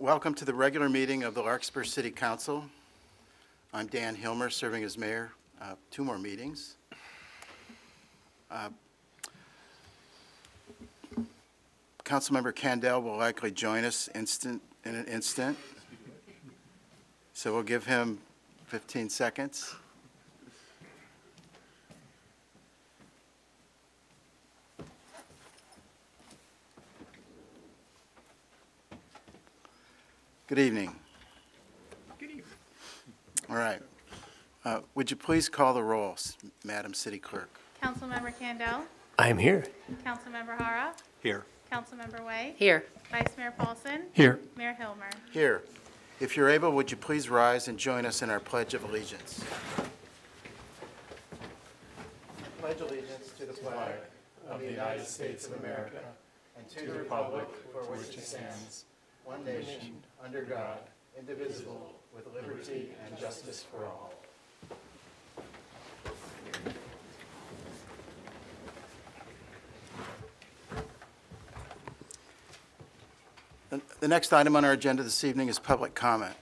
Welcome to the regular meeting of the Larkspur City Council. I'm Dan Hilmer, serving as mayor. 2 more meetings. Councilmember Candell will likely join us in an instant. So we'll give him 15 seconds. Good evening. Good evening. All right. Would you please call the roll, Madam City Clerk? Councilmember Candell. I am here. Councilmember Hara. Here. Councilmember Way. Here. Vice Mayor Paulson. Here. Mayor Hilmer. Here. If you're able, would you please rise and join us in our Pledge of Allegiance? Pledge allegiance to the flag of the United States of America and to the republic for which it stands, one nation, under God, indivisible, with liberty and justice for all. The next item on our agenda this evening is public comment.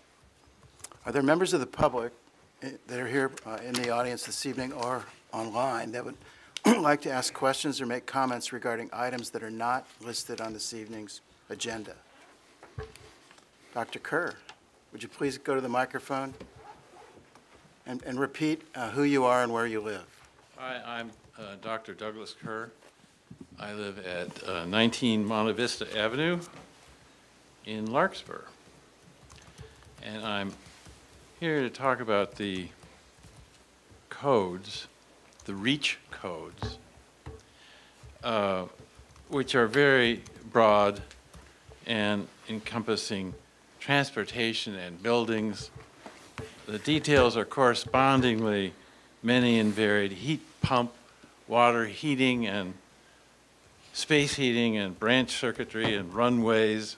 Are there members of the public that are here in the audience this evening or online that would like to ask questions or make comments regarding items that are not listed on this evening's agenda? Dr. Kerr, would you please go to the microphone and repeat who you are and where you live? Hi, I'm Dr. Douglas Kerr. I live at 19 Monte Vista Avenue in Larkspur. And I'm here to talk about the codes, the REACH codes, which are very broad and encompassing transportation and buildings. The details are correspondingly many and varied: heat pump, water heating, and space heating, and branch circuitry, and runways.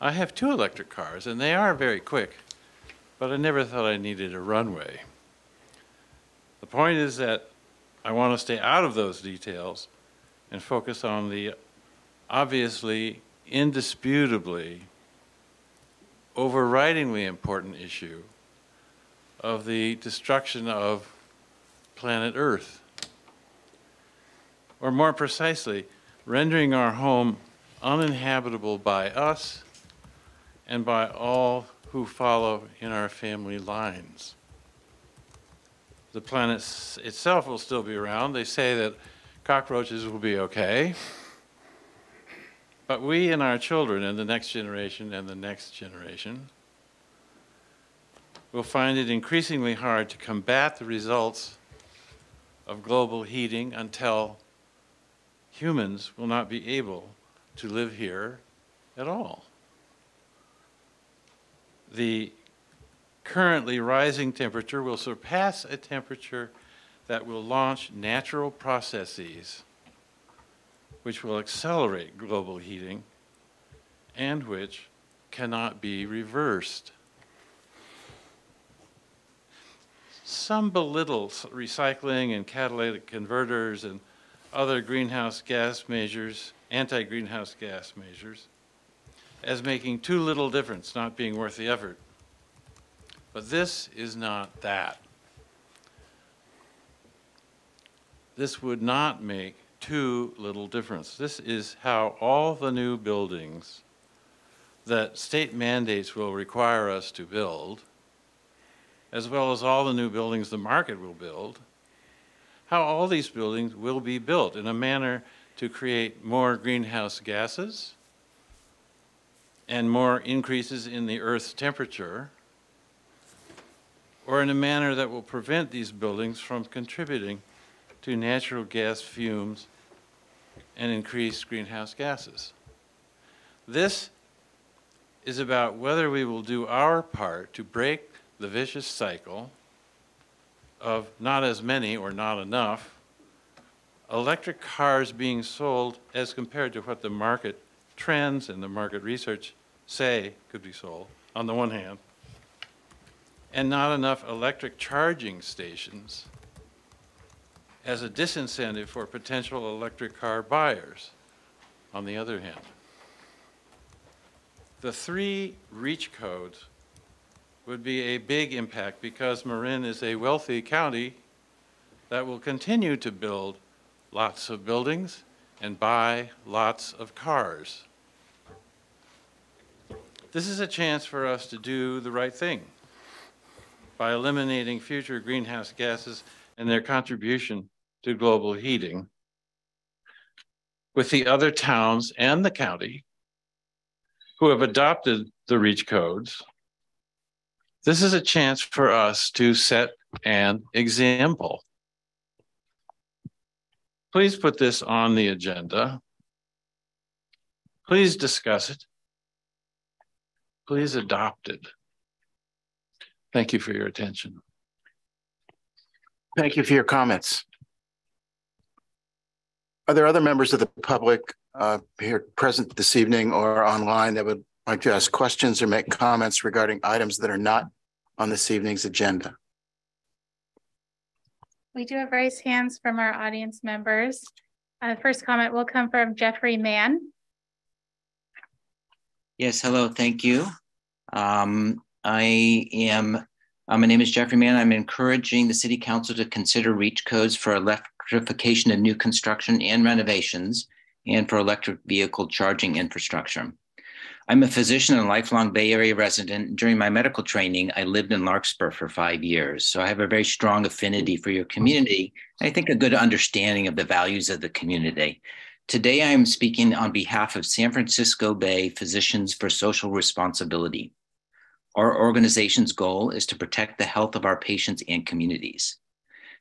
I have 2 electric cars, and they are very quick, but I never thought I needed a runway. The point is that I want to stay out of those details and focus on the obviously, indisputably, overridingly important issue of the destruction of planet Earth. Or more precisely, rendering our home uninhabitable by us and by all who follow in our family lines. The planet itself will still be around. They say that cockroaches will be okay. But we and our children and the next generation and the next generation will find it increasingly hard to combat the results of global heating until humans will not be able to live here at all. The currently rising temperature will surpass a temperature that will launch natural processes which will accelerate global heating and which cannot be reversed. Some belittle recycling and catalytic converters and other greenhouse gas measures, anti-greenhouse gas measures, as making too little difference, not being worth the effort. But this is not that. This would not make too little difference. This is how all the new buildings that state mandates will require us to build, as well as all the new buildings the market will build, how all these buildings will be built in a manner to create more greenhouse gases and more increases in the Earth's temperature, or in a manner that will prevent these buildings from contributing to natural gas fumes and increased greenhouse gases. This is about whether we will do our part to break the vicious cycle of not as many or not enough electric cars being sold as compared to what the market trends and the market research say could be sold, on the one hand, and not enough electric charging stations as a disincentive for potential electric car buyers, on the other hand. The 3 REACH codes would be a big impact because Marin is a wealthy county that will continue to build lots of buildings and buy lots of cars. This is a chance for us to do the right thing by eliminating future greenhouse gases and their contribution to global heating. With the other towns and the county who have adopted the REACH codes, this is a chance for us to set an example. Please put this on the agenda. Please discuss it. Please adopt it. Thank you for your attention. Thank you for your comments. Are there other members of the public here present this evening or online that would like to ask questions or make comments regarding items that are not on this evening's agenda? We do have raised hands from our audience members. First comment will come from Jeffrey Mann. Yes, hello, thank you. My name is Jeffrey Mann. I'm encouraging the City Council to consider REACH codes for electrification of new construction and renovations and for electric vehicle charging infrastructure. I'm a physician and lifelong Bay Area resident. During my medical training, I lived in Larkspur for 5 years. So I have a very strong affinity for your community. And I think a good understanding of the values of the community. Today, I am speaking on behalf of San Francisco Bay Physicians for Social Responsibility. Our organization's goal is to protect the health of our patients and communities.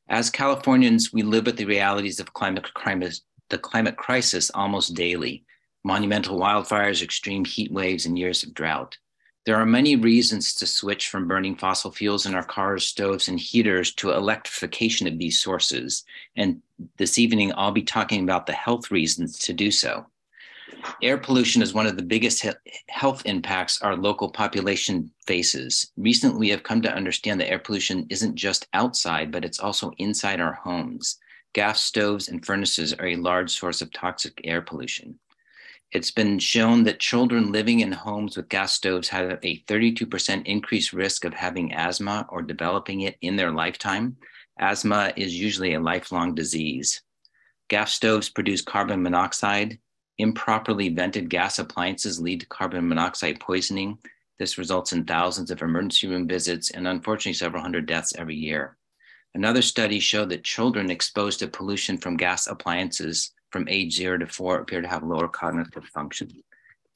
As Californians, we live with the realities of the climate crisis almost daily. Monumental wildfires, extreme heat waves, and years of drought. There are many reasons to switch from burning fossil fuels in our cars, stoves, and heaters to electrification of these sources. And this evening, I'll be talking about the health reasons to do so. Air pollution is one of the biggest health impacts our local population faces. Recently, we have come to understand that air pollution isn't just outside, but it's also inside our homes. Gas stoves and furnaces are a large source of toxic air pollution. It's been shown that children living in homes with gas stoves have a 32% increased risk of having asthma or developing it in their lifetime. Asthma is usually a lifelong disease. Gas stoves produce carbon monoxide. Improperly vented gas appliances lead to carbon monoxide poisoning. This results in thousands of emergency room visits and unfortunately several hundred deaths every year. Another study showed that children exposed to pollution from gas appliances from age 0 to 4 appear to have lower cognitive function.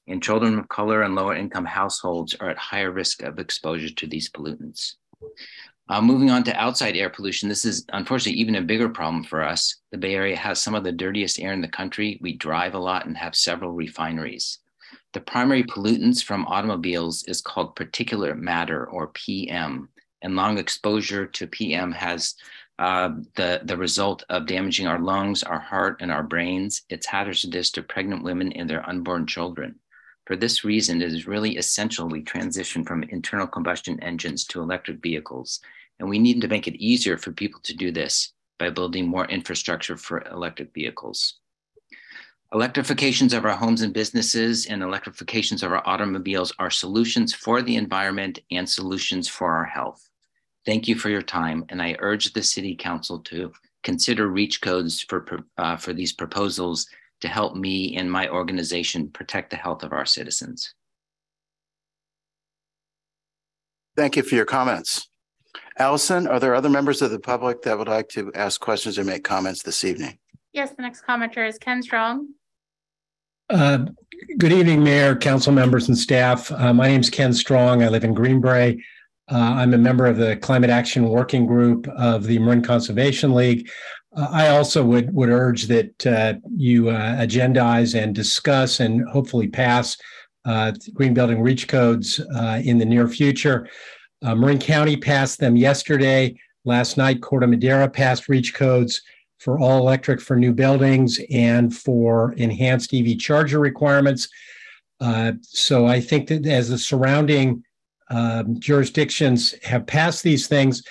And children of color and lower income households are at higher risk of exposure to these pollutants. Moving on to outside air pollution, this is unfortunately even a bigger problem for us. The Bay Area has some of the dirtiest air in the country. We drive a lot and have several refineries. The primary pollutants from automobiles is called particulate matter, or PM, and long exposure to PM has the result of damaging our lungs, our heart, and our brains. It's hazardous to pregnant women and their unborn children. For this reason, it is really essential we transition from internal combustion engines to electric vehicles. And we need to make it easier for people to do this by building more infrastructure for electric vehicles. Electrifications of our homes and businesses and electrifications of our automobiles are solutions for the environment and solutions for our health. Thank you for your time, and I urge the City Council to consider REACH codes for these proposals to help me and my organization protect the health of our citizens. Thank you for your comments. Allison, are there other members of the public that would like to ask questions or make comments this evening? Yes, the next commenter is Ken Strong. Good evening, Mayor, council members, and staff. My name is Ken Strong. I live in Greenbrae. I'm a member of the Climate Action Working Group of the Marin Conservation League. I also would urge that you agendize and discuss and hopefully pass green building REACH codes in the near future. Marin County passed them yesterday. Last night, Corte Madera passed REACH codes for all electric for new buildings and for enhanced EV charger requirements. So I think that as the surrounding jurisdictions have passed these things,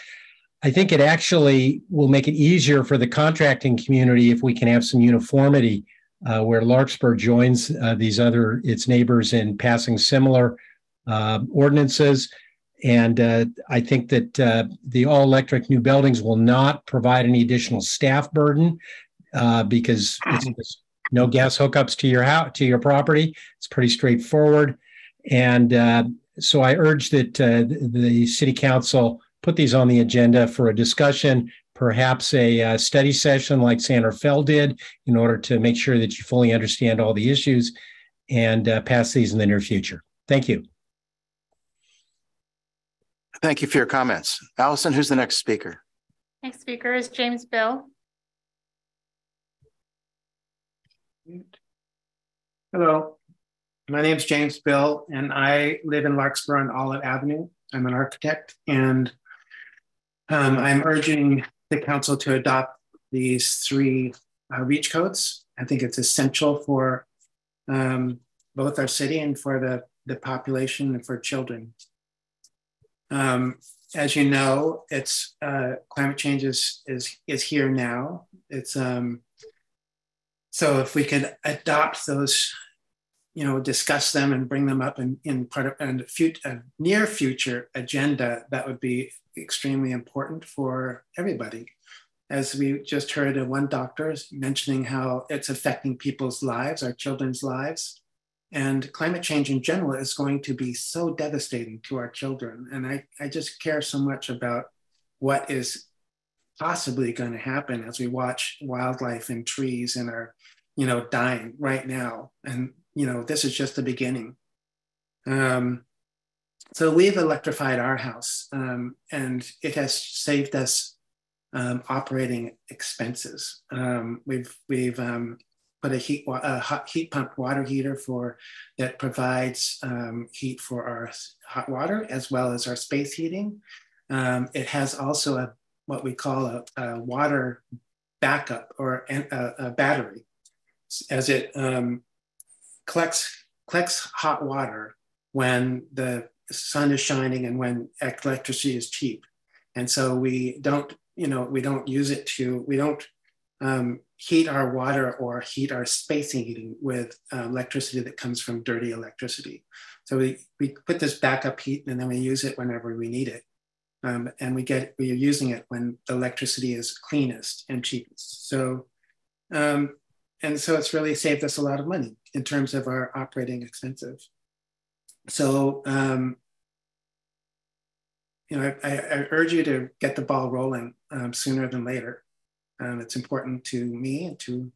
I think it actually will make it easier for the contracting community if we can have some uniformity where Larkspur joins its neighbors in passing similar ordinances. And I think that the all-electric new buildings will not provide any additional staff burden because it's no gas hookups to your house, to your property. It's pretty straightforward. And so I urge that the City Council put these on the agenda for a discussion, perhaps a study session like Sandra Fell did, in order to make sure that you fully understand all the issues, and pass these in the near future. Thank you. Thank you for your comments. Allison, who's the next speaker? Next speaker is James Bill. Hello, my name is James Bill, and I live in Larkspur on Olive Avenue. I'm an architect, and I'm urging the council to adopt these three REACH codes. I think it's essential for both our city and for the population and for children. As you know, it's climate change is here now. It's so if we could adopt those, discuss them and bring them up in part of a near future agenda, that would be extremely important for everybody. As we just heard one doctor mentioning how it's affecting people's lives, our children's lives. And climate change in general is going to be so devastating to our children. And I just care so much about what is possibly going to happen as we watch wildlife and trees and are, dying right now. And, this is just the beginning. So we've electrified our house, and it has saved us operating expenses. We've put a hot heat pump water heater that provides heat for our hot water as well as our space heating. It has also what we call a water backup, or a battery, as it collects hot water when the sun is shining and when electricity is cheap. And so we don't use it we don't heat our water or heat our space heating with electricity that comes from dirty electricity. So we put this backup heat, and then we use it whenever we need it. And we are using it when the electricity is cleanest and cheapest. So, and so it's really saved us a lot of money in terms of our operating expenses. So, I urge you to get the ball rolling sooner than later. It's important to me and to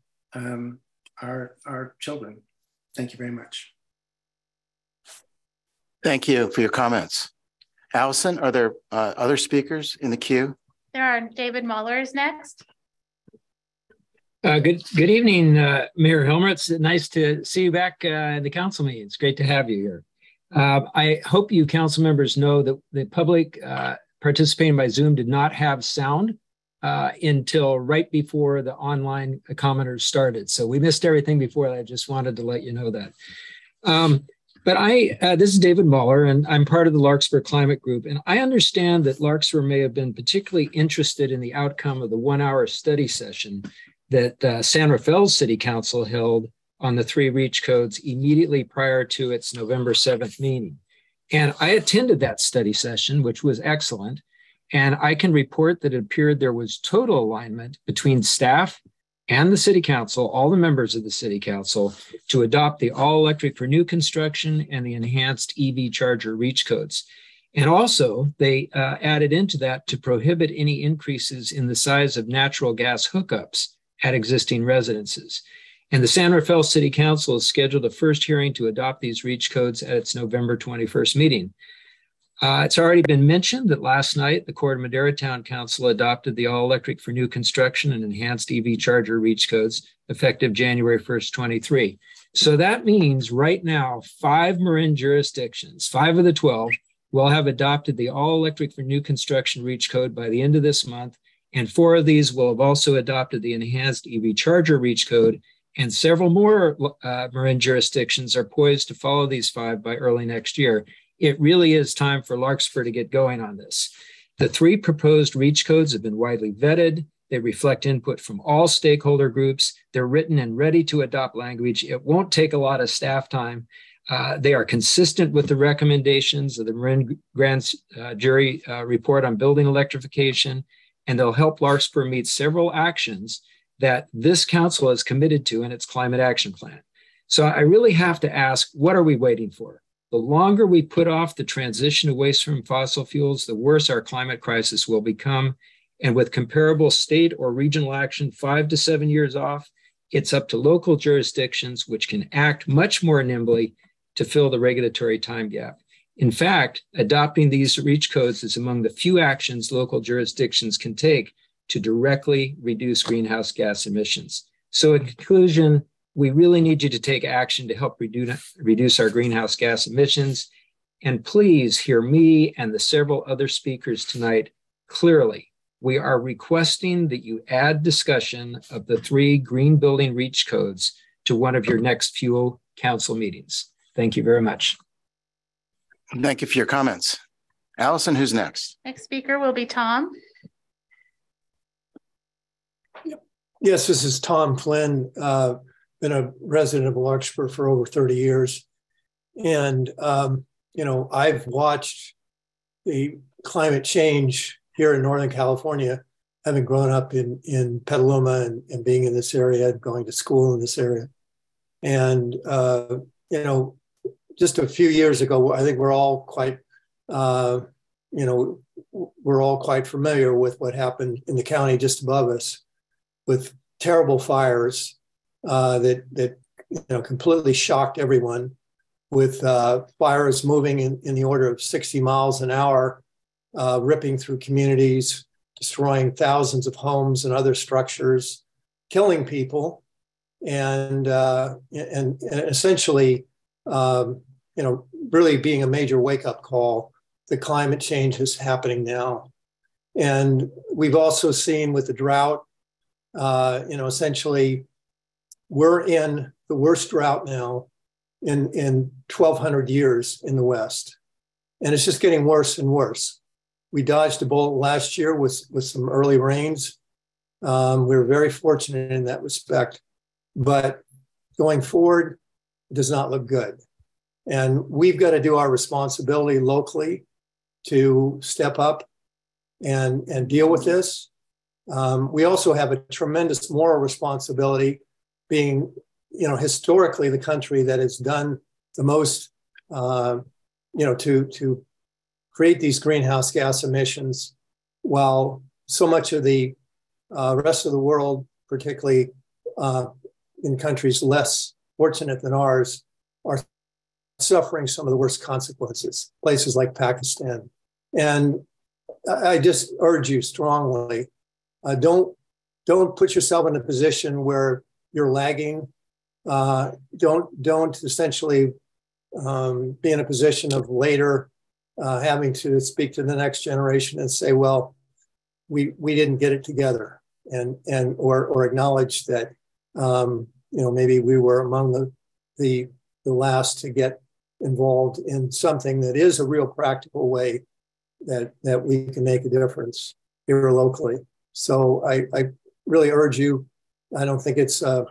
our children. Thank you very much. Thank you for your comments. Allison, are there other speakers in the queue? There are. David Muller is next. Good evening, Mayor Hilmer. It's nice to see you back at the council meeting. It's great to have you here. I hope you council members know that the public participating by Zoom did not have sound until right before the online commenters started. So we missed everything before that. I just wanted to let you know that. But this is David Muller, and I'm part of the Larkspur Climate Group. And I understand that Larkspur may have been particularly interested in the outcome of the 1-hour study session that San Rafael City Council held on the 3 REACH codes immediately prior to its November 7th meeting. And I attended that study session, which was excellent. And I can report that it appeared there was total alignment between staff and the City Council, all the members of the City Council, to adopt the all-electric for new construction and the enhanced EV charger REACH codes. And also, they added into that to prohibit any increases in the size of natural gas hookups at existing residences. And the San Rafael City Council has scheduled a first hearing to adopt these REACH codes at its November 21st meeting. It's already been mentioned that last night, the Corte Madera Town Council adopted the all-electric for new construction and enhanced EV charger REACH codes effective January 1st, 23. So that means right now, 5 Marin jurisdictions, 5 of the 12, will have adopted the all-electric for new construction REACH code by the end of this month. And 4 of these will have also adopted the enhanced EV charger REACH code. And several more Marin jurisdictions are poised to follow these 5 by early next year. It really is time for Larkspur to get going on this. The 3 proposed REACH codes have been widely vetted. They reflect input from all stakeholder groups. They're written and ready to adopt language. It won't take a lot of staff time. They are consistent with the recommendations of the Marin Grand Jury report on building electrification, and they'll help Larkspur meet several actions that this council is committed to in its climate action plan. So I really have to ask, what are we waiting for? The longer we put off the transition away from fossil fuels, the worse our climate crisis will become. And with comparable state or regional action 5 to 7 years off, it's up to local jurisdictions which can act much more nimbly to fill the regulatory time gap. In fact, adopting these REACH codes is among the few actions local jurisdictions can take to directly reduce greenhouse gas emissions. So in conclusion, we really need you to take action to help reduce our greenhouse gas emissions. And please hear me and the several other speakers tonight clearly. We are requesting that you add discussion of the 3 green building REACH codes to one of your next few council meetings. Thank you very much. Thank you for your comments. Allison, who's next? Next speaker will be Tom. Yes, this is Tom Flynn. Been a resident of Larkspur for over 30 years. And, I've watched the climate change here in Northern California, having grown up in Petaluma and being in this area, going to school in this area. And, just a few years ago, I think we're all quite, we're all quite familiar with what happened in the county just above us with terrible fires that completely shocked everyone, with fires moving in the order of 60 miles an hour, ripping through communities, destroying thousands of homes and other structures, killing people, and essentially, really being a major wake-up call. The climate change is happening now. And we've also seen with the drought, essentially, we're in the worst drought now in 1,200 years in the West. And it's just getting worse and worse. We dodged a bullet last year with some early rains. We were very fortunate in that respect. But going forward, it does not look good. And we've got to do our responsibility locally to step up and deal with this. We also have a tremendous moral responsibility, being, historically the country that has done the most, to create these greenhouse gas emissions, while so much of the rest of the world, particularly in countries less fortunate than ours, are suffering some of the worst consequences, places like Pakistan. And I just urge you strongly, don't put yourself in a position where you're lagging. Don't essentially be in a position of later having to speak to the next generation and say, well, we didn't get it together, or acknowledge that maybe we were among the last to get involved in something that is a real practical way that we can make a difference here locally. So I really urge you. I don't think it's at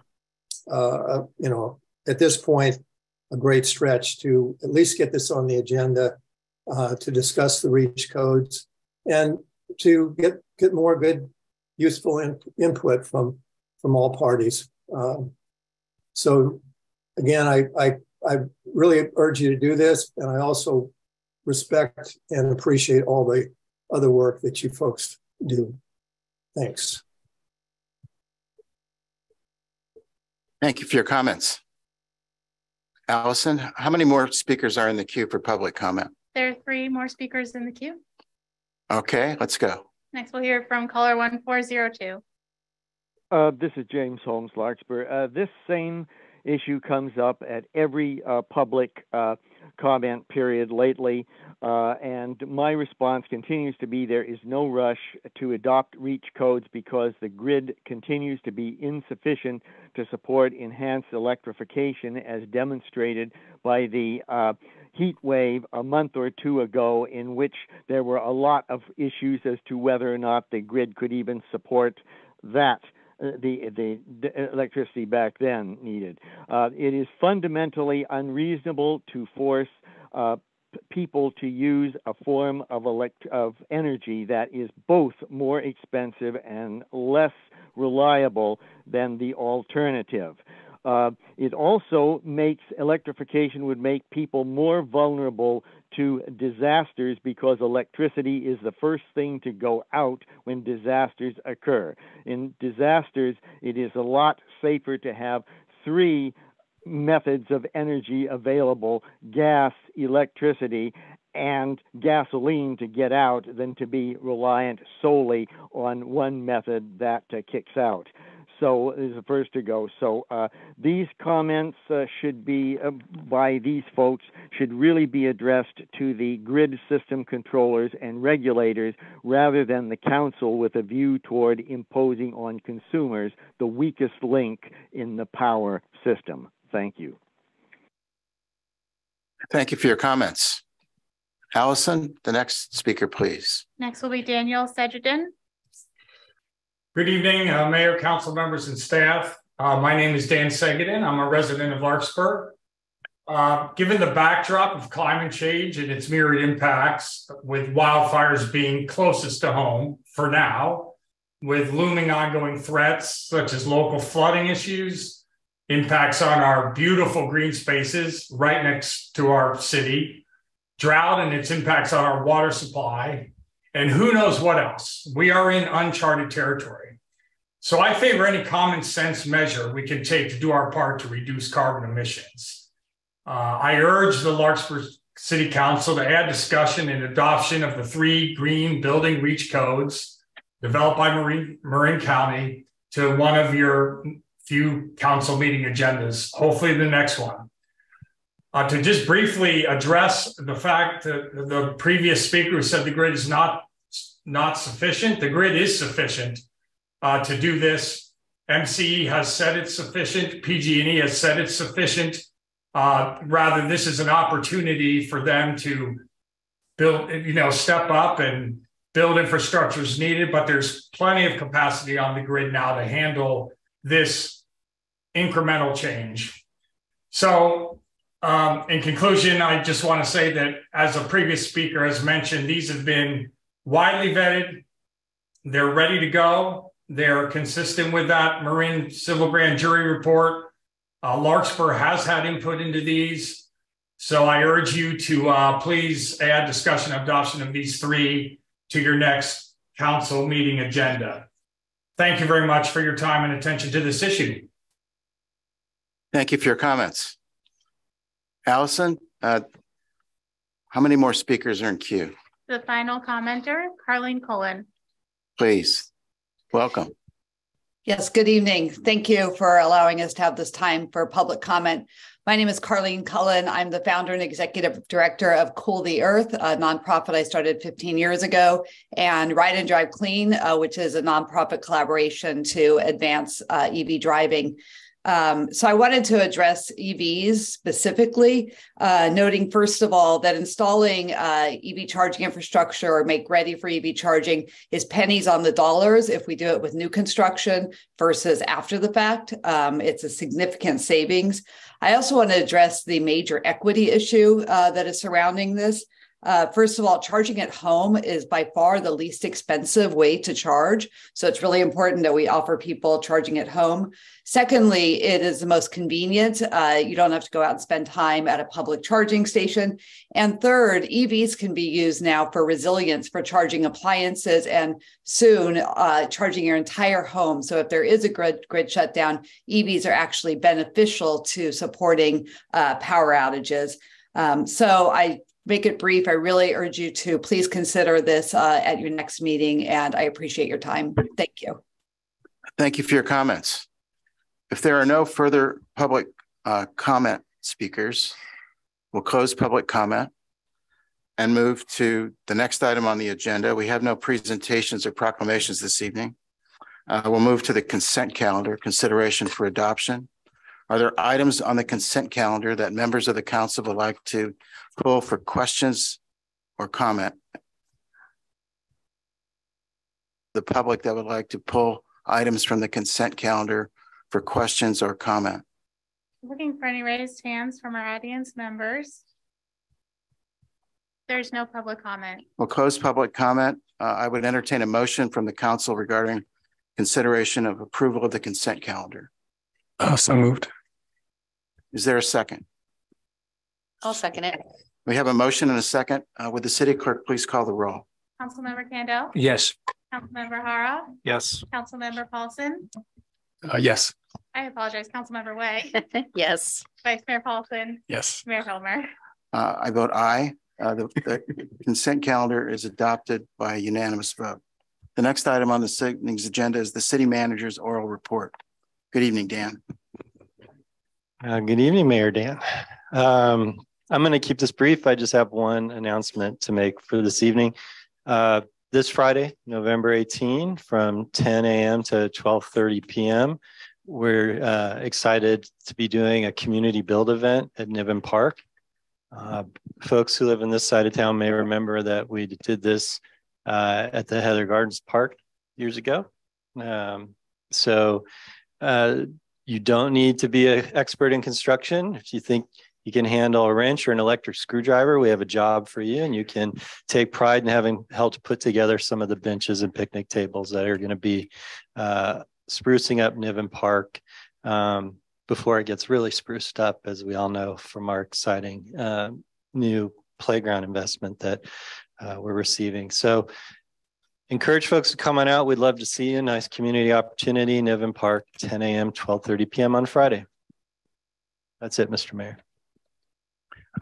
this point a great stretch to at least get this on the agenda to discuss the REACH codes and to get more good, useful input from all parties. So again, I really urge you to do this, and I also respect and appreciate all the other work that you folks do. Thanks. Thank you for your comments. Allison, how many more speakers are in the queue for public comment? There are 3 more speakers in the queue. Okay, let's go. Next, we'll hear from caller 1402. This is James Holmes, Larkspur. This same issue comes up at every public comment period lately, and my response continues to be there is no rush to adopt REACH codes because the grid continues to be insufficient to support enhanced electrification, as demonstrated by the heat wave a month or 2 ago, in which there were a lot of issues as to whether or not the grid could even support that the electricity back then needed. It is fundamentally unreasonable to force people to use a form of energy that is both more expensive and less reliable than the alternative. It also makes electrification would make people more vulnerable to disasters because electricity is the first thing to go out when disasters occur. In disasters, it is a lot safer to have three methods of energy available: gas, electricity, and gasoline to get out, than to be reliant solely on one method that kicks out. So is the first to go. So these comments should be, by these folks, should really be addressed to the grid system controllers and regulators rather than the council, with a view toward imposing on consumers the weakest link in the power system. Thank you. Thank you for your comments. Allison, the next speaker, please. Next will be Daniel Sedgedin. Good evening, Mayor, council members, and staff. My name is Dan Segedin. I'm a resident of Larkspur. Given the backdrop of climate change and its myriad impacts, with wildfires being closest to home for now, with looming ongoing threats such as local flooding issues, impacts on our beautiful green spaces right next to our city, drought and its impacts on our water supply, and who knows what else. We are in uncharted territory. So I favor any common sense measure we can take to do our part to reduce carbon emissions. I urge the Larkspur City Council to add discussion and adoption of the 3 green building reach codes developed by Marin County to one of your few council meeting agendas, hopefully the next one. To just briefly address the fact that the previous speaker said the grid is not sufficient. The grid is sufficient to do this. MCE has said it's sufficient. PG&E has said it's sufficient. Rather, this is an opportunity for them to build, step up and build infrastructures needed, but there's plenty of capacity on the grid now to handle this incremental change. So in conclusion, I just want to say that, as a previous speaker has mentioned, these have been widely vetted. They're ready to go. They're consistent with that Marin Civil Grand Jury report. Larkspur has had input into these. So I urge you to please add discussion and adoption of these 3 to your next council meeting agenda. Thank you very much for your time and attention to this issue. Thank you for your comments. Allison, how many more speakers are in queue? The final commenter, Carleen Cullen. Please, welcome. Yes, good evening. Thank you for allowing us to have this time for public comment. My name is Carleen Cullen. I'm the founder and executive director of Cool the Earth, a nonprofit I started 15 years ago, and Ride and Drive Clean, which is a nonprofit collaboration to advance EV driving. So I wanted to address EVs specifically, noting first of all that installing EV charging infrastructure or make ready for EV charging is pennies on the dollars if we do it with new construction versus after the fact. It's a significant savings. I also want to address the major equity issue that is surrounding this. First of all, charging at home is by far the least expensive way to charge. So it's really important that we offer people charging at home. Secondly, it is the most convenient. You don't have to go out and spend time at a public charging station. And third, EVs can be used now for resilience, for charging appliances, and soon charging your entire home. So if there is a grid shutdown, EVs are actually beneficial to supporting power outages. So I make it brief. I really urge you to please consider this at your next meeting, and I appreciate your time. Thank you. Thank you for your comments. If there are no further public comment speakers, we'll close public comment and move to the next item on the agenda. We have no presentations or proclamations this evening. We'll move to the consent calendar, consideration for adoption. Are there items on the consent calendar that members of the council would like to pull for questions or comment? The public that would like to pull items from the consent calendar for questions or comment? Looking for any raised hands from our audience members. There's no public comment. We'll close public comment. I would entertain a motion from the council regarding consideration of approval of the consent calendar. So moved. Is there a second? I'll second it. We have a motion and a second. Would the city clerk please call the roll? Councilmember Kando? Yes. Councilmember Hara? Yes. Councilmember Paulson? Yes. I apologize, Councilmember Way. Yes. Vice Mayor Paulson? Yes. Mayor Hilmer? I vote aye. The consent calendar is adopted by a unanimous vote. The next item on this evening's agenda is the city manager's oral report. Good evening, Dan. Good evening, Mayor Dan. I'm going to keep this brief. I just have one announcement to make for this evening. This Friday, November 18, from 10 a.m. to 12:30 p.m., we're excited to be doing a community build event at Niven Park. Folks who live in this side of town may remember that we did this at the Heather Gardens Park years ago. You don't need to be an expert in construction. If you think you can handle a wrench or an electric screwdriver, we have a job for you, and you can take pride in having helped put together some of the benches and picnic tables that are going to be sprucing up Niven Park before it gets really spruced up, as we all know from our exciting new playground investment that we're receiving. So encourage folks to come on out. We'd love to see you. Nice community opportunity, Niven Park, 10 a.m., 12:30 p.m. on Friday. That's it, Mr. Mayor.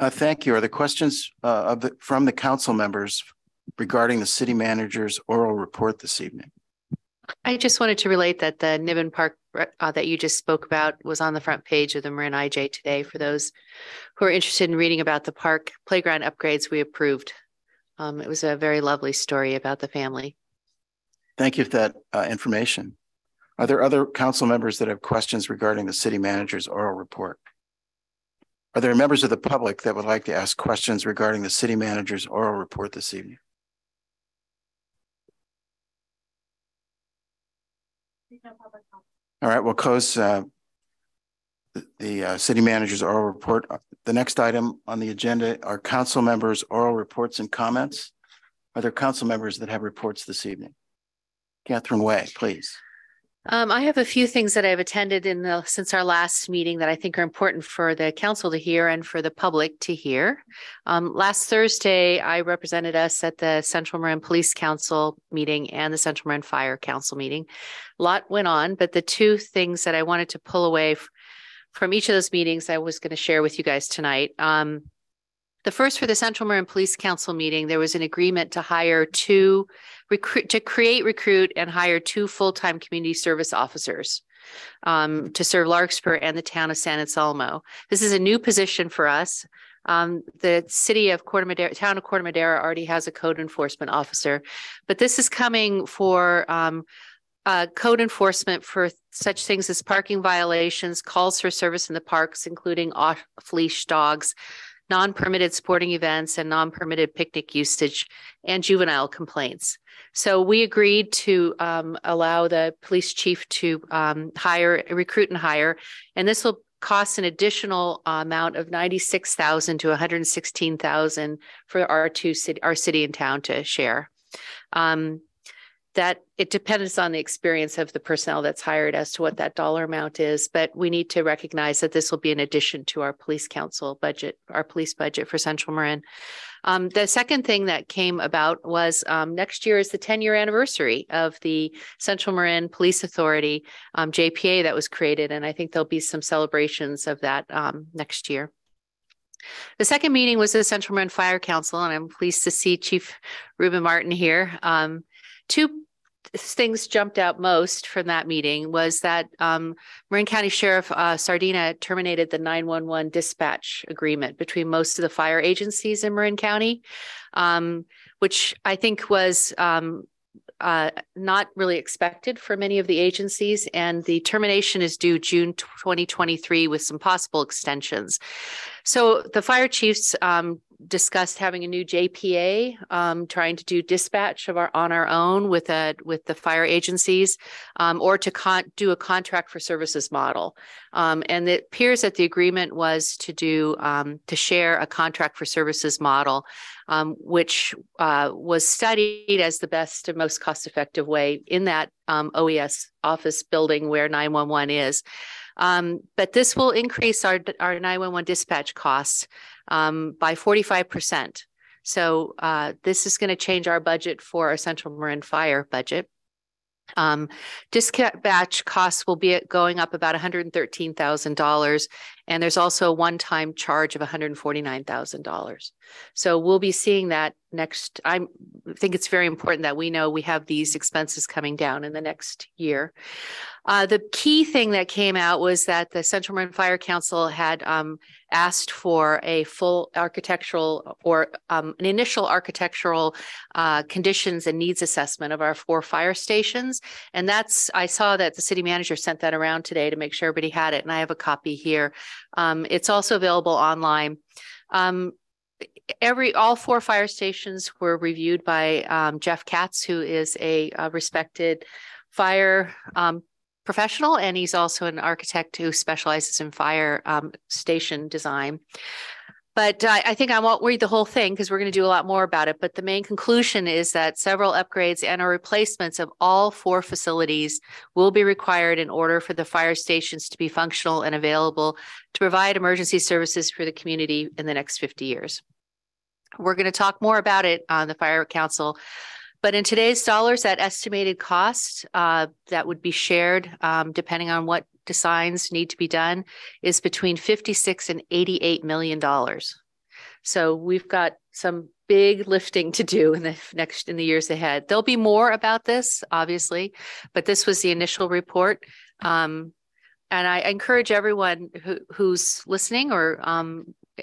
Thank you. Are there questions from the council members regarding the city manager's oral report this evening? I just wanted to relate that the Niven Park that you just spoke about was on the front page of the Marin IJ today for those who are interested in reading about the park playground upgrades we approved. It was a very lovely story about the family. Thank you for that information. Are there other council members that have questions regarding the city manager's oral report? Are there members of the public that would like to ask questions regarding the city manager's oral report this evening? All right, we'll close the city manager's oral report. The next item on the agenda are council members' oral reports and comments. Are there council members that have reports this evening? Catherine Way, please. I have a few things that I've attended since our last meeting that I think are important for the council to hear and for the public to hear. Last Thursday, I represented us at the Central Marin Police Council meeting and the Central Marin Fire Council meeting. A lot went on, but the two things that I wanted to pull away from each of those meetings I was going to share with you guys tonight. The first, for the Central Marin Police Council meeting, there was an agreement to hire recruit, and hire two full-time community service officers to serve Larkspur and the town of San Anselmo. This is a new position for us. The city of town of Corte Madera already has a code enforcement officer, but this is coming for code enforcement for such things as parking violations, calls for service in the parks, including off-leash dogs, non-permitted sporting events and non-permitted picnic usage, and juvenile complaints. So we agreed to allow the police chief to recruit and hire, and this will cost an additional amount of $96,000 to $116,000 for our city and town to share. That it depends on the experience of the personnel that's hired as to what that dollar amount is, but we need to recognize that this will be in addition to our police council budget, our police budget for Central Marin. The second thing that came about was next year is the 10-year anniversary of the Central Marin Police Authority, JPA, that was created, and I think there'll be some celebrations of that next year. The second meeting was the Central Marin Fire Council, and I'm pleased to see Chief Ruben Martin here. Two things jumped out most from that meeting was that Marin County Sheriff Sardina terminated the 911 dispatch agreement between most of the fire agencies in Marin County, which I think was not really expected for many of the agencies. And the termination is due June 2023 with some possible extensions. So the fire chiefs discussed having a new JPA, trying to do dispatch of on our own with the fire agencies, or to do a contract for services model. And it appears that the agreement was to share a contract for services model, which was studied as the best and most cost-effective way in that OES office building where 911 is. But this will increase our 911 dispatch costs by 45%. So this is going to change our budget for our Central Marin Fire budget. Dispatch costs will be going up about $113,000, and there's also a one-time charge of $149,000. So we'll be seeing that next. I think it's very important that we know we have these expenses coming down in the next year. The key thing that came out was that the Central Marin Fire Council had asked for a full architectural or an initial architectural conditions and needs assessment of our 4 fire stations. And I saw that the city manager sent that around today to make sure everybody had it. And I have a copy here. It's also available online. All 4 fire stations were reviewed by Jeff Katz, who is a respected fire professional, and he's also an architect who specializes in fire station design. But I think I won't read the whole thing because we're going to do a lot more about it. But the main conclusion is that several upgrades and or replacements of all 4 facilities will be required in order for the fire stations to be functional and available to provide emergency services for the community in the next 50 years. We're going to talk more about it on the Fire Council. But in today's dollars, that estimated cost that would be shared, depending on what designs need to be done, is between $56 and $88 million. So we've got some big lifting to do in the years ahead. There'll be more about this, obviously, but this was the initial report. And I encourage everyone who's listening or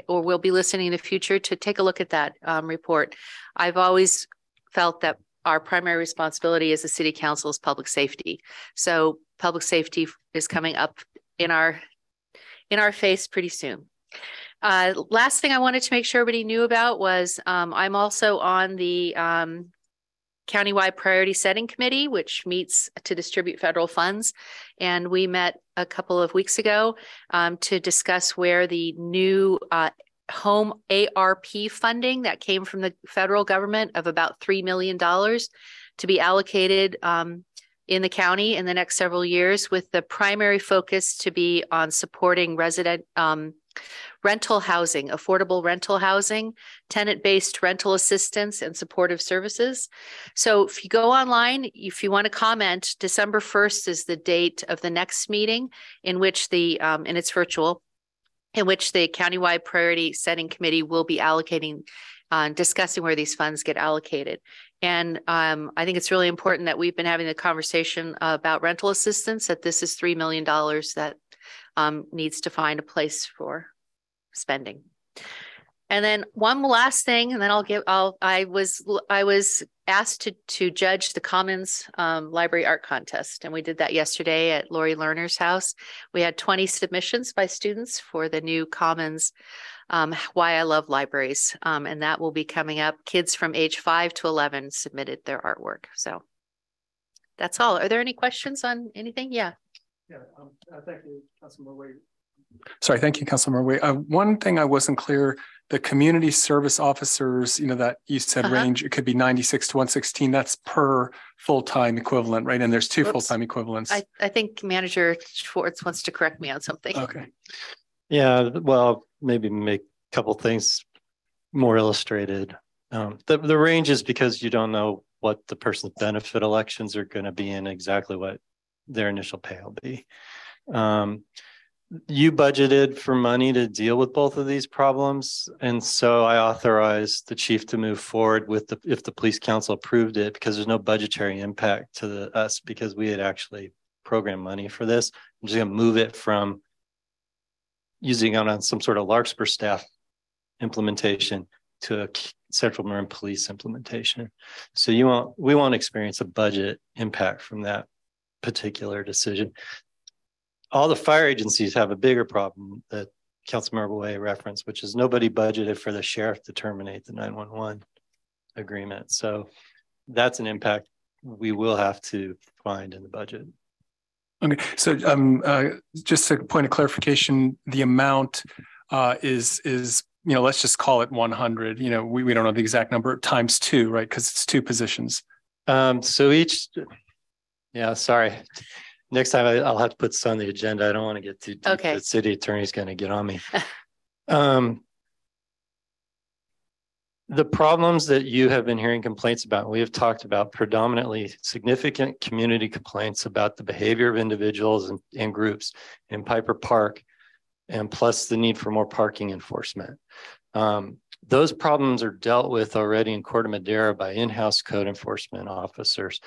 will be listening in the future to take a look at that report. I've always felt that our primary responsibility as a city council is public safety. So public safety is coming up in our face pretty soon. Last thing I wanted to make sure everybody knew about was I'm also on the countywide priority setting committee, which meets to distribute federal funds. And we met a couple of weeks ago to discuss where the new home ARP funding that came from the federal government of about $3 million to be allocated in the county in the next several years, with the primary focus to be on supporting resident rental housing, affordable rental housing, tenant-based rental assistance, and supportive services. So if you go online, if you want to comment, December 1st is the date of the next meeting in which and it's virtual, in which the countywide priority setting committee will be allocating, discussing where these funds get allocated. And I think it's really important that we've been having the conversation about rental assistance, that this is $3 million that needs to find a place for spending. And then one last thing, and then I was asked to judge the Commons Library Art Contest, and we did that yesterday at Lori Lerner's house. We had 20 submissions by students for the new Commons Why I Love Libraries, and that will be coming up. Kids from age 5 to 11 submitted their artwork. So that's all. Are there any questions on anything? Yeah. Yeah, thank you, Councilmember Wade. Sorry, thank you, Councilmember Wade. One thing I wasn't clear, the community service officers, that you said range, it could be 96 to 116. That's per full-time equivalent, right? And there's 2 full-time equivalents. I think Manager Schwartz wants to correct me on something. Okay. Yeah, well, maybe make a couple things more illustrated. The range is because you don't know what the person's benefit elections are going to be and exactly what their initial pay will be. You budgeted for money to deal with both of these problems. And so I authorized the chief to move forward with if the police council approved it, because there's no budgetary impact to us because we had actually programmed money for this. I'm just going to move it from using it on some sort of Larkspur staff implementation to a Central Marin Police implementation. So we won't experience a budget impact from that particular decision. All the fire agencies have a bigger problem that Councilmember Way referenced, which is nobody budgeted for the sheriff to terminate the 911 agreement. So that's an impact we will have to find in the budget. Okay, so just a point of clarification, the amount is let's just call it 100. We don't know the exact number times 2, right? Because it's 2 positions. So each, sorry. Next time I'll have to put this on the agenda. I don't want to get too deep. Okay. The city attorney's going to get on me. The problems that you have been hearing complaints about, we have talked about predominantly significant community complaints about the behavior of individuals and groups in Piper Park, and plus the need for more parking enforcement. Those problems are dealt with already in Corte Madera by in-house code enforcement officers.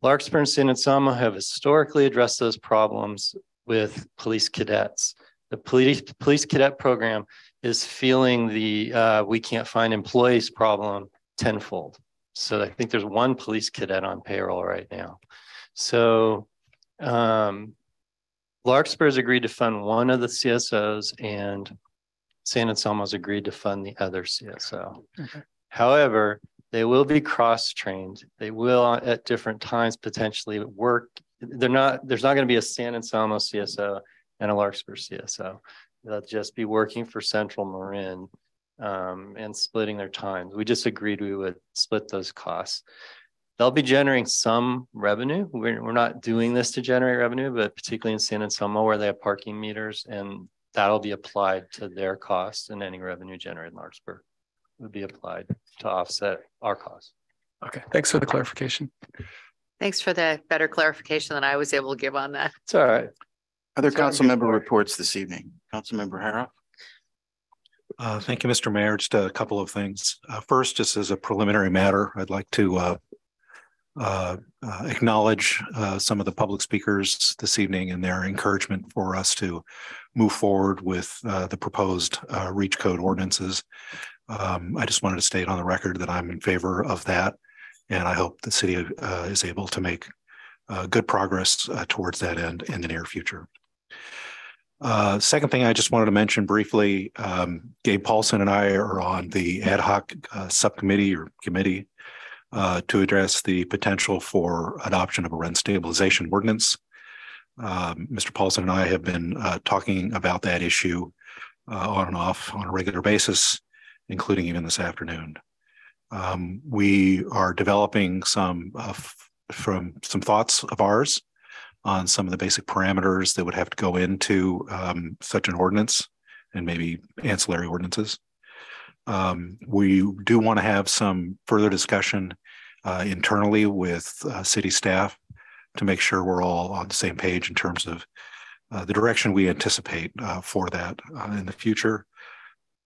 Larkspur and San Anselmo have historically addressed those problems with police cadets. The police cadet program is feeling the we can't find employees problem tenfold. So I think there's 1 police cadet on payroll right now. So Larkspur has agreed to fund 1 of the CSOs, and San Anselmo's agreed to fund the other CSO. Okay. However, they will be cross-trained. They will at different times potentially work. There's not going to be a San Anselmo CSO and a Larkspur CSO. They'll just be working for Central Marin and splitting their times. We just agreed we would split those costs. They'll be generating some revenue. We're not doing this to generate revenue, but particularly in San Anselmo where they have parking meters, and that'll be applied to their costs, and any revenue generated in Larkspur would be applied to offset our costs. Okay, thanks for the clarification. Thanks for the better clarification than I was able to give on that. It's all right. Other council member reports this evening. Councilmember Harrell. Thank you, Mr. Mayor. Just a couple of things. First, just as a preliminary matter, I'd like to acknowledge some of the public speakers this evening and their encouragement for us to move forward with the proposed REACH code ordinances. I just wanted to state on the record that I'm in favor of that, and I hope the city is able to make good progress towards that end in the near future. Second thing I just wanted to mention briefly, Gabe Paulson and I are on the ad hoc subcommittee or committee to address the potential for adoption of a rent stabilization ordinance. Mr. Paulson and I have been talking about that issue on and off on a regular basis, including even this afternoon. We are developing some thoughts of ours on some of the basic parameters that would have to go into such an ordinance and maybe ancillary ordinances. We do want to have some further discussion internally with city staff to make sure we're all on the same page in terms of the direction we anticipate for that in the future.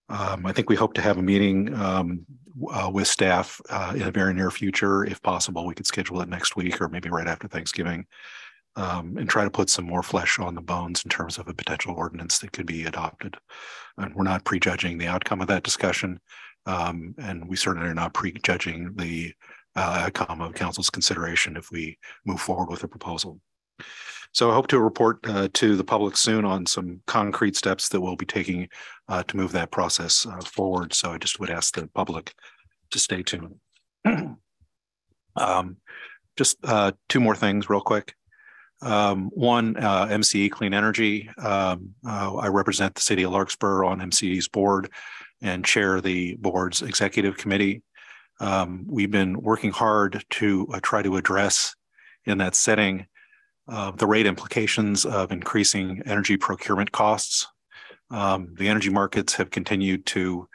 I think we hope to have a meeting with staff in the very near future. If possible, we could schedule it next week or maybe right after Thanksgiving, and try to put some more flesh on the bones in terms of a potential ordinance that could be adopted. And we're not prejudging the outcome of that discussion, and we certainly are not prejudging the outcome of council's consideration if we move forward with a proposal. So I hope to report to the public soon on some concrete steps that we'll be taking to move that process forward. So I just would ask the public to stay tuned. Just 2 more things real quick. One, MCE Clean Energy. I represent the city of Larkspur on MCE's board and chair the board's executive committee. We've been working hard to try to address in that setting the rate implications of increasing energy procurement costs. The energy markets have continued to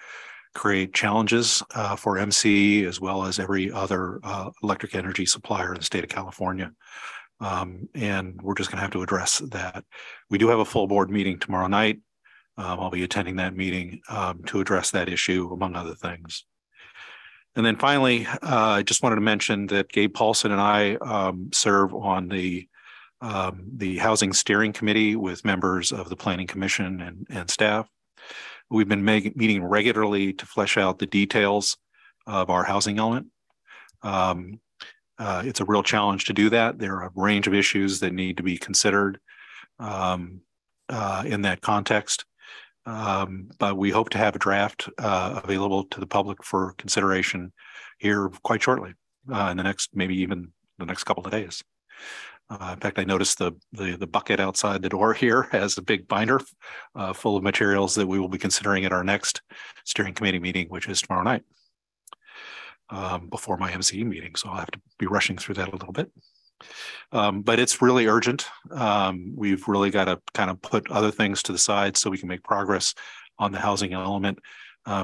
create challenges for MCE as well as every other electric energy supplier in the state of California. And we're just going to have to address that. We do have a full board meeting tomorrow night. I'll be attending that meeting to address that issue, among other things. And then finally, I just wanted to mention that Gabe Paulson and I serve on the Housing Steering Committee with members of the Planning Commission and staff. We've been meeting regularly to flesh out the details of our housing element. It's a real challenge to do that. There are a range of issues that need to be considered in that context. But we hope to have a draft available to the public for consideration here quite shortly, in the next, maybe even the next couple of days. In fact, I noticed the bucket outside the door here has a big binder full of materials that we will be considering at our next steering committee meeting, which is tomorrow night, before my MCE meeting. So I'll have to be rushing through that a little bit. But it's really urgent. We've really got to kind of put other things to the side so we can make progress on the housing element,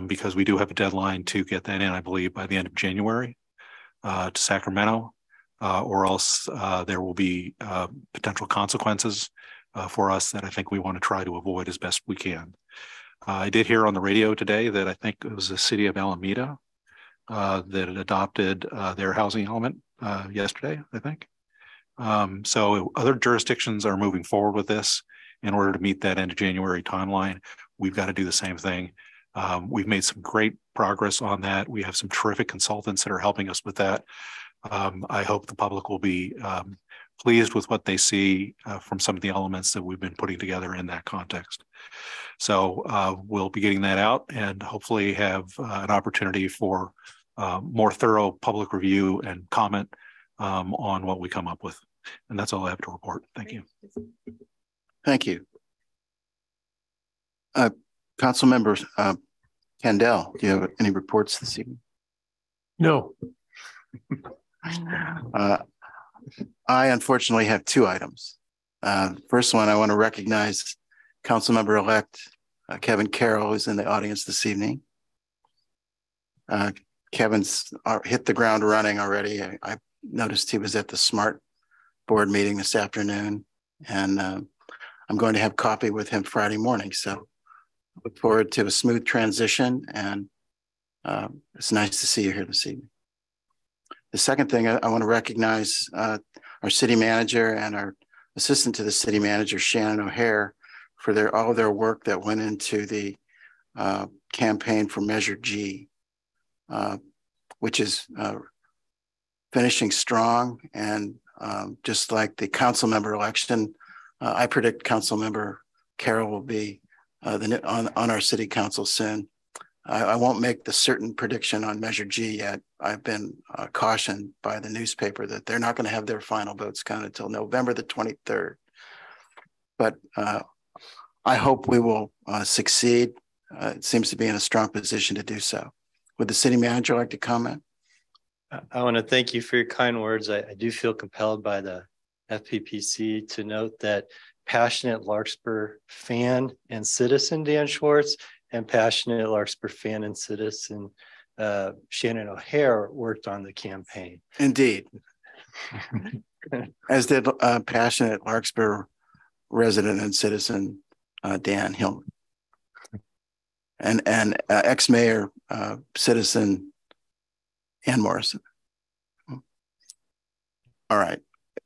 because we do have a deadline to get that in, I believe, by the end of January to Sacramento. Or else there will be potential consequences for us that I think we want to try to avoid as best we can. I did hear on the radio today that I think it was the city of Alameda that had adopted their housing element yesterday, I think. So other jurisdictions are moving forward with this. In order to meet that end of January timeline, we've got to do the same thing. We've made some great progress on that. We have some terrific consultants that are helping us with that. I hope the public will be pleased with what they see from some of the elements that we've been putting together in that context. So we'll be getting that out and hopefully have an opportunity for more thorough public review and comment on what we come up with. And that's all I have to report. Thank you. Thank you. Councilmember Kendall, do you have any reports this evening? No. I unfortunately have two items. First one, I want to recognize Councilmember-elect Kevin Carroll, who's in the audience this evening. Kevin's hit the ground running already. I noticed he was at the SMART board meeting this afternoon, and I'm going to have coffee with him Friday morning. So I look forward to a smooth transition, and it's nice to see you here this evening. The second thing, I want to recognize our city manager and our assistant to the city manager, Shannon O'Hare, for all their work that went into the campaign for Measure G, which is finishing strong. And just like the council member election, I predict Councilmember Carroll will be on our city council soon. I won't make the certain prediction on Measure G yet. I've been cautioned by the newspaper that they're not going to have their final votes counted until November the 23rd. But I hope we will succeed. It seems to be in a strong position to do so. Would the city manager like to comment? I want to thank you for your kind words. I do feel compelled by the FPPC to note that passionate Larkspur fan and citizen Dan Schwartz and passionate Larkspur fan and citizen Shannon O'Hare worked on the campaign. Indeed. As did passionate Larkspur resident and citizen Dan Hillman. And ex-mayor citizen Ann Morrison. All right.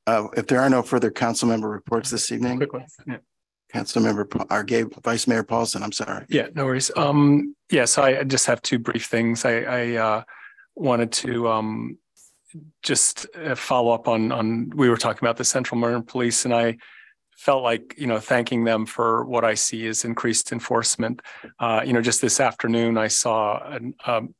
If there are no further council member reports this evening. Quick one. Yeah. Councilmember, Vice Mayor Paulson, I'm sorry. Yeah, no worries. So I just have two brief things. I wanted to just follow up on we were talking about the Central Marin Police, and I felt like, thanking them for what I see as increased enforcement. Just this afternoon, I saw an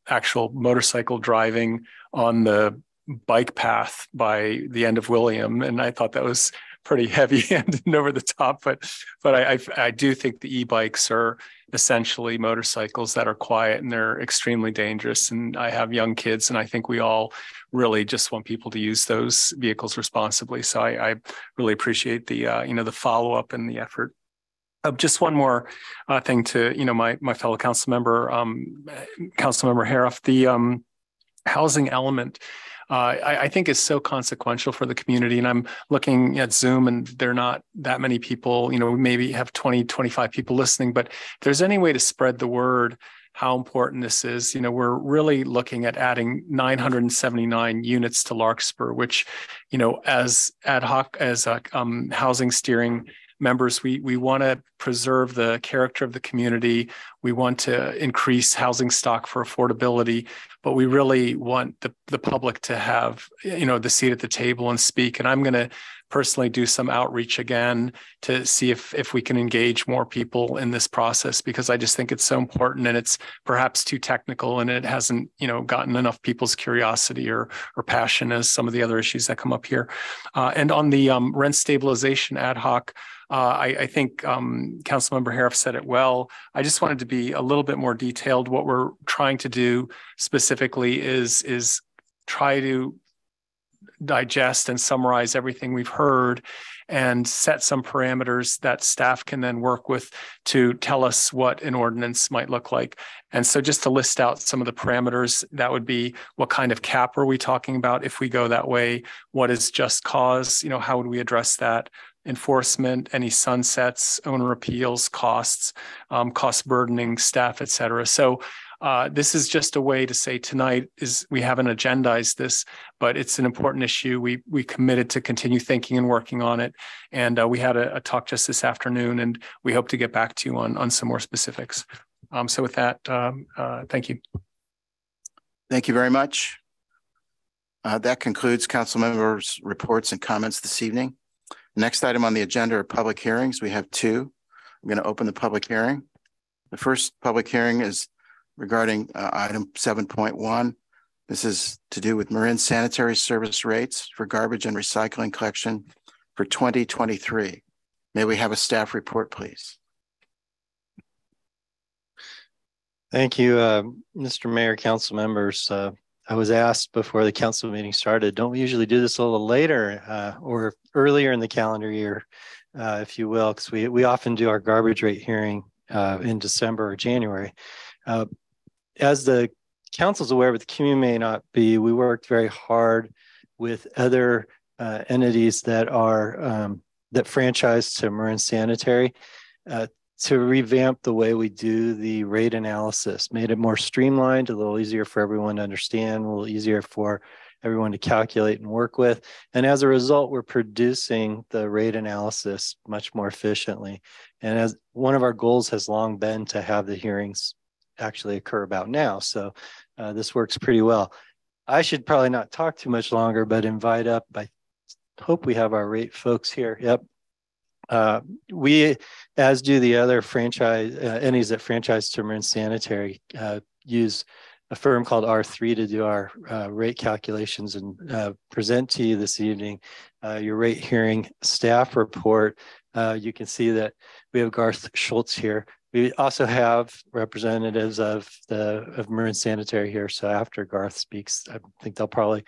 actual motorcycle driving on the bike path by the end of William, and I thought that was pretty heavy-handed and over the top, but I do think the e-bikes are essentially motorcycles that are quiet and they're extremely dangerous. And I have young kids, and I think we all really just want people to use those vehicles responsibly. So I really appreciate the the follow-up and the effort. Just one more thing to my fellow council member, Councilmember Haroff, the housing element. I think is so consequential for the community. And I'm looking at Zoom and there are not that many people, we maybe have 20, 25 people listening, but if there's any way to spread the word, how important this is, we're really looking at adding 979 units to Larkspur, which, as ad hoc, as housing steering members, we want to preserve the character of the community. We want to increase housing stock for affordability, but we really want the public to have, the seat at the table and speak. And I'm going to personally do some outreach again to see if we can engage more people in this process, because I just think it's so important, and it's perhaps too technical, and it hasn't, gotten enough people's curiosity or passion as some of the other issues that come up here. And on the rent stabilization ad hoc, I think Councilmember Harif said it well. I just wanted to be a little bit more detailed. What we're trying to do specifically is try to digest and summarize everything we've heard and set some parameters that staff can then work with to tell us what an ordinance might look like. And so just to list out some of the parameters, that would be, what kind of cap are we talking about if we go that way? What is just cause? How would we address that? Enforcement, any sunsets, owner appeals, costs, cost burdening staff, et cetera. So this is just a way to say tonight is we haven't agendized this, but it's an important issue. We committed to continue thinking and working on it. And we had a talk just this afternoon, and we hope to get back to you on some more specifics. So with that, thank you. Thank you very much. That concludes council members' reports and comments this evening. Next item on the agenda are public hearings. We have two. I'm going to open the public hearing. The first public hearing is regarding item 7.1. This is to do with Marin sanitary service rates for garbage and recycling collection for 2023. May we have a staff report, please? Thank you, Mr. Mayor, council members. I was asked before the council meeting started, don't we usually do this a little later or earlier in the calendar year, if you will, because we often do our garbage rate hearing in December or January. As the council's aware, but the community may not be, we worked very hard with other entities that are that franchise to Marin Sanitary to revamp the way we do the rate analysis, made it more streamlined, a little easier for everyone to understand, a little easier for everyone to calculate and work with. And as a result, we're producing the rate analysis much more efficiently. And as one of our goals has long been to have the hearings actually occur about now. So this works pretty well. I should probably not talk too much longer, but invite up, I hope we have our rate folks here. Yep. We, as do the other franchise entities that franchise to Marin Sanitary, use a firm called R3 to do our rate calculations and present to you this evening your rate hearing staff report. You can see that we have Garth Schultz here. We also have representatives of Marin Sanitary here. So after Garth speaks, I think they'll probably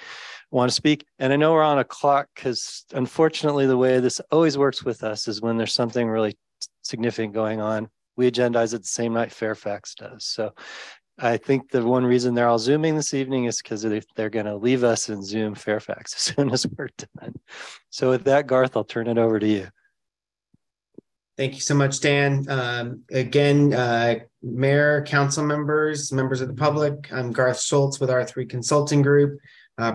want to speak. And I know we're on a clock because unfortunately the way this always works with us is when there's something really significant going on, we agendize it the same night Fairfax does. So I think the one reason they're all Zooming this evening is because they're going to leave us and Zoom Fairfax as soon as we're done. So with that, Garth, I'll turn it over to you. Thank you so much, Dan. Again, Mayor, council members, members of the public, I'm Garth Schultz with R3 Consulting Group,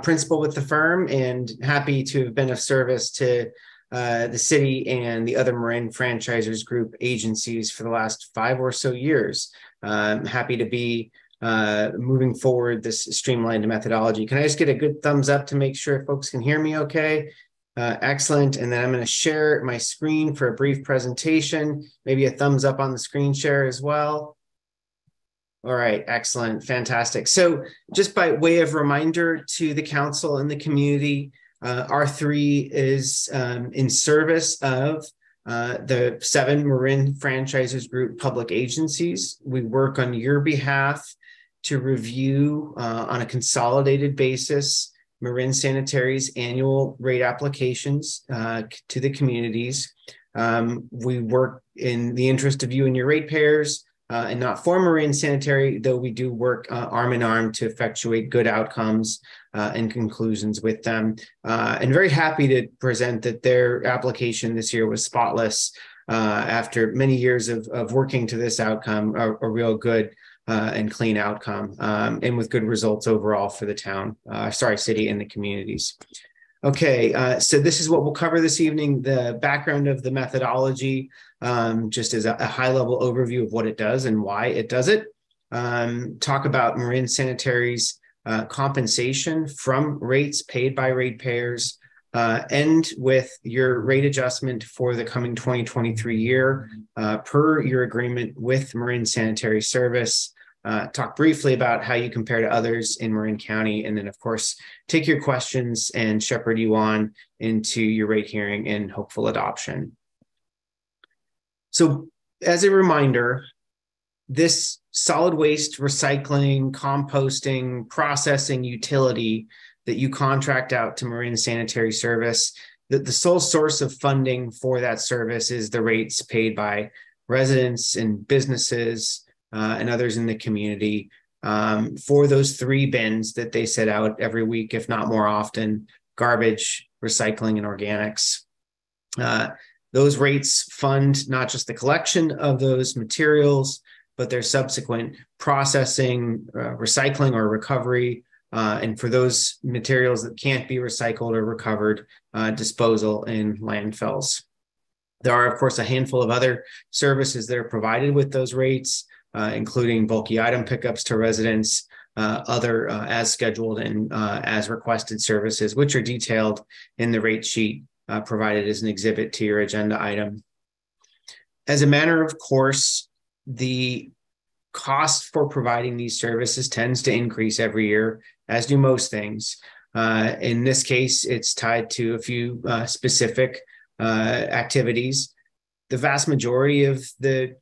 principal with the firm, and happy to have been of service to the city and the other Marin Franchisers Group agencies for the last 5 or so years. I'm happy to be moving forward this streamlined methodology. Can I just get a good thumbs up to make sure folks can hear me okay? Excellent. And then I'm going to share my screen for a brief presentation, maybe a thumbs up on the screen share as well. All right, excellent, fantastic. So just by way of reminder to the council and the community, R3 is in service of the 7 Marin Franchisers Group public agencies. We work on your behalf to review on a consolidated basis Marin Sanitary's annual rate applications to the communities. We work in the interest of you and your ratepayers and not for Marin Sanitary, though we do work arm in arm to effectuate good outcomes and conclusions with them. And very happy to present that their application this year was spotless after many years of working to this outcome, a real good and clean outcome, and with good results overall for the town, city and the communities. Okay, so this is what we'll cover this evening, the background of the methodology, just as a high-level overview of what it does and why it does it. Talk about Marin Sanitary's compensation from rates paid by ratepayers, end with your rate adjustment for the coming 2023 year per your agreement with Marin Sanitary Service. Talk briefly about how you compare to others in Marin County, and then of course, take your questions and shepherd you on into your rate hearing and hopeful adoption. So as a reminder, this solid waste recycling, composting, processing utility that you contract out to Marin Sanitary Service, that the sole source of funding for that service is the rates paid by residents and businesses and others in the community for those 3 bins that they set out every week, if not more often: garbage, recycling, and organics. Those rates fund not just the collection of those materials, but their subsequent processing, recycling, or recovery, and for those materials that can't be recycled or recovered, disposal in landfills. There are, of course, a handful of other services that are provided with those rates, including bulky item pickups to residents, other as scheduled and as requested services, which are detailed in the rate sheet provided as an exhibit to your agenda item. As a matter of course, the cost for providing these services tends to increase every year, as do most things. In this case, it's tied to a few specific activities. The vast majority of the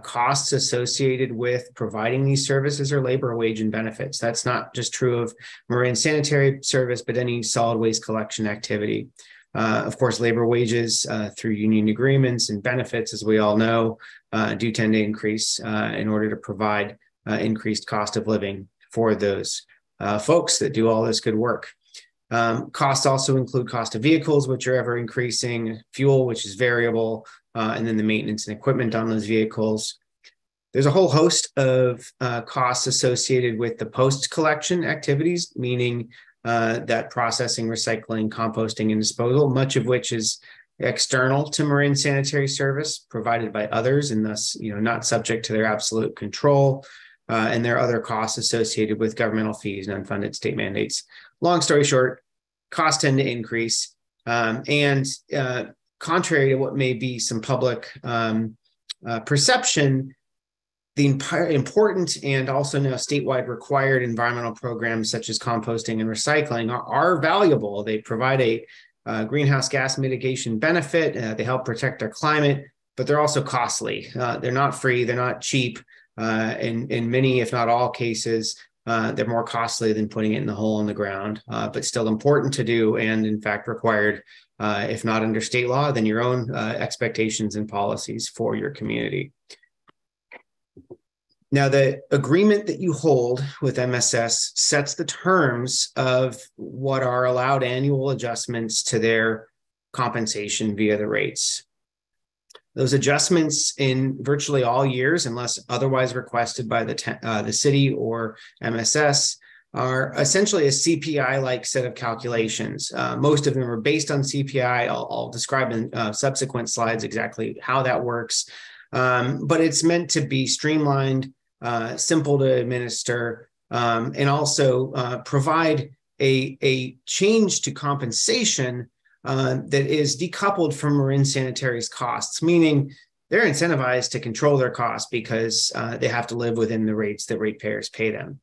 costs associated with providing these services are labor, wage, and benefits. That's not just true of Marin Sanitary Service, but any solid waste collection activity. Of course, labor wages through union agreements and benefits, as we all know, do tend to increase in order to provide increased cost of living for those folks that do all this good work. Costs also include cost of vehicles, which are ever increasing, fuel, which is variable, and then the maintenance and equipment on those vehicles. There's a whole host of costs associated with the post-collection activities, meaning that processing, recycling, composting, and disposal, much of which is external to Marin Sanitary Service, provided by others, and thus, not subject to their absolute control. And there are other costs associated with governmental fees and unfunded state mandates. Long story short, costs tend to increase. And contrary to what may be some public perception, the important and also now statewide required environmental programs such as composting and recycling are valuable. They provide a greenhouse gas mitigation benefit. They help protect our climate, but they're also costly. They're not free. They're not cheap. In many, if not all cases, they're more costly than putting it in the hole in the ground, but still important to do and in fact required, if not under state law, then your own expectations and policies for your community. Now, the agreement that you hold with MSS sets the terms of what are allowed annual adjustments to their compensation via the rates. Those adjustments in virtually all years, unless otherwise requested by the city or MSS, are essentially a CPI-like set of calculations. Most of them are based on CPI. I'll describe in subsequent slides exactly how that works. But it's meant to be streamlined, simple to administer, and also provide a change to compensation that is decoupled from Marin Sanitary's costs, meaning they're incentivized to control their costs because they have to live within the rates that ratepayers pay them.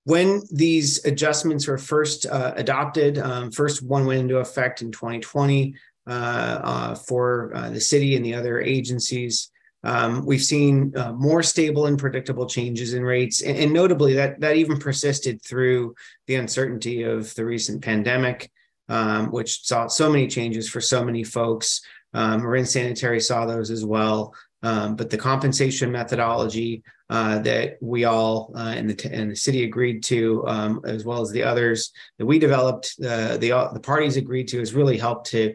When these adjustments were first adopted, first one went into effect in 2020 for the city and the other agencies. We've seen more stable and predictable changes in rates, and notably that even persisted through the uncertainty of the recent pandemic, which saw so many changes for so many folks. Marin Sanitary saw those as well, but the compensation methodology that we all and the city agreed to, as well as the others that we developed, the parties agreed to, has really helped to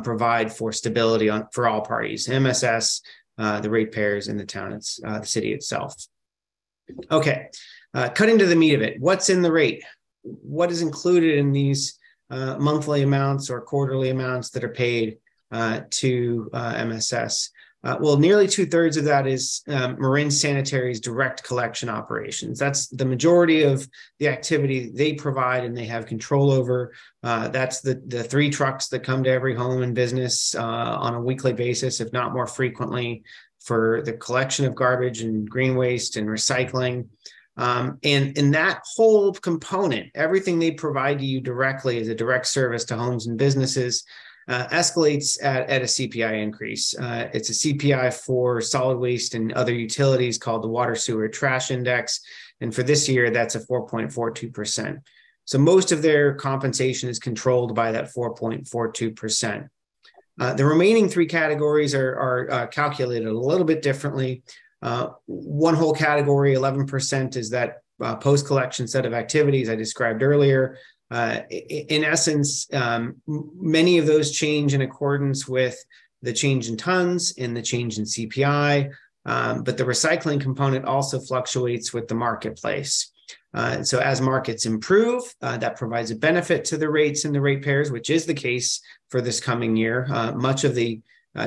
provide for stability for all parties, MSS, the ratepayers, and the town, the city itself. Okay, cutting to the meat of it. What's in the rate? What is included in these monthly amounts or quarterly amounts that are paid to MSS? Well, nearly 2/3 of that is Marin Sanitary's direct collection operations. That's the majority of the activity they provide and they have control over. That's the 3 trucks that come to every home and business on a weekly basis, if not more frequently, for the collection of garbage and green waste and recycling. And that whole component, everything they provide to you directly as a direct service to homes and businesses, escalates at a CPI increase. It's a CPI for solid waste and other utilities called the Water Sewer Trash Index. And for this year, that's a 4.42%. So most of their compensation is controlled by that 4.42%. The remaining 3 categories are calculated a little bit differently. One whole category, 11%, is that post-collection set of activities I described earlier. In essence, many of those change in accordance with the change in tons and the change in CPI, but the recycling component also fluctuates with the marketplace. So as markets improve, that provides a benefit to the rates and the ratepayers, which is the case for this coming year. Much of the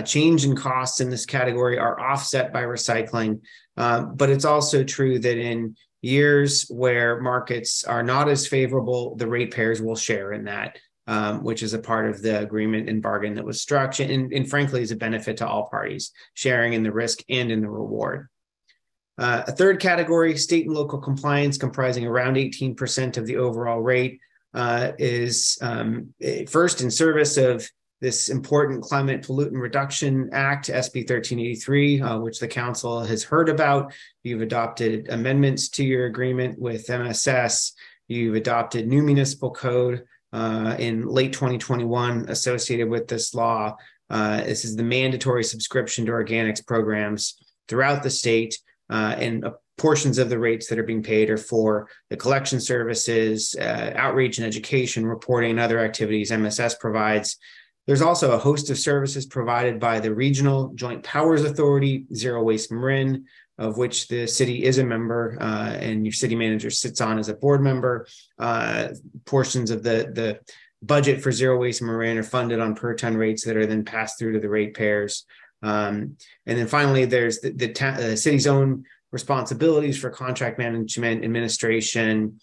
change in costs in this category are offset by recycling, but it's also true that in years where markets are not as favorable, the ratepayers will share in that, which is a part of the agreement and bargain that was struck, and frankly is a benefit to all parties, sharing in the risk and in the reward. A third category, state and local compliance, comprising around 18% of the overall rate, is first in service of this important Climate Pollutant Reduction Act, SB 1383, which the council has heard about. You've adopted amendments to your agreement with MSS. You've adopted new municipal code in late 2021 associated with this law. This is the mandatory subscription to organics programs throughout the state, and portions of the rates that are being paid are for the collection services, outreach and education, reporting, and other activities MSS provides. There's also a host of services provided by the Regional Joint Powers Authority, Zero Waste Marin, of which the city is a member, and your city manager sits on as a board member. Portions of the budget for Zero Waste Marin are funded on per ton rates that are then passed through to the ratepayers. And then finally, there's the city's own responsibilities for contract management, administration,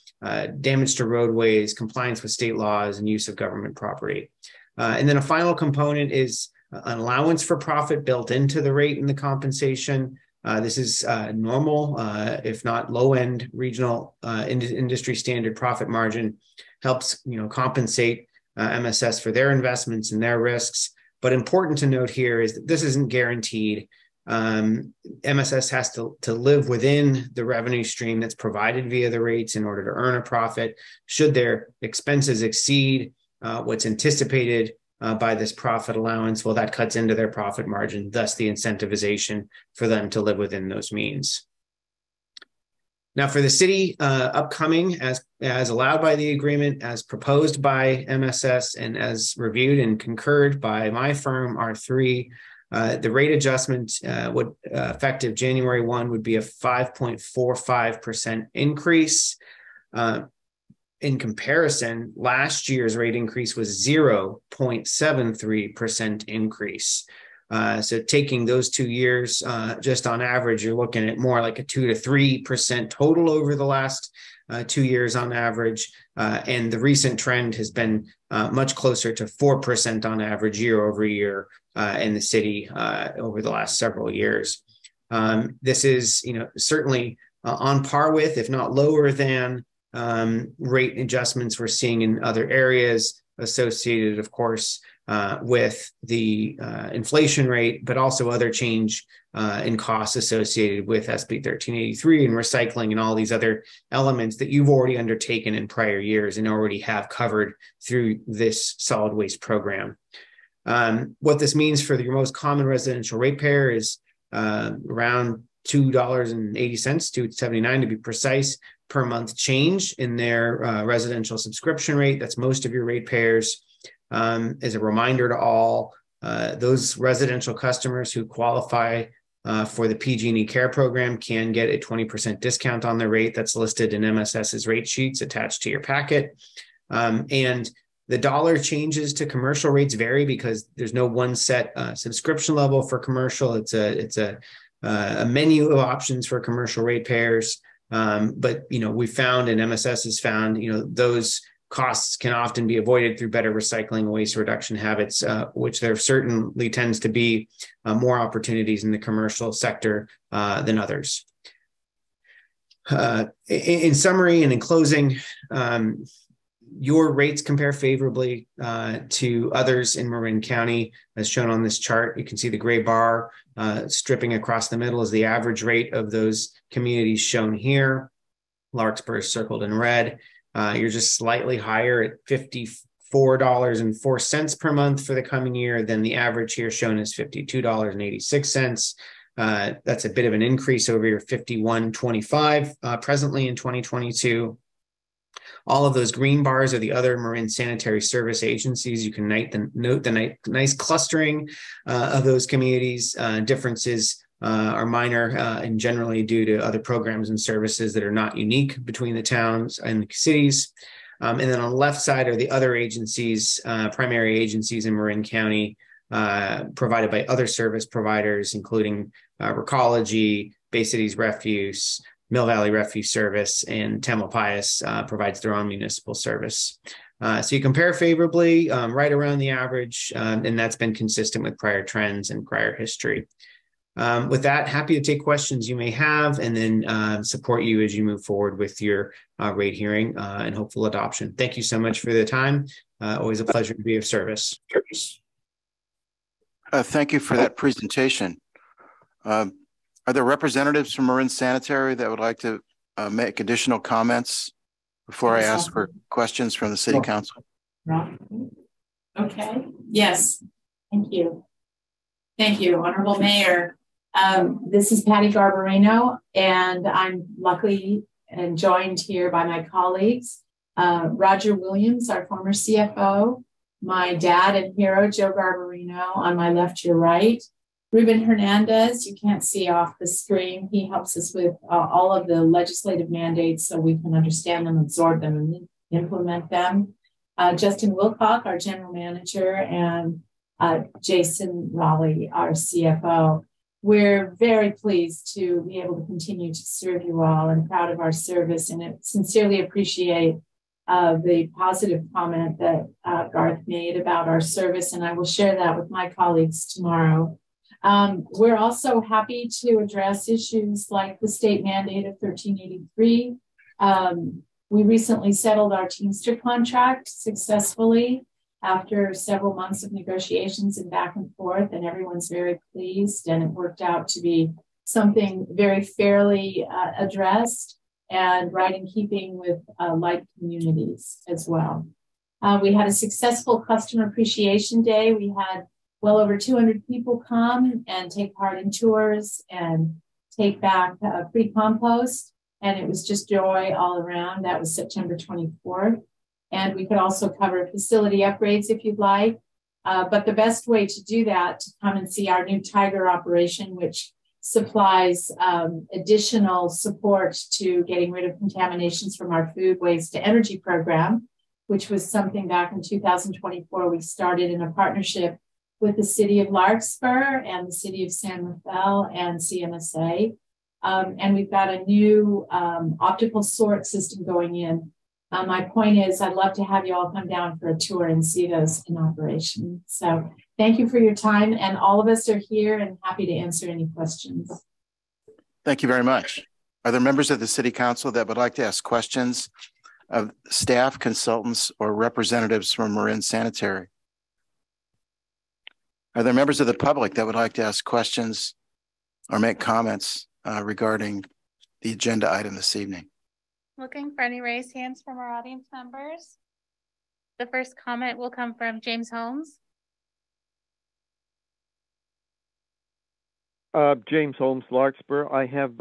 damage to roadways, compliance with state laws, and use of government property. And then a final component is an allowance for profit built into the rate and the compensation. This is normal, if not low-end regional industry standard profit margin, helps compensate MSS for their investments and their risks. But important to note here is that this isn't guaranteed. MSS has to live within the revenue stream that's provided via the rates in order to earn a profit. Should their expenses exceed what's anticipated by this profit allowance, well, that cuts into their profit margin, thus the incentivization for them to live within those means. Now for the city, upcoming, as allowed by the agreement, as proposed by MSS, and as reviewed and concurred by my firm, R3, the rate adjustment would effective January 1 would be a 5.45% increase. In comparison, last year's rate increase was 0.73% increase. So taking those 2 years, just on average, you're looking at more like a 2 to 3% total over the last 2 years on average. And the recent trend has been much closer to 4% on average year over year in the city over the last several years. This is, certainly on par with, if not lower than, rate adjustments we're seeing in other areas associated, of course, with the inflation rate, but also other change in costs associated with SB 1383 and recycling and all these other elements that you've already undertaken in prior years and already have covered through this solid waste program. What this means for your most common residential ratepayer is around $2.80, $2.79 to be precise, per month change in their residential subscription rate. That's most of your ratepayers. As a reminder to all, those residential customers who qualify for the PG&E Care program can get a 20% discount on their rate. That's listed in MSS's rate sheets attached to your packet. And The dollar changes to commercial rates vary because there's no one set subscription level for commercial. It's a menu of options for commercial ratepayers. But we found, and MSS has found, those costs can often be avoided through better recycling and waste reduction habits, which there certainly tends to be more opportunities in the commercial sector than others. In summary and in closing, your rates compare favorably to others in Marin County, as shown on this chart. You can see the gray bar stripping across the middle is the average rate of those communities shown here. Larkspur is circled in red. You're just slightly higher at $54.04 per month for the coming year. Then the average here shown is $52.86. That's a bit of an increase over your $51.25 presently in 2022. All of those green bars are the other Marin Sanitary Service agencies. You can note the nice clustering of those communities. Differences are minor and generally due to other programs and services that are not unique between the towns and the cities. And then on the left side are the other agencies, primary agencies in Marin County, provided by other service providers, including Recology, Bay Cities Refuse, Mill Valley Refuse Service, and Tamalpais provides their own municipal service. So you compare favorably, right around the average, and that's been consistent with prior trends and prior history. With that, happy to take questions you may have and then support you as you move forward with your rate hearing and hopeful adoption. Thank you so much for the time. Always a pleasure to be of service. Thank you for that presentation. Are there representatives from Marin Sanitary that would like to make additional comments before I ask for questions from the City Council? Okay. Yes. Thank you. Thank you, Honorable Mayor. This is Patty Garbarino, and I'm luckily and joined here by my colleagues, Roger Williams, our former CFO, my dad and hero, Joe Garbarino, on my left, your right. Ruben Hernandez, you can't see off the screen. He helps us with all of the legislative mandates so we can understand them, absorb them, and implement them. Justin Wilcock, our general manager, and Jason Raleigh, our CFO. We're very pleased to be able to continue to serve you all and proud of our service, and sincerely appreciate the positive comment that Garth made about our service, and I will share that with my colleagues tomorrow. We're also happy to address issues like the state mandate of 1383. We recently settled our Teamster contract successfully after several months of negotiations and back and forth, and everyone's very pleased, and it worked out to be something very fairly addressed and right in keeping with like communities as well. We had a successful Customer Appreciation Day. We had well over 200 people come and take part in tours and take back free compost, and it was just joy all around. That was September 24th. And we could also cover facility upgrades if you'd like. But the best way to do that, to come and see our new Tiger operation, which supplies additional support to getting rid of contaminations from our food waste to energy program, which was something back in 2024 we started in a partnership with the city of Larkspur and the city of San Rafael and CMSA. And we've got a new optical sort system going in. My point is, I'd love to have you all come down for a tour and see those in operation. So thank you for your time, and all of us are here and happy to answer any questions. Thank you very much. Are there members of the City Council that would like to ask questions of staff, consultants, or representatives from Marin Sanitary? Are there members of the public that would like to ask questions or make comments regarding the agenda item this evening? Looking for any raised hands from our audience members. The first comment will come from James Holmes. James Holmes, Larkspur. I have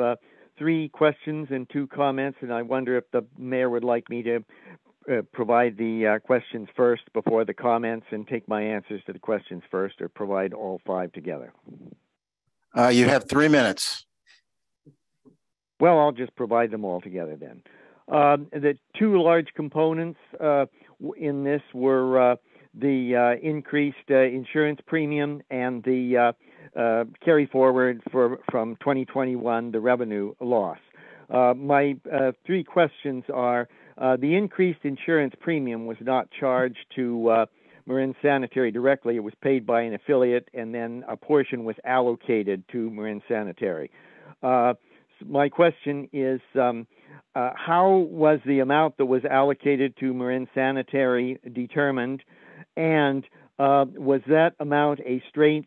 3 questions and 2 comments, and I wonder if the mayor would like me to provide the questions first before the comments and take my answers to the questions first, or provide all 5 together. You have 3 minutes. Well, I'll just provide them all together then. The 2 large components, in this were the increased insurance premium and the carry forward from 2021, the revenue loss. My three questions are, the increased insurance premium was not charged to Marin Sanitary directly. It was paid by an affiliate, and then a portion was allocated to Marin Sanitary. My question is, how was the amount that was allocated to Marin Sanitary determined, and was that amount a straight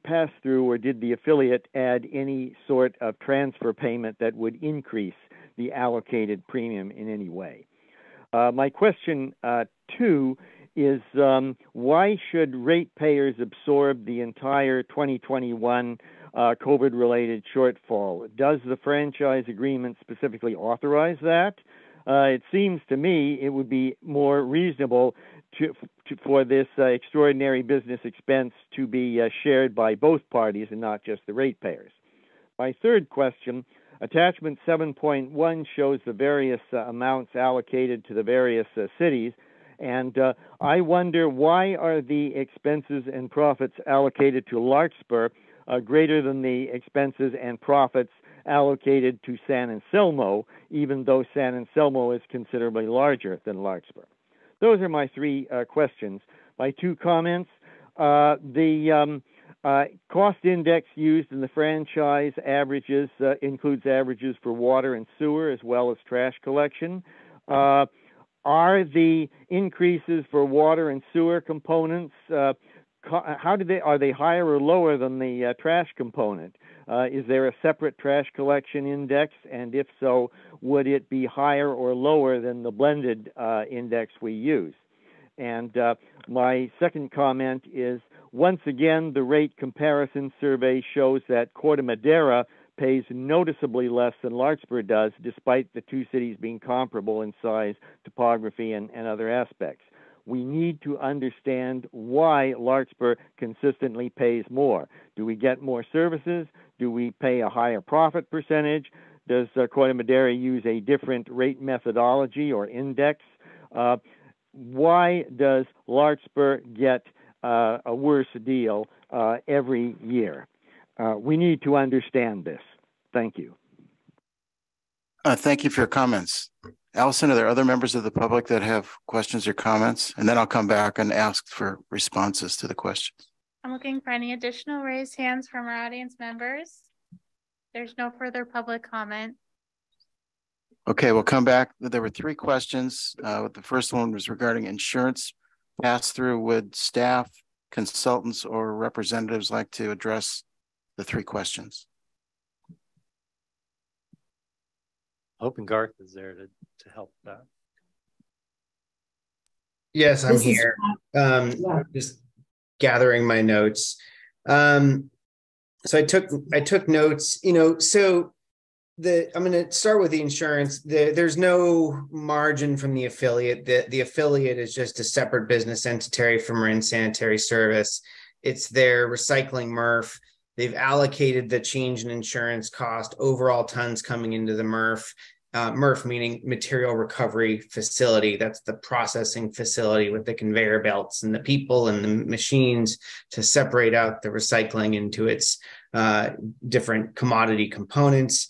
pass-through, or did the affiliate add any sort of transfer payment that would increase the allocated premium in any way? My question 2 is, why should ratepayers absorb the entire 2021 COVID-related shortfall? Does the franchise agreement specifically authorize that? It seems to me it would be more reasonable for this extraordinary business expense to be shared by both parties and not just the ratepayers. My third question, attachment 7.1 shows the various amounts allocated to the various cities, and I wonder, why are the expenses and profits allocated to Larkspur greater than the expenses and profits allocated to San Anselmo, even though San Anselmo is considerably larger than Larkspur? Those are my three questions. My two comments, the cost index used in the franchise averages includes averages for water and sewer as well as trash collection. Are the increases for water and sewer components, are they higher or lower than the trash component? Is there a separate trash collection index? And if so, would it be higher or lower than the blended index we use? And my second comment is, once again, the rate comparison survey shows that Corte Madera pays noticeably less than Larkspur does, despite the two cities being comparable in size, topography, and other aspects. We need to understand why Larkspur consistently pays more. Do we get more services? Do we pay a higher profit percentage? Does Corte Madera use a different rate methodology or index? Why does Larkspur get a worse deal every year? We need to understand this. Thank you. Thank you for your comments. Allison, are there other members of the public that have questions or comments? And then I'll come back and ask for responses to the questions. I'm looking for any additional raised hands from our audience members. There's no further public comment. Okay, we'll come back. There were three questions. The first one was regarding insurance pass-through. Would staff, consultants, or representatives like to address the three questions? Hoping Garth is there to help that. Yes, I'm here. Just gathering my notes. So I took notes. So I'm going to start with the insurance. There's no margin from the affiliate. The affiliate is just a separate business entity from Marin Sanitary Service. It's their recycling MRF. They've allocated the change in insurance cost, overall tons coming into the MRF. MRF meaning material recovery facility. That's the processing facility with the conveyor belts and the people and the machines to separate out the recycling into its different commodity components.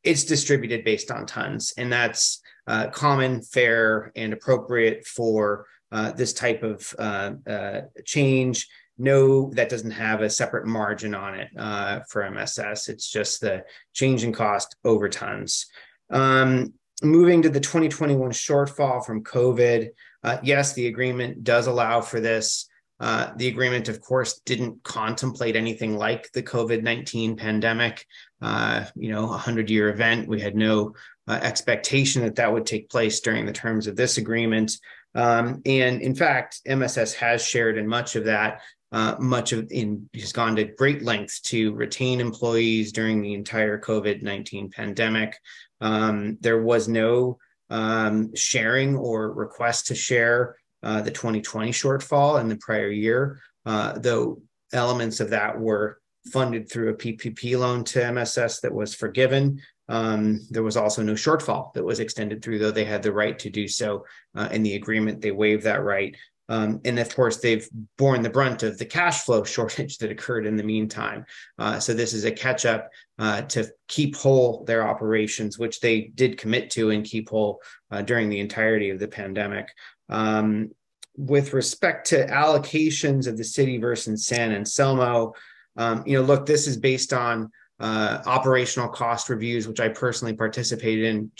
It's distributed based on tons, and that's common, fair, and appropriate for this type of change. No, that doesn't have a separate margin on it for MSS. It's just the change in cost over tons. Moving to the 2021 shortfall from COVID, yes, the agreement does allow for this. The agreement, of course, didn't contemplate anything like the COVID-19 pandemic, a 100-year event. We had no expectation that that would take place during the terms of this agreement. And in fact, MSS has shared in much of that, has gone to great lengths to retain employees during the entire COVID-19 pandemic. There was no sharing or request to share the 2020 shortfall in the prior year, though elements of that were funded through a PPP loan to MSS that was forgiven. There was also no shortfall that was extended through, though they had the right to do so in the agreement. They waived that right. And of course, they've borne the brunt of the cash flow shortage that occurred in the meantime. So this is a catch up to keep whole their operations, which they did commit to and keep whole during the entirety of the pandemic. With respect to allocations of the city versus San Anselmo, look, this is based on operational cost reviews, which I personally participated in.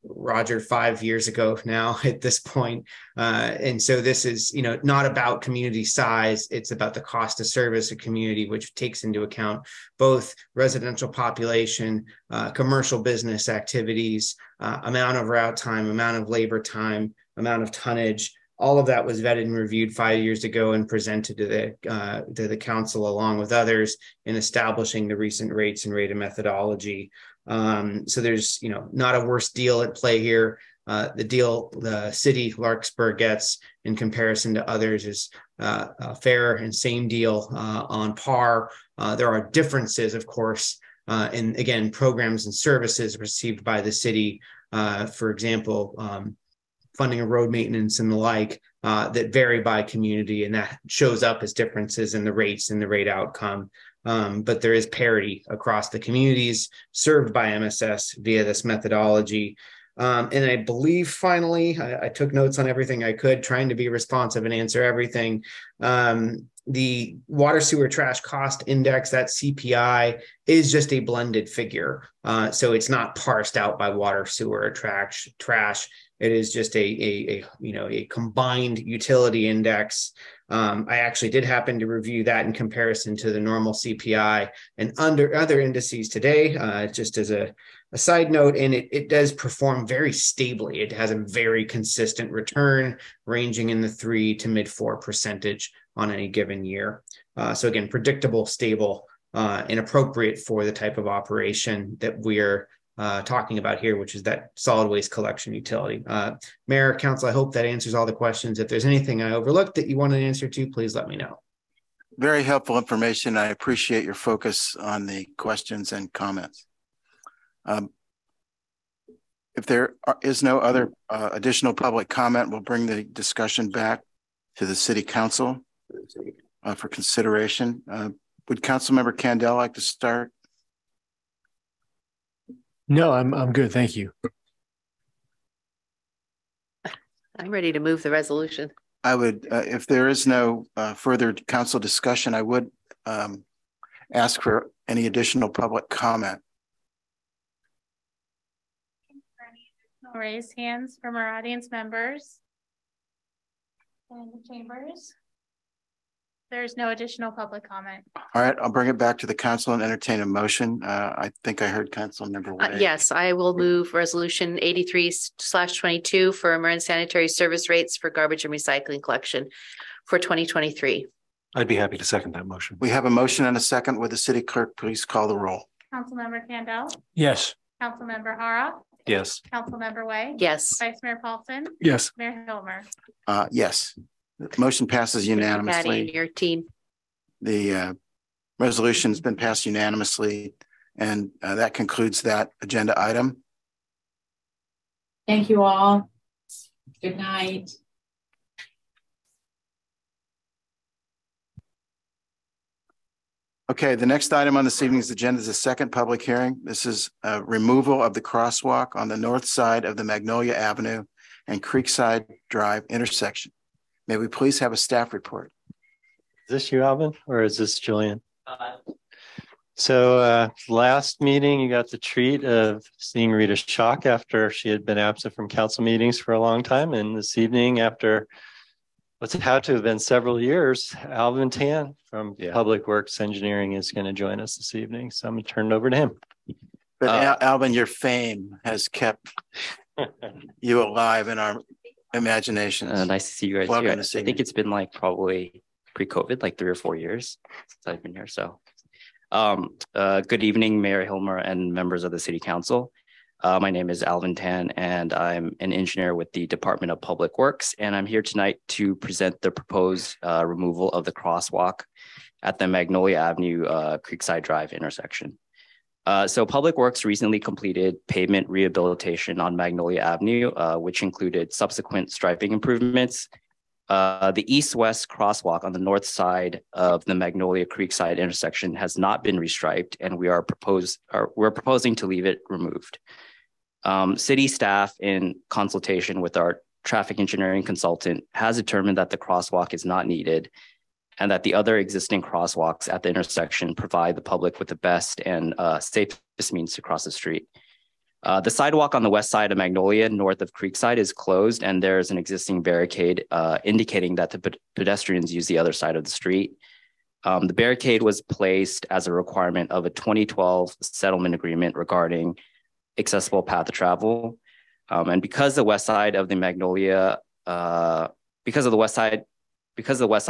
Roger, 5 years ago now at this point. And so this is, not about community size. It's about the cost to service a community, which takes into account both residential population, commercial business activities, amount of route time, amount of labor time, amount of tonnage. All of that was vetted and reviewed 5 years ago and presented to the council along with others in establishing the recent rates and rate of methodology. So there's, not a worse deal at play here. The deal the city Larkspur gets in comparison to others is a fair and same deal on par. There are differences, of course, in, again, programs and services received by the city. For example, funding of road maintenance and the like that vary by community, and that shows up as differences in the rates and the rate outcome. But there is parity across the communities served by MSS via this methodology. And I believe, finally, I took notes on everything I could, trying to be responsive and answer everything. The water sewer trash cost index, that CPI, is just a blended figure. So it's not parsed out by water, sewer, or trash. It is just a combined utility index. I actually did happen to review that in comparison to the normal CPI and under other indices today, just as a side note, and it does perform very stably. It has a very consistent return ranging in the 3 to mid 4% on any given year. So again, predictable, stable, and appropriate for the type of operation that we're talking about here, which is that solid waste collection utility. Mayor, Council, I hope that answers all the questions. If there's anything I overlooked that you want an answer to, please let me know. Very helpful information. I appreciate your focus on the questions and comments. If there is no other additional public comment, we'll bring the discussion back to the City Council for consideration. Would Councilmember Kandel like to start? No, I'm good. Thank you. I'm ready to move the resolution. I would, if there is no further council discussion, I would ask for any additional public comment. Raise hands from our audience members and the chambers. There's no additional public comment. All right, I'll bring it back to the council and entertain a motion. I think I heard Councilmember Way. Yes, I will move resolution 83/22 for Marin sanitary service rates for garbage and recycling collection for 2023. I'd be happy to second that motion. We have a motion and a second. Would the city clerk please call the roll? Councilmember Kandel? Yes. Councilmember Hara? Yes. Councilmember Way? Yes. Vice Mayor Paulson? Yes. Mayor Hilmer? Yes. The motion passes unanimously. Patty and your team. The resolution has been passed unanimously, and that concludes that agenda item. Thank you all. Good night. Okay, the next item on this evening's agenda is the second public hearing. This is removal of the crosswalk on the north side of the Magnolia Avenue and Creekside Drive intersection. May we please have a staff report? Is this you, Alvin, or is this Julian? So last meeting, you got the treat of seeing Rita Schock after she had been absent from council meetings for a long time. And this evening, after what's had to have been several years, Alvin Tan from Public Works Engineering is going to join us this evening. So I'm going to turn it over to him. But Alvin, your fame has kept you alive in our imaginations. Nice to see you guys. Welcome here. I think it's been like probably pre-COVID, like 3 or 4 years since I've been here. So good evening, Mayor Hilmer and members of the City Council. My name is Alvin Tan, and I'm an engineer with the Department of Public Works. And I'm here tonight to present the proposed removal of the crosswalk at the Magnolia Avenue Creekside Drive intersection. So Public Works recently completed pavement rehabilitation on Magnolia Avenue, which included subsequent striping improvements. The east-west crosswalk on the north side of the Magnolia Creekside intersection has not been restriped, and we're proposing to leave it removed. City staff, in consultation with our traffic engineering consultant, has determined that the crosswalk is not needed, and that the other existing crosswalks at the intersection provide the public with the best and safest means to cross the street. The sidewalk on the west side of Magnolia, north of Creekside, is closed, and there's an existing barricade indicating that the pedestrians use the other side of the street. The barricade was placed as a requirement of a 2012 settlement agreement regarding accessible path of travel. And because the west side of the Magnolia, because the west side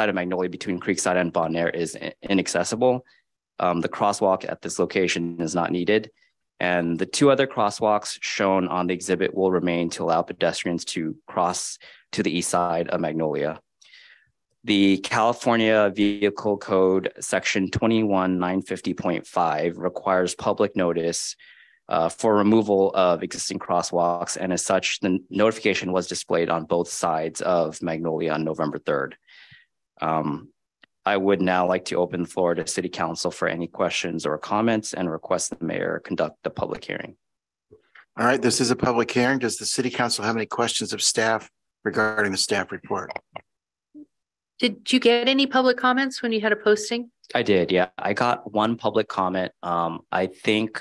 of Magnolia between Creekside and Bon Air is inaccessible, the crosswalk at this location is not needed. And the two other crosswalks shown on the exhibit will remain to allow pedestrians to cross to the east side of Magnolia. The California Vehicle Code section 21950.5 requires public notice for removal of existing crosswalks. And as such, the notification was displayed on both sides of Magnolia on November 3rd. I would now like to open the floor to City Council for any questions or comments and request the mayor conduct a public hearing. All right, this is a public hearing. Does the City Council have any questions of staff regarding the staff report? Did you get any public comments when you had a posting? I did, yeah. I got one public comment. I think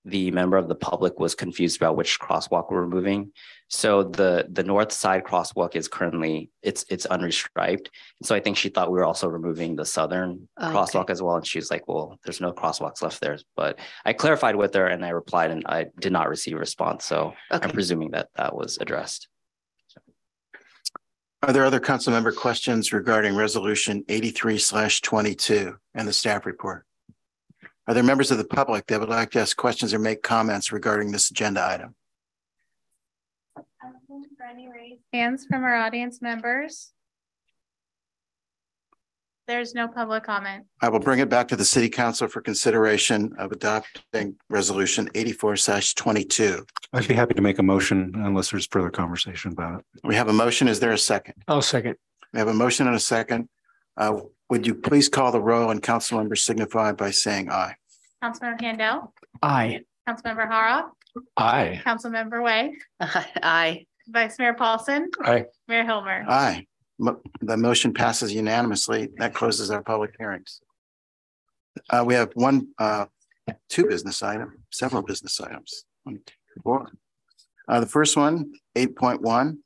the member of the public was confused about which crosswalk we're removing. So the north side crosswalk is currently, it's unrestriped. So I think she thought we were also removing the southern crosswalk as well. And she's like, well, there's no crosswalks left there. But I clarified with her and I replied and I did not receive a response. So I'm presuming that that was addressed. Are there other council member questions regarding resolution 83/22 and the staff report? Are there members of the public that would like to ask questions or make comments regarding this agenda item? For any raised hands from our audience members? There's no public comment. I will bring it back to the City Council for consideration of adopting resolution 84/22. I'd be happy to make a motion unless there's further conversation about it. We have a motion. Is there a second? I'll second. We have a motion and a second. Would you please call the roll and council members signify by saying aye? Councilmember Handel? Aye. Councilmember Hara? Aye. Councilmember Way? Aye. Vice Mayor Paulson? Aye. Mayor Hilmer? Aye. The motion passes unanimously. That closes our public hearings. We have several business items. The first one, 8.1,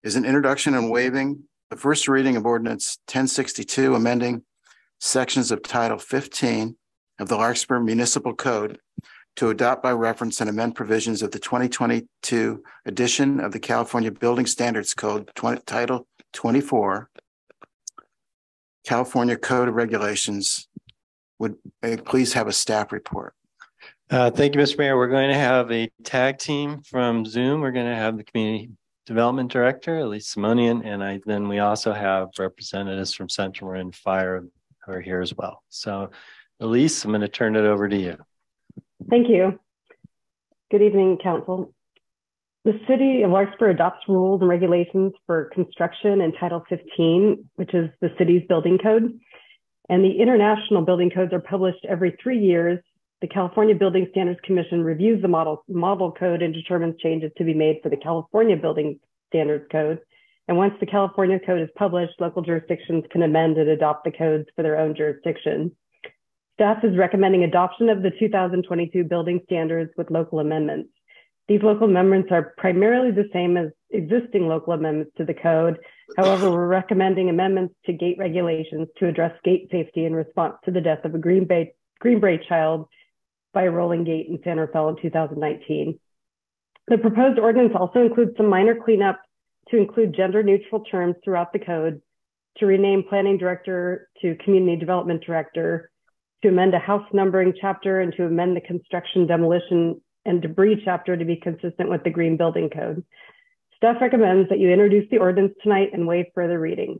is an introduction and waiving the first reading of ordinance 1062, amending sections of Title 15 of the Larkspur Municipal Code to adopt by reference and amend provisions of the 2022 edition of the California Building Standards Code, Title 24, California Code of Regulations. Would please have a staff report? Thank you, Mr. Mayor. We're going to have a tag team from Zoom. We're going to have the Community Development Director, Elise Simonian, and then we also have representatives from Central Marin Fire who are here as well. So, Elise, I'm going to turn it over to you. Thank you. Good evening, Council. The City of Larkspur adopts rules and regulations for construction in Title 15, which is the city's building code. And the international building codes are published every 3 years. The California Building Standards Commission reviews the model code and determines changes to be made for the California Building Standards Code. And once the California code is published, local jurisdictions can amend and adopt the codes for their own jurisdiction. Staff is recommending adoption of the 2022 building standards with local amendments. These local amendments are primarily the same as existing local amendments to the code. However, we're recommending amendments to gate regulations to address gate safety in response to the death of a Green Bay child by a rolling gate in San Rafael in 2019. The proposed ordinance also includes some minor cleanup to include gender neutral terms throughout the code, to rename planning director to community development director, to amend a house numbering chapter, and to amend the construction demolition and debris chapter to be consistent with the Green Building Code. Staff recommends that you introduce the ordinance tonight and waive further reading.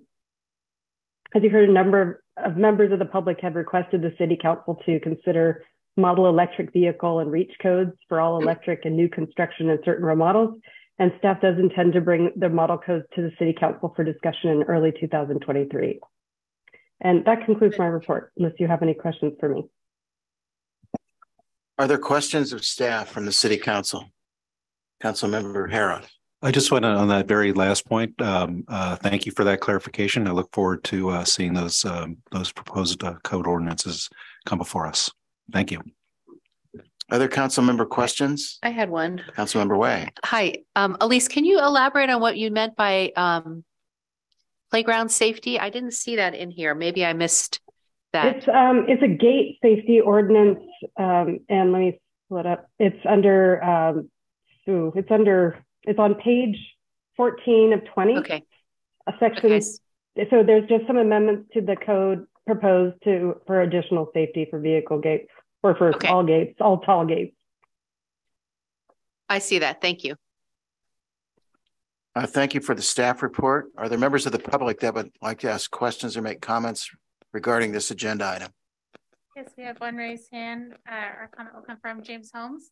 As you heard, a number of members of the public have requested the City Council to consider model electric vehicle and reach codes for all electric and new construction and certain remodels, and staff does intend to bring the model codes to the City Council for discussion in early 2023. And that concludes my report, unless you have any questions for me. Are there questions of staff from the City Council? Councilmember Herod. I just went on that very last point. Thank you for that clarification. I look forward to seeing those proposed code ordinances come before us. Thank you. Other council member questions? I had one. Councilmember Way. Hi, Elise, can you elaborate on what you meant by playground safety? I didn't see that in here. Maybe I missed that. It's a gate safety ordinance, and let me pull it up. It's under it's on page 14 of 20. Okay. A section. Okay. So there's just some amendments to the code proposed for additional safety for vehicle gates or for all gates, all tall gates. I see that. Thank you. Thank you for the staff report. Are there members of the public that would like to ask questions or make comments regarding this agenda item? Yes, we have one raised hand. Our comment will come from James Holmes.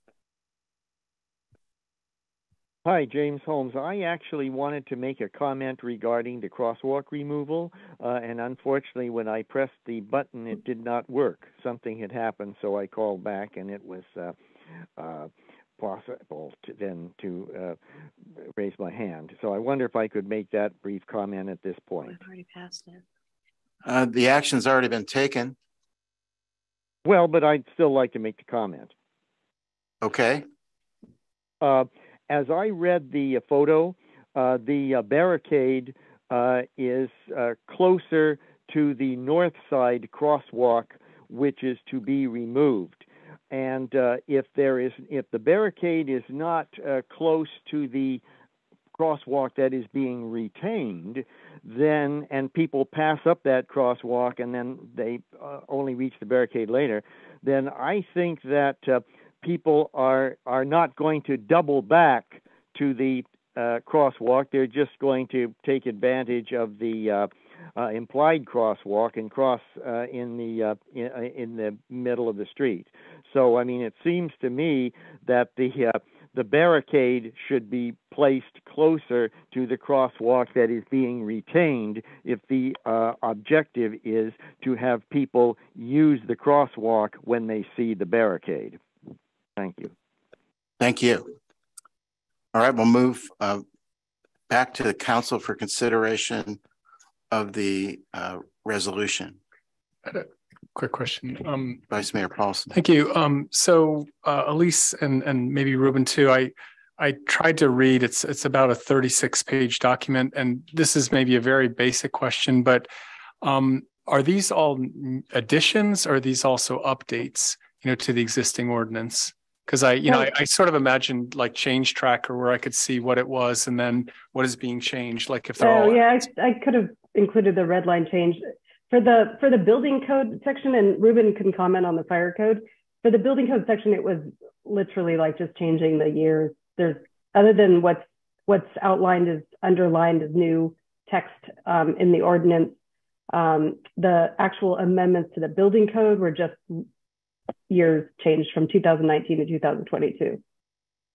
Hi, James Holmes. I actually wanted to make a comment regarding the crosswalk removal, and unfortunately, when I pressed the button, it did not work. Something had happened, so I called back, and it was possible to raise my hand. So I wonder if I could make that brief comment at this point. I've already passed it. The action's already been taken. Well, but I'd still like to make the comment. Okay. As I read the photo, the barricade is closer to the north side crosswalk, which is to be removed. And if the barricade is not close to the crosswalk that is being retained, then and people pass up that crosswalk and then they only reach the barricade later, then I think that people are not going to double back to the crosswalk. They're just going to take advantage of the implied crosswalk and cross in the middle of the street. So, I mean, it seems to me that the barricade should be placed closer to the crosswalk that is being retained if the objective is to have people use the crosswalk when they see the barricade. Thank you. Thank you. All right, we'll move back to the council for consideration of the resolution. I had a quick question. Vice Mayor Paulson. Thank you. So Elise and maybe Ruben too, I tried to read, it's about a 36-page document, and this is maybe a very basic question, but are these all additions or are these also updates, to the existing ordinance? Because I sort of imagined like change tracker where I could see what it was and then what is being changed. Like if they're all. Yeah, I could have included the red line change for the building code section, and Ruben can comment on the fire code. For the building code section, it was literally like just changing the years. There's other than what's outlined as underlined as new text in the ordinance. The actual amendments to the building code were just years changed from 2019 to 2022.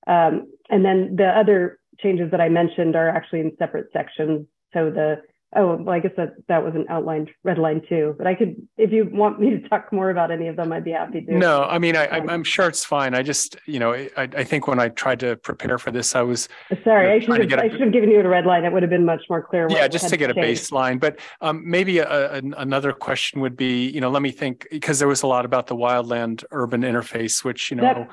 And then the other changes that I mentioned are actually in separate sections. So I guess that was an outlined red line too, but I could, if you want me to talk more about any of them, I'd be happy to. No, I mean, I'm sure it's fine. I just, I think when I tried to prepare for this, I was sorry. I should have given you a red line. It would have been much more clear. Yeah, just to get a baseline. But maybe another question would be, let me think, because there was a lot about the wildland urban interface, which Ruben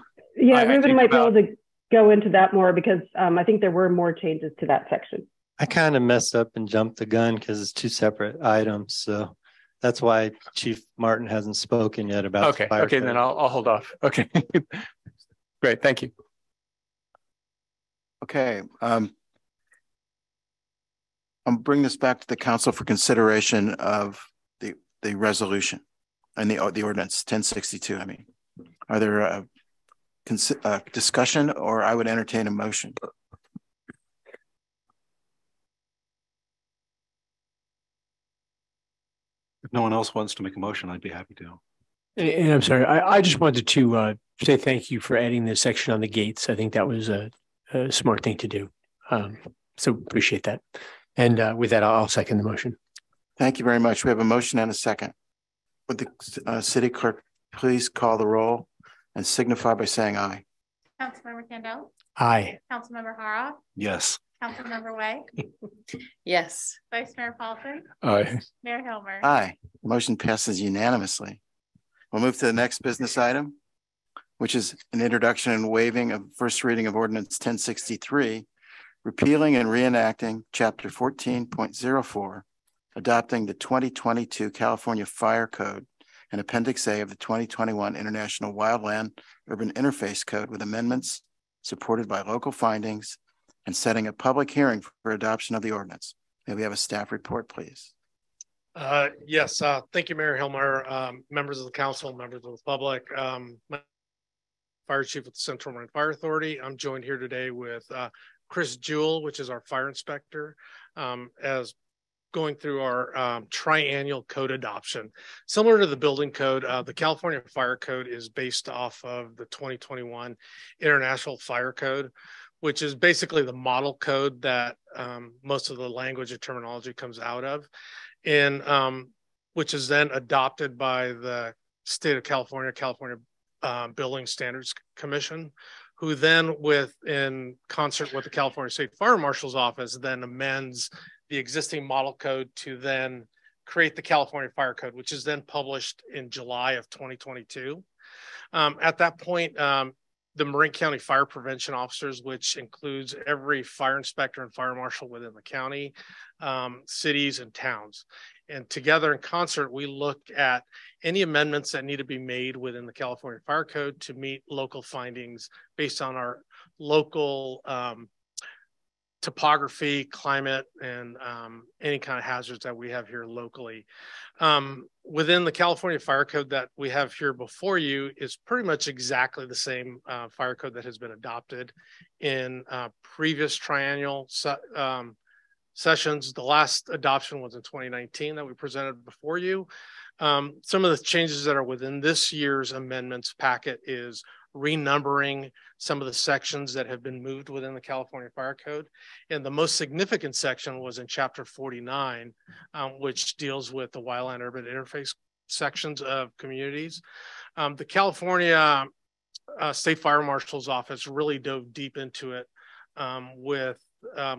might be able to go into that more because I think there were more changes to that section. I kind of messed up and jumped the gun because it's two separate items. So that's why Chief Martin hasn't spoken yet about. Okay. Okay. Then I'll hold off. Okay. Great. Thank you. Okay. I'll bring this back to the council for consideration of the resolution and the ordinance 1062. I mean, are there discussion, or I would entertain a motion. If no one else wants to make a motion, I'd be happy to. And I'm sorry, I just wanted to say thank you for adding this section on the gates. I think that was a smart thing to do. So appreciate that. And with that, I'll second the motion. Thank you very much. We have a motion and a second. Would the city clerk please call the roll and signify by saying aye? Councilmember Kendall? Aye. Councilmember Hara? Yes. Councilmember Way? Yes. Vice Mayor Paulson? Aye. Mayor Hilmer? Aye. The motion passes unanimously. We'll move to the next business item, which is an introduction and waiving of first reading of ordinance 1063, repealing and reenacting chapter 14.04, adopting the 2022 California Fire Code and Appendix A of the 2021 International Wildland Urban Interface Code with amendments supported by local findings and setting a public hearing for adoption of the ordinance. May we have a staff report, please? Yes, thank you, Mayor Hilmer, members of the council, members of the public. Fire Chief with the Central Marin Fire Authority. I'm joined here today with Chris Jewell, which is our fire inspector, as going through our triennial code adoption. Similar to the building code, the California Fire Code is based off of the 2021 International Fire Code, which is basically the model code that most of the language and terminology comes out of, and which is then adopted by the state of California Building Standards Commission, who then in concert with the California State Fire Marshal's Office then amends the existing model code to then create the California Fire Code, which is then published in July of 2022. At that point, the Marin County Fire Prevention Officers, which includes every fire inspector and fire marshal within the county, cities and towns. And together in concert, we look at any amendments that need to be made within the California Fire Code to meet local findings based on our local topography, climate, and any kind of hazards that we have here locally. Within the California Fire Code that we have here before you is pretty much exactly the same fire code that has been adopted in previous triennial sessions. The last adoption was in 2019 that we presented before you. Some of the changes that are within this year's amendments packet is renumbering some of the sections that have been moved within the California Fire Code. And the most significant section was in chapter 49, which deals with the wildland urban interface sections of communities. The California State Fire Marshal's Office really dove deep into it with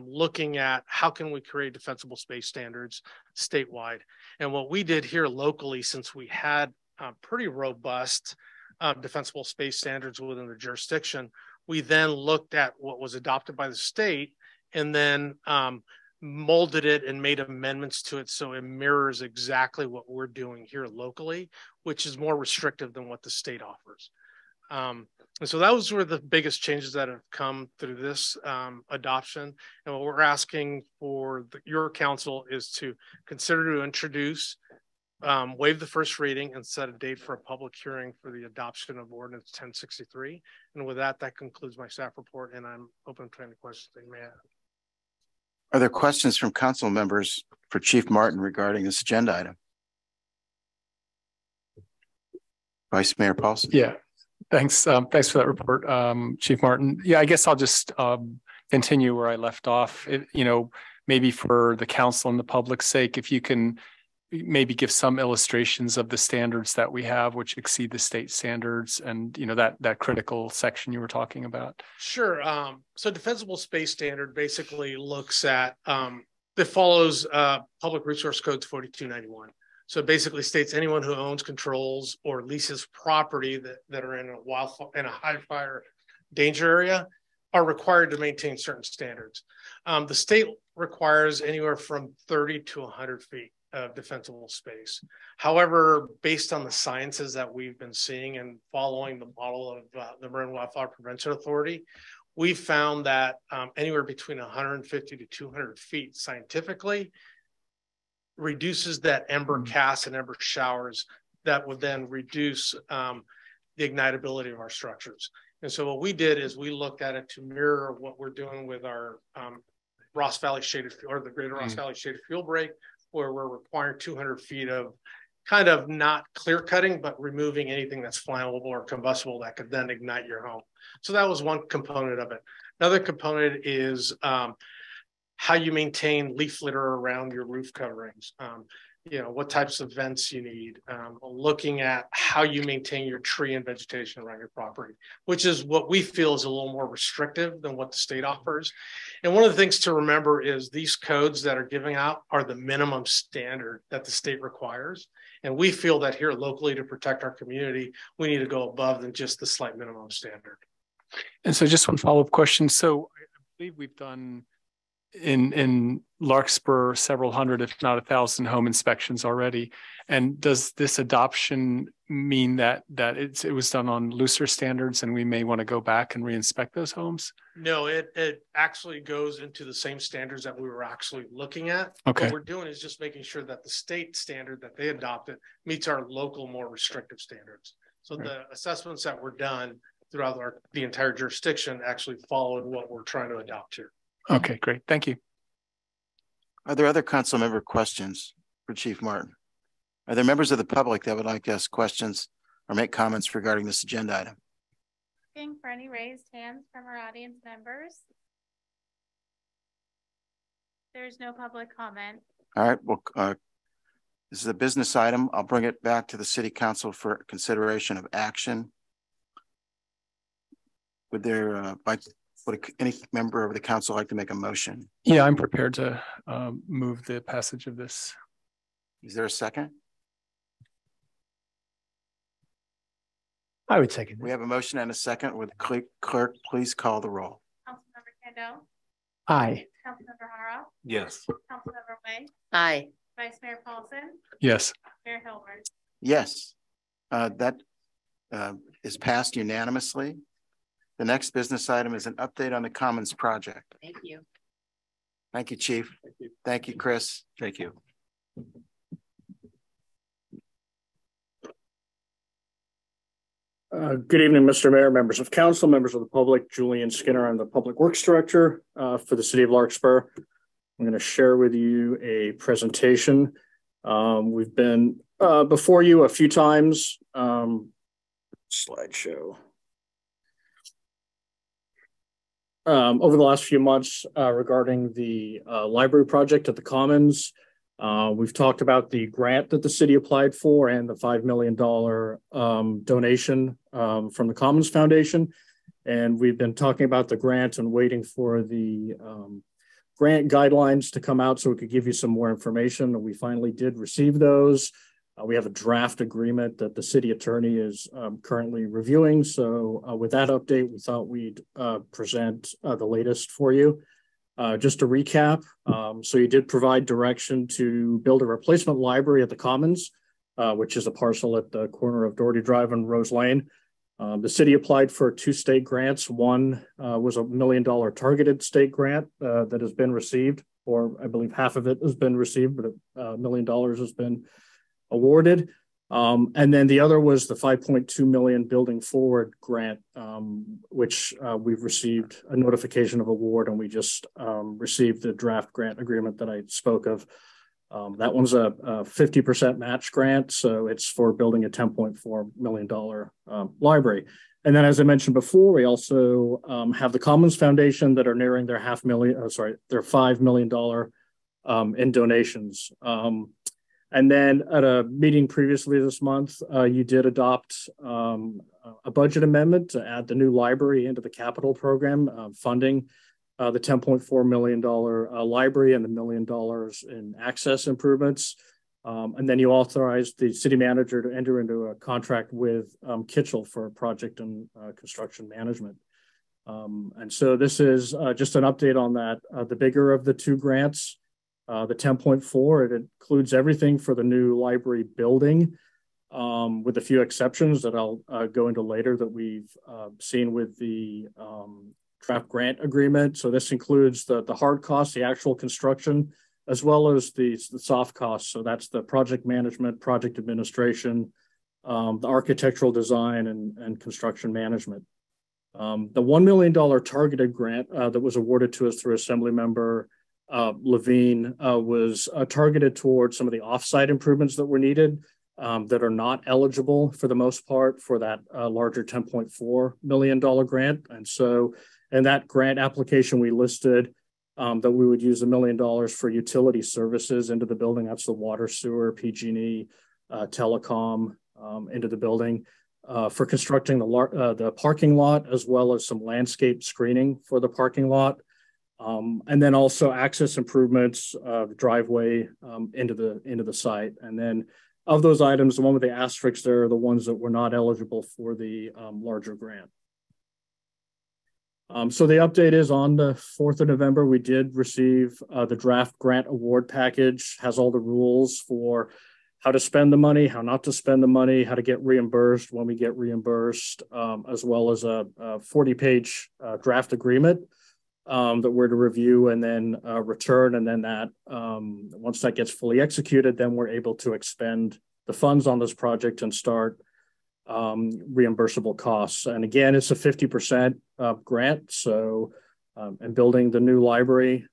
looking at how can we create defensible space standards statewide. And what we did here locally, since we had pretty robust defensible space standards within the jurisdiction, we then looked at what was adopted by the state and then molded it and made amendments to it so it mirrors exactly what we're doing here locally, which is more restrictive than what the state offers. And so those were the biggest changes that have come through this adoption. And what we're asking for your council is to consider to introduce, waive the first reading, and set a date for a public hearing for the adoption of ordinance 1063. And with that, that concludes my staff report, and I'm open to any questions they may have. Are there questions from council members for Chief Martin regarding this agenda item? Vice Mayor Paulson. Yeah. Thanks. Thanks for that report, Chief Martin. Yeah, I guess I'll just continue where I left off. Maybe for the council and the public's sake, if you can maybe give some illustrations of the standards that we have, which exceed the state standards, and that critical section you were talking about. Sure. So defensible space standard basically looks at that follows Public Resource Code 4291. So it basically states anyone who owns, controls, or leases property that are in a high fire danger area are required to maintain certain standards. The state requires anywhere from 30 to 100 feet of defensible space. However, based on the sciences that we've been seeing and following the model of the Marin Wildfire Prevention Authority, we found that anywhere between 150 to 200 feet scientifically reduces that ember cast and ember showers that would then reduce the ignitability of our structures. And so what we did is we looked at it to mirror what we're doing with our Ross Valley Shaded, or the Greater Ross Valley Shaded Fuel Break, where we're requiring 200 feet of kind of not clear cutting, but removing anything that's flammable or combustible that could then ignite your home. So that was one component of it. Another component is how you maintain leaf litter around your roof coverings. You know, what types of vents you need, looking at how you maintain your tree and vegetation around your property, which is what we feel is a little more restrictive than what the state offers. And one of the things to remember is these codes that are giving out are the minimum standard that the state requires. And we feel that here locally, to protect our community, we need to go above than just the slight minimum standard. And so just one follow-up question. So I believe we've done in Larkspur several hundred, if not 1,000 home inspections already. And does this adoption mean that it was done on looser standards and we may want to go back and re-inspect those homes? No, it actually goes into the same standards that we were actually looking at. Okay. What we're doing is just making sure that the state standard that they adopted meets our local, more restrictive standards. So the assessments that were done throughout the entire jurisdiction actually followed what we're trying to adopt here. Okay, great. Thank you. Are there other council member questions for Chief Martin? Are there members of the public that would like to ask questions or make comments regarding this agenda item? Looking for any raised hands from our audience members? There's no public comment. All right, well, this is a business item. I'll bring it back to the City Council for consideration of action. Would there, would any member of the council like to make a motion? Yeah, I'm prepared to move the passage of this. Is there a second? I would second. We have a motion and a second. Would the clerk please call the roll? Councilmember Kendo? Aye. Councilmember Hara? Yes. Councilmember Way? Aye. Vice Mayor Paulson? Yes. Mayor Hilbert? Yes, that is passed unanimously. The next business item is an update on the Commons project. Thank you. Thank you, Chief. Thank you, Chris. Thank you. Good evening, Mr. Mayor, members of council, members of the public. Julian Skinner, I'm the Public Works Director for the City of Larkspur. I'm going to share with you a presentation. We've been before you a few times. Slideshow. Over the last few months regarding the library project at the Commons. We've talked about the grant that the city applied for and the $5 million donation from the Commons Foundation. And we've been talking about the grant and waiting for the grant guidelines to come out so we could give you some more information. And we finally did receive those. We have a draft agreement that the city attorney is currently reviewing. So with that update, we thought we'd present the latest for you. Just to recap, so you did provide direction to build a replacement library at the Commons, which is a parcel at the corner of Doherty Drive and Rose Lane. The city applied for 2 state grants. One was a $1 million targeted state grant that has been received, or I believe half of it has been received, but $1 million has been awarded. And then the other was the $5.2 million Building Forward grant, which we've received a notification of award, and we just received the draft grant agreement that I spoke of. That one's a 50% match grant, so it's for building a $10.4 million library. And then, as I mentioned before, we also have the Commons Foundation that are nearing their their $5 million in donations. And then at a meeting previously this month, you did adopt a budget amendment to add the new library into the capital program, funding the $10.4 million library and the $1 million in access improvements. And then you authorized the city manager to enter into a contract with Kitchell for project and construction management. And so this is just an update on that. The bigger of the 2 grants, the 10.4, it includes everything for the new library building, with a few exceptions that I'll go into later that we've seen with the draft grant agreement. So this includes the hard costs, the actual construction, as well as the soft costs. So that's the project management, project administration, the architectural design, and construction management. The $1 million targeted grant that was awarded to us through Assemblymember Levine was targeted towards some of the offsite improvements that were needed that are not eligible for the most part for that larger $10.4 million grant. And so in that grant application, we listed that we would use $1 million for utility services into the building. That's the water, sewer, PG&E, telecom into the building. For constructing the parking lot, as well as some landscape screening for the parking lot. And then also access improvements, driveway into the site. And then of those items, the one with the asterisks there are the ones that were not eligible for the larger grant. So the update is on the 4th of November, we did receive the draft grant award package, has all the rules for how to spend the money, how not to spend the money, how to get reimbursed when we get reimbursed, as well as a 40-page draft agreement that we're to review and then return. And then that once that gets fully executed, then we're able to expend the funds on this project and start reimbursable costs. And again, it's a 50% grant. So in building the new library,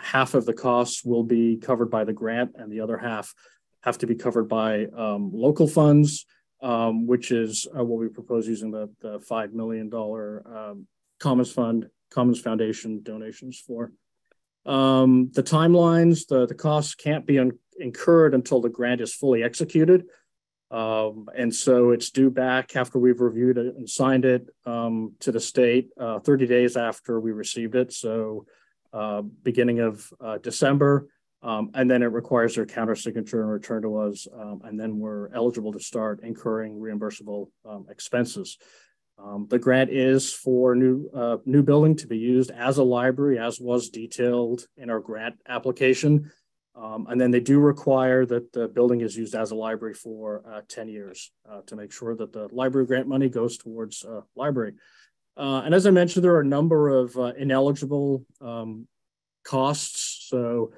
half of the costs will be covered by the grant and the other half have to be covered by local funds, which is what we propose using the $5 million Commons Foundation donations for. The timelines, the costs can't be incurred until the grant is fully executed. And so it's due back after we've reviewed it and signed it to the state 30 days after we received it. So beginning of December. And then it requires their countersignature and return to us. And then we're eligible to start incurring reimbursable expenses. The grant is for new building to be used as a library, as was detailed in our grant application. And then they do require that the building is used as a library for 10 years to make sure that the library grant money goes towards library. And as I mentioned, there are a number of ineligible costs. So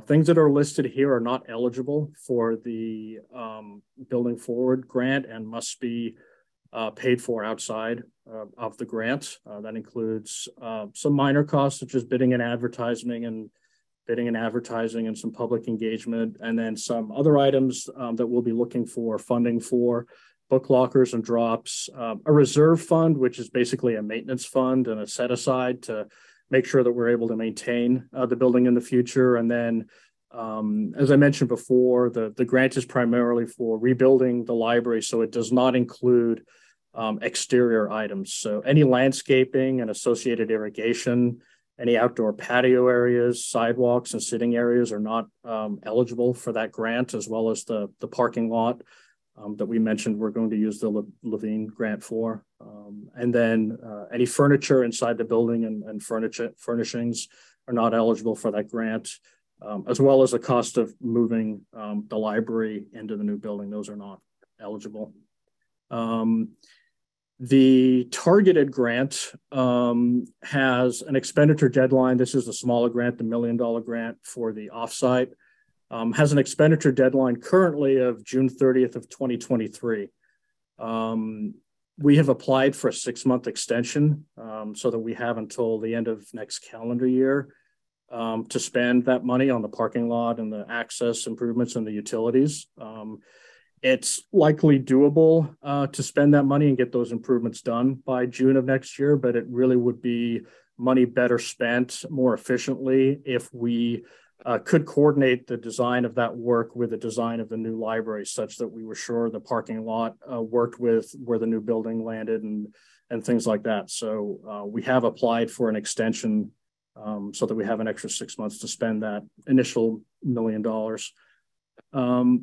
things that are listed here are not eligible for the Building Forward grant and must be paid for outside of the grant. That includes some minor costs such as bidding and advertising and some public engagement, and then some other items that we'll be looking for funding for: book lockers and drops, a reserve fund, which is basically a maintenance fund and a set aside to make sure that we're able to maintain the building in the future. And then, as I mentioned before, the grant is primarily for rebuilding the library, so it does not include exterior items. So any landscaping and associated irrigation, any outdoor patio areas, sidewalks, and sitting areas are not eligible for that grant, as well as the parking lot that we mentioned we're going to use the Levine grant for. And then any furniture inside the building and furnishings are not eligible for that grant, as well as the cost of moving the library into the new building. Those are not eligible. The targeted grant has an expenditure deadline. This is the smaller grant, the $1 million grant for the offsite. Has an expenditure deadline currently of June 30th of 2023. We have applied for a 6-month extension so that we have until the end of next calendar year to spend that money on the parking lot and the access improvements and the utilities. It's likely doable to spend that money and get those improvements done by June of next year, but it really would be money better spent more efficiently if we could coordinate the design of that work with the design of the new library, such that we were sure the parking lot worked with where the new building landed and things like that. So we have applied for an extension so that we have an extra 6 months to spend that initial $1 million.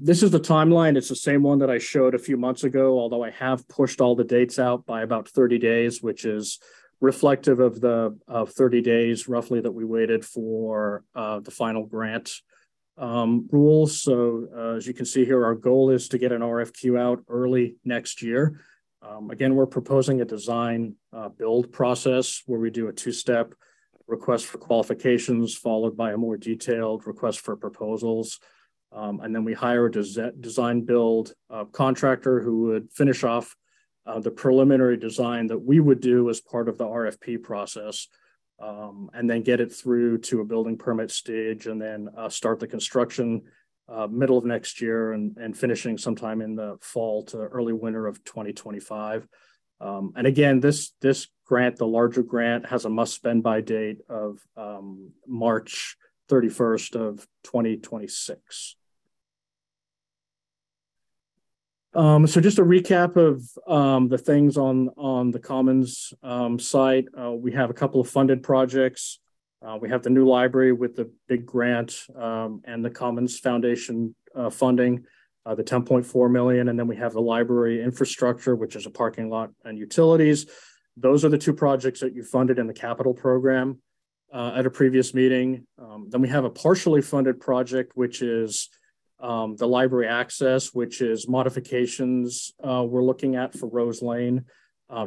This is the timeline. It's the same one that I showed a few months ago, although I have pushed all the dates out by about 30 days, which is reflective of the 30 days roughly that we waited for the final grant rules. So as you can see here, our goal is to get an RFQ out early next year. Again, we're proposing a design build process where we do a 2-step request for qualifications followed by a more detailed request for proposals. And then we hire a design build contractor who would finish off the preliminary design that we would do as part of the RFP process, and then get it through to a building permit stage, and then start the construction middle of next year and finishing sometime in the fall to early winter of 2025. And again, this grant, the larger grant, has a must spend by date of March 31st of 2026. So just a recap of the things on the Commons site. We have a couple of funded projects. We have the new library with the big grant and the Commons Foundation funding, the 10.4 million. And then we have the library infrastructure, which is a parking lot and utilities. Those are the two projects that you funded in the capital program at a previous meeting. Then we have a partially funded project, which is the library access, which is modifications we're looking at for Rose Lane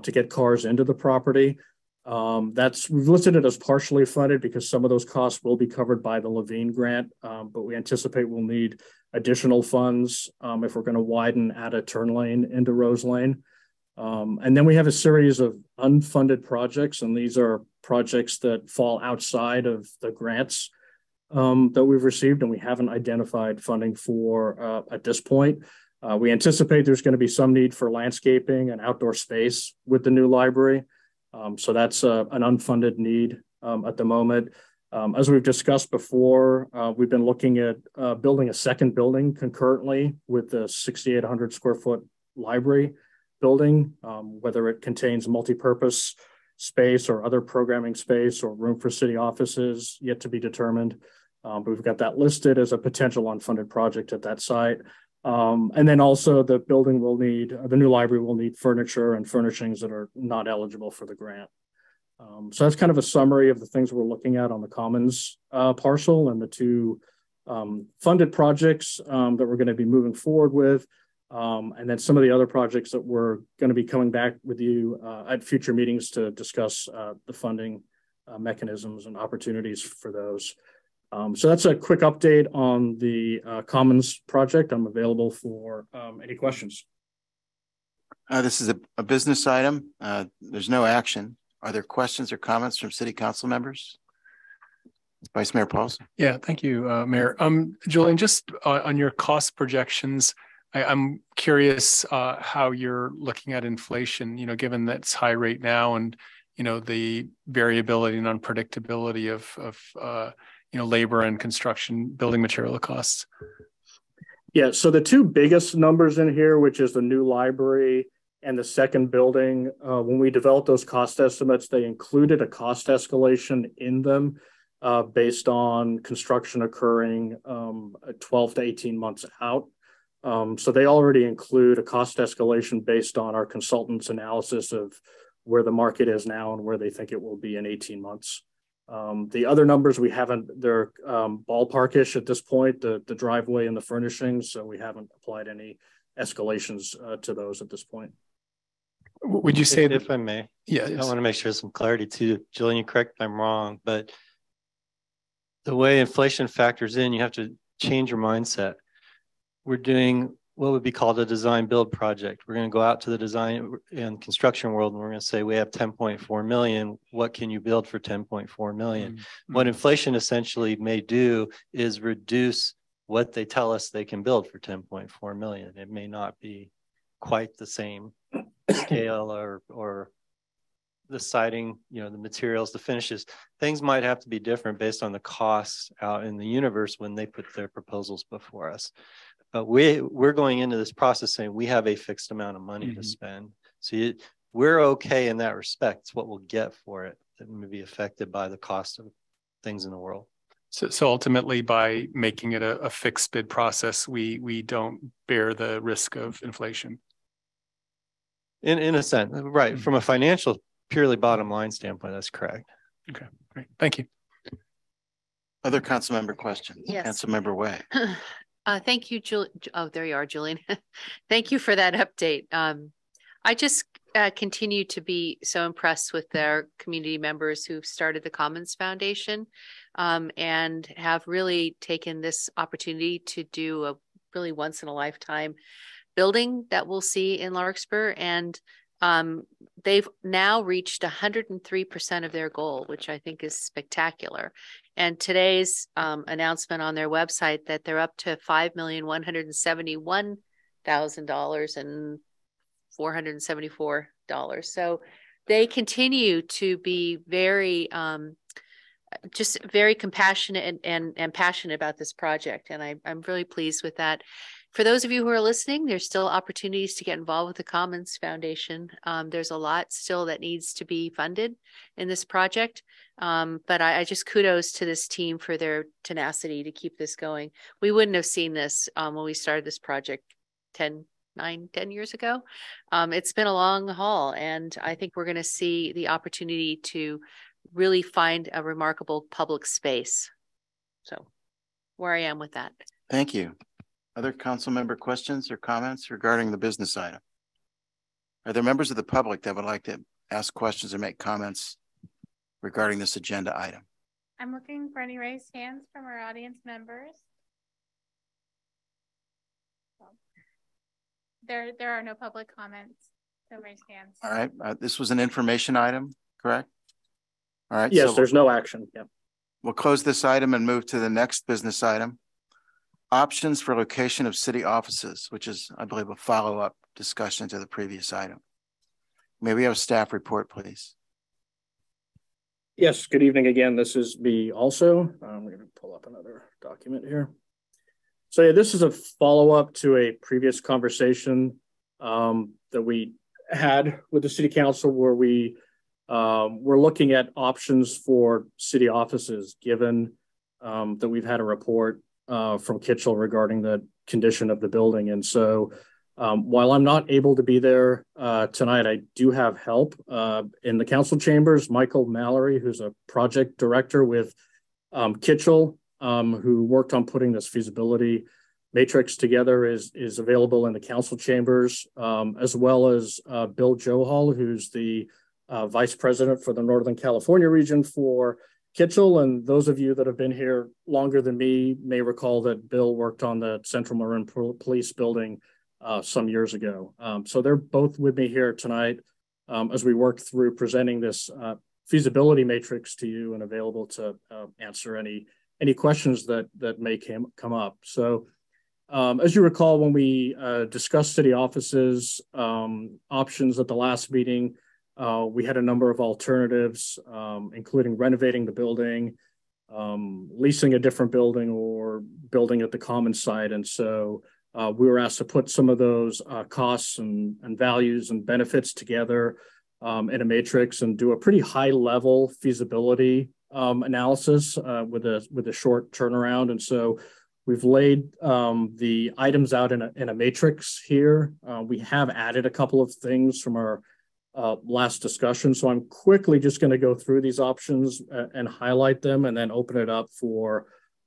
to get cars into the property. We've listed it as partially funded because some of those costs will be covered by the Levine grant, but we anticipate we'll need additional funds if we're going to widen, add a turn lane into Rose Lane. And then we have a series of unfunded projects, and these are projects that fall outside of the grants that we've received and we haven't identified funding for at this point. We anticipate there's going to be some need for landscaping and outdoor space with the new library. So that's an unfunded need at the moment. As we've discussed before, we've been looking at building a second building concurrently with the 6,800 square foot library building, whether it contains multi-purpose space or other programming space or room for city offices, yet to be determined. But we've got that listed as a potential unfunded project at that site. And then also the building will need, the new library will need furniture and furnishings that are not eligible for the grant. So that's kind of a summary of the things we're looking at on the Commons parcel and the two funded projects that we're going to be moving forward with. And then some of the other projects that we're going to be coming back with you at future meetings to discuss the funding mechanisms and opportunities for those. So that's a quick update on the Commons project. I'm available for any questions. This is a business item. There's no action. Are there questions or comments from city council members? Vice Mayor Paulson. Yeah, thank you, Mayor. Julian, just on your cost projections, I'm curious how you're looking at inflation, given that it's high rate now and, the variability and unpredictability of labor and construction building material costs. Yeah, so the two biggest numbers in here, which is the new library and the second building, when we developed those cost estimates, they included a cost escalation in them based on construction occurring 12 to 18 months out. So they already include a cost escalation based on our consultants' analysis of where the market is now and where they think it will be in 18 months. The other numbers we haven't, they're ballparkish at this point, the driveway and the furnishings, so we haven't applied any escalations to those at this point. Would you say if I may? Yeah, I want to make sure there's some clarity too. Julian, you correct if I'm wrong, but the way inflation factors in, you have to change your mindset. We're doing what would be called a design build project. We're going to go out to the design and construction world and we're going to say, we have 10.4 million. What can you build for 10.4 million? Mm-hmm. What inflation essentially may do is reduce what they tell us they can build for 10.4 million. It may not be quite the same scale or the siding, the materials, the finishes. Things might have to be different based on the costs out in the universe when they put their proposals before us. But we're going into this process saying we have a fixed amount of money to spend. So we're okay in that respect. It's what we'll get for it that may be affected by the cost of things in the world. So ultimately, by making it a fixed bid process, we don't bear the risk of inflation. In a sense, right. From a financial, purely bottom line standpoint, that's correct. Okay, great. Thank you. Other council member questions? Yes. Council member Way. Thank you, Julie. Oh, there you are, Julian. Thank you for that update. I just continue to be so impressed with their community members who've started the Commons Foundation and have really taken this opportunity to do a really once in a lifetime building that we'll see in Larkspur. And They've now reached 103% of their goal, which I think is spectacular. And today's announcement on their website that they're up to $5,171,000 and $474. So they continue to be very, just very compassionate and passionate about this project. And I'm really pleased with that. For those of you who are listening, there's still opportunities to get involved with the Commons Foundation. There's a lot still that needs to be funded in this project. But I just kudos to this team for their tenacity to keep this going. We wouldn't have seen this when we started this project 10 years ago. It's been a long haul, and I think we're going to see the opportunity to really find a remarkable public space. So where I am with that. Thank you. Other council member questions or comments regarding the business item? Are there members of the public that would like to ask questions or make comments regarding this agenda item? I'm looking for any raised hands from our audience members. There are no public comments, so raised hands. All right, this was an information item, correct? All right. Yes, so there's no action. Yeah. We'll close this item and move to the next business item. Options for location of city offices, which is, I believe, a follow-up discussion to the previous item. May we have a staff report, please? Yes, good evening again. This is me also. I'm going to pull up another document here. So yeah, this is a follow-up to a previous conversation that we had with the city council where we were looking at options for city offices, given that we've had a report from Kitchell regarding the condition of the building. And so while I'm not able to be there tonight, I do have help in the council chambers. Michael Mallory, who's a project director with Kitchell, who worked on putting this feasibility matrix together, is available in the council chambers, as well as Bill Johal, who's the vice president for the Northern California region for Kitchell. And those of you that have been here longer than me may recall that Bill worked on the Central Marin Police building some years ago. So they're both with me here tonight as we work through presenting this feasibility matrix to you and available to answer any questions that may come up. So as you recall, when we discussed city offices options at the last meeting, we had a number of alternatives, including renovating the building, leasing a different building, or building at the common site. And so we were asked to put some of those costs and values and benefits together in a matrix and do a pretty high level feasibility analysis with a short turnaround. And so we've laid the items out in a matrix here. We have added a couple of things from our last discussion. So I'm quickly just going to go through these options and highlight them, and then open it up for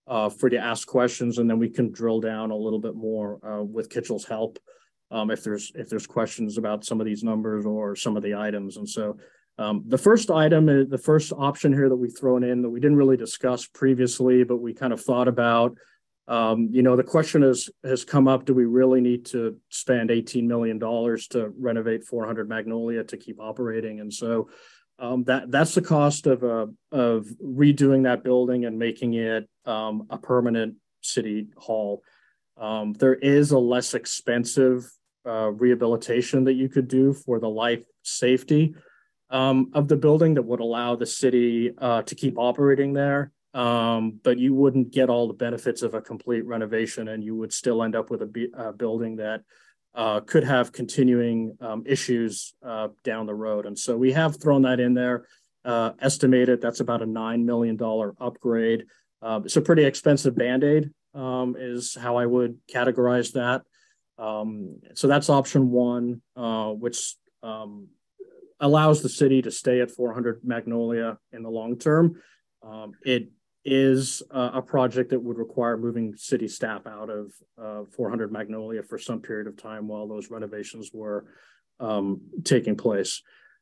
you to ask questions, and then we can drill down a little bit more with Kitchell's help if there's questions about some of these numbers or some of the items. And so the first item, the first option here that we've thrown in that we didn't really discuss previously, but we kind of thought about. The question has come up, do we really need to spend $18 million to renovate 400 Magnolia to keep operating? And so that's the cost of redoing that building and making it a permanent city hall. There is a less expensive rehabilitation that you could do for the life safety of the building that would allow the city to keep operating there. But you wouldn't get all the benefits of a complete renovation, and you would still end up with a building that could have continuing issues down the road. And so we have thrown that in there, estimated that's about a $9 million upgrade. It's a pretty expensive Band-Aid is how I would categorize that. So that's option one, which allows the city to stay at 400 Magnolia in the long term. It is a project that would require moving city staff out of 400 Magnolia for some period of time while those renovations were taking place.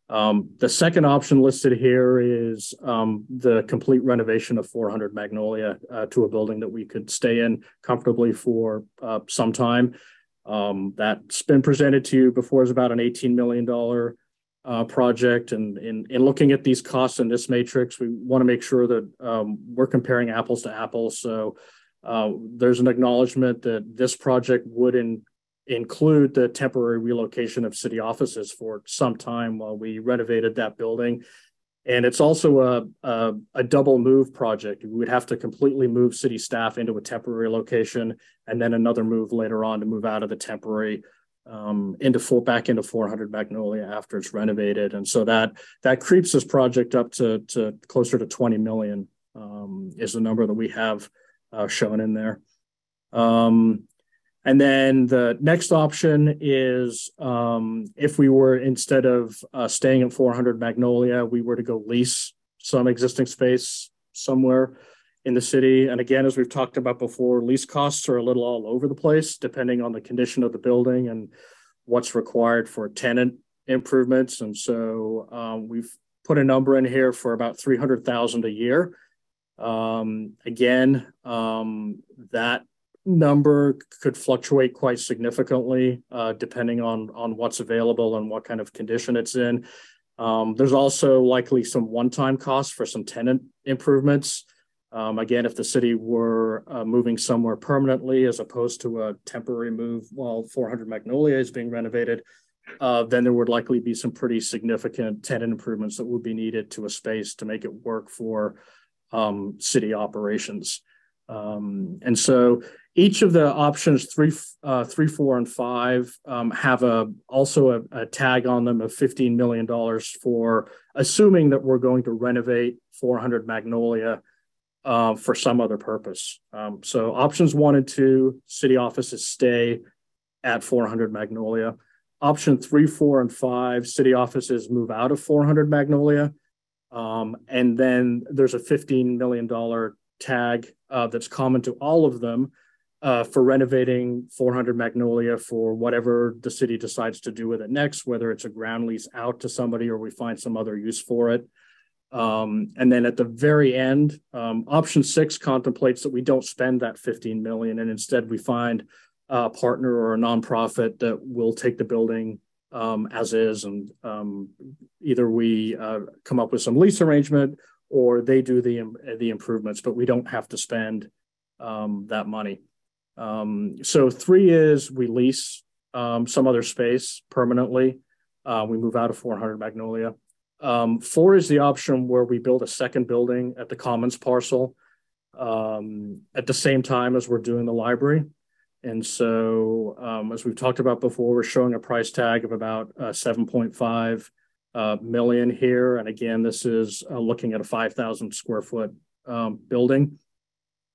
The second option listed here is the complete renovation of 400 Magnolia to a building that we could stay in comfortably for some time. That's been presented to you before as about an $18 million project. And in looking at these costs in this matrix, we want to make sure that we're comparing apples to apples. So there's an acknowledgement that this project would include the temporary relocation of city offices for some time while we renovated that building. And it's also a double move project. We would have to completely move city staff into a temporary location and then another move later on to move out of the temporary back into 400 Magnolia after it's renovated. And so that creeps this project up to closer to 20 million is the number that we have shown in there. And then the next option is if we were, instead of staying at 400 Magnolia, we were to go lease some existing space somewhere in the city. And again, as we've talked about before, lease costs are a little all over the place, depending on the condition of the building and what's required for tenant improvements. And so we've put a number in here for about $300,000 a year. Again, that number could fluctuate quite significantly depending on what's available and what kind of condition it's in. There's also likely some one-time costs for some tenant improvements. Again, if the city were moving somewhere permanently as opposed to a temporary move while 400 Magnolia is being renovated, then there would likely be some pretty significant tenant improvements that would be needed to a space to make it work for city operations. And so each of the options 3, 4, and 5 have also a tag on them of $15 million for assuming that we're going to renovate 400 Magnolia for some other purpose. So options 1 and 2, city offices stay at 400 Magnolia. Option 3, 4, and 5, city offices move out of 400 Magnolia. And then there's a $15 million tag that's common to all of them for renovating 400 Magnolia for whatever the city decides to do with it next, whether it's a ground lease out to somebody or we find some other use for it. And then at the very end, option 6 contemplates that we don't spend that 15 million and instead we find a partner or a nonprofit that will take the building as is, and either we come up with some lease arrangement or they do the improvements, but we don't have to spend that money. So 3 is we lease some other space permanently. We move out of 400 Magnolia. 4 is the option where we build a second building at the Commons parcel at the same time as we're doing the library. And so as we've talked about before, we're showing a price tag of about 7.5 million here. And again, this is looking at a 5,000 square foot building.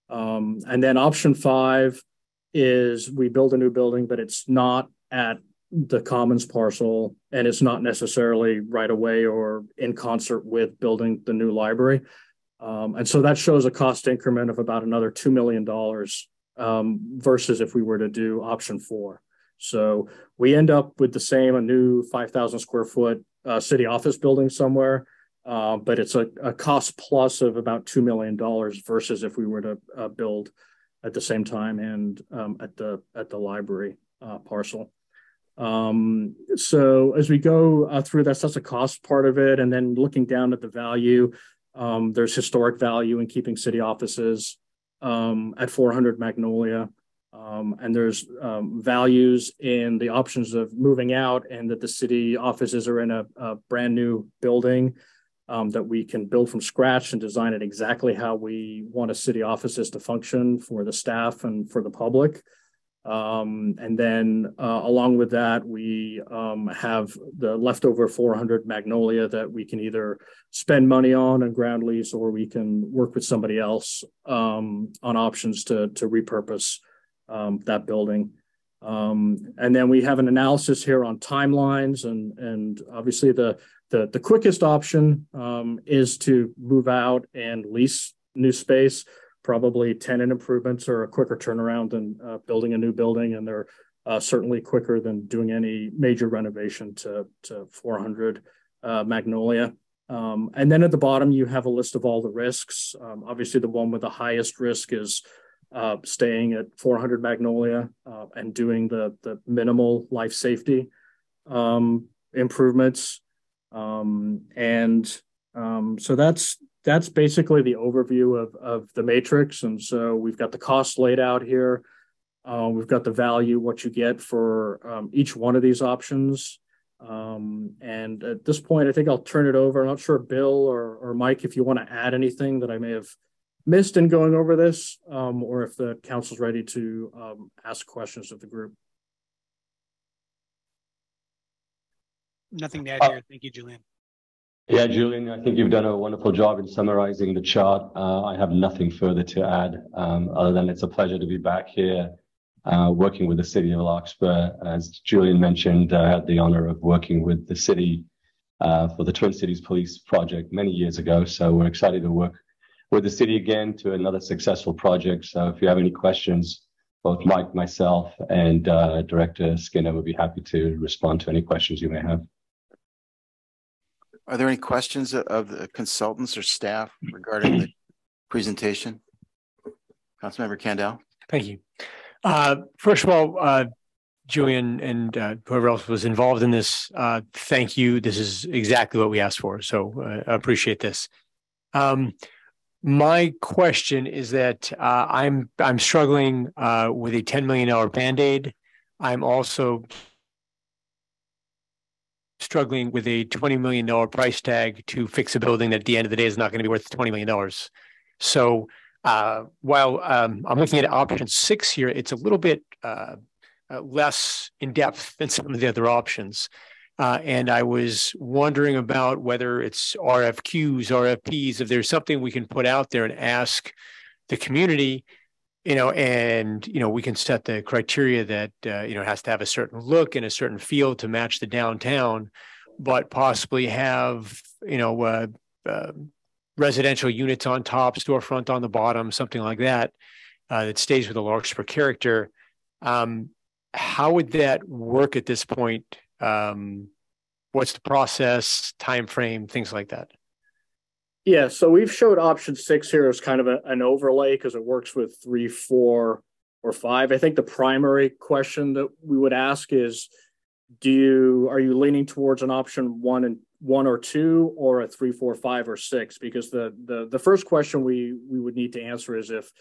And then option 5 is we build a new building, but it's not at the Commons parcel, and it's not necessarily right away or in concert with building the new library. And so that shows a cost increment of about another $2 million versus if we were to do option 4. So we end up with a new 5,000 square foot city office building somewhere, but it's a cost plus of about $2 million versus if we were to build at the same time and at the library parcel. So as we go through this, that's a cost part of it. And then looking down at the value, there's historic value in keeping city offices at 400 Magnolia. And there's values in the options of moving out and that the city offices are in a brand new building that we can build from scratch and design it exactly how we want a city offices to function for the staff and for the public. And then along with that, we have the leftover 400 Magnolia that we can either spend money on and ground lease, or we can work with somebody else on options to repurpose that building. And then we have an analysis here on timelines, and obviously the quickest option is to move out and lease new space. Probably tenant improvements are a quicker turnaround than building a new building, and they're certainly quicker than doing any major renovation to 400 Magnolia. And then at the bottom, you have a list of all the risks. Obviously, the one with the highest risk is staying at 400 Magnolia and doing the minimal life safety improvements. So that's basically the overview of the matrix. And so we've got the costs laid out here. We've got the value, what you get for each one of these options. And at this point, I think I'll turn it over. I'm not sure, Bill or Mike, if you want to add anything that I may have missed in going over this, or if the council's ready to ask questions of the group. Nothing to add here. Thank you, Julian. Yeah, Julian, I think you've done a wonderful job in summarizing the chart. I have nothing further to add, other than it's a pleasure to be back here working with the city of Larkspur. As Julian mentioned, I had the honor of working with the city for the Twin Cities Police Project many years ago. So we're excited to work with the city again to another successful project. So if you have any questions, both Mike, myself, and Director Skinner would be happy to respond to any questions you may have. Are there any questions of the consultants or staff regarding the presentation? Councilmember Kandel. Thank you. First of all, Julian and whoever else was involved in this, thank you. This is exactly what we asked for. So I appreciate this. My question is that I'm struggling with a $10 million Band-Aid. I'm also struggling with a $20 million price tag to fix a building that at the end of the day is not going to be worth $20 million. So while I'm looking at option 6 here, it's a little bit less in depth than some of the other options. And I was wondering about whether it's RFQs, RFPs, if there's something we can put out there and ask the community, and, we can set the criteria that, it has to have a certain look and a certain feel to match the downtown, but possibly have, residential units on top, storefront on the bottom, something like that, that stays with the Larkspur character. How would that work at this point? What's the process, time frame, things like that? Yeah, so we've showed option 6 here as kind of an overlay because it works with 3, 4, or 5. I think the primary question that we would ask is, are you leaning towards an option 1 or 2, or a 3, 4, 5, or 6? Because the first question we would need to answer is if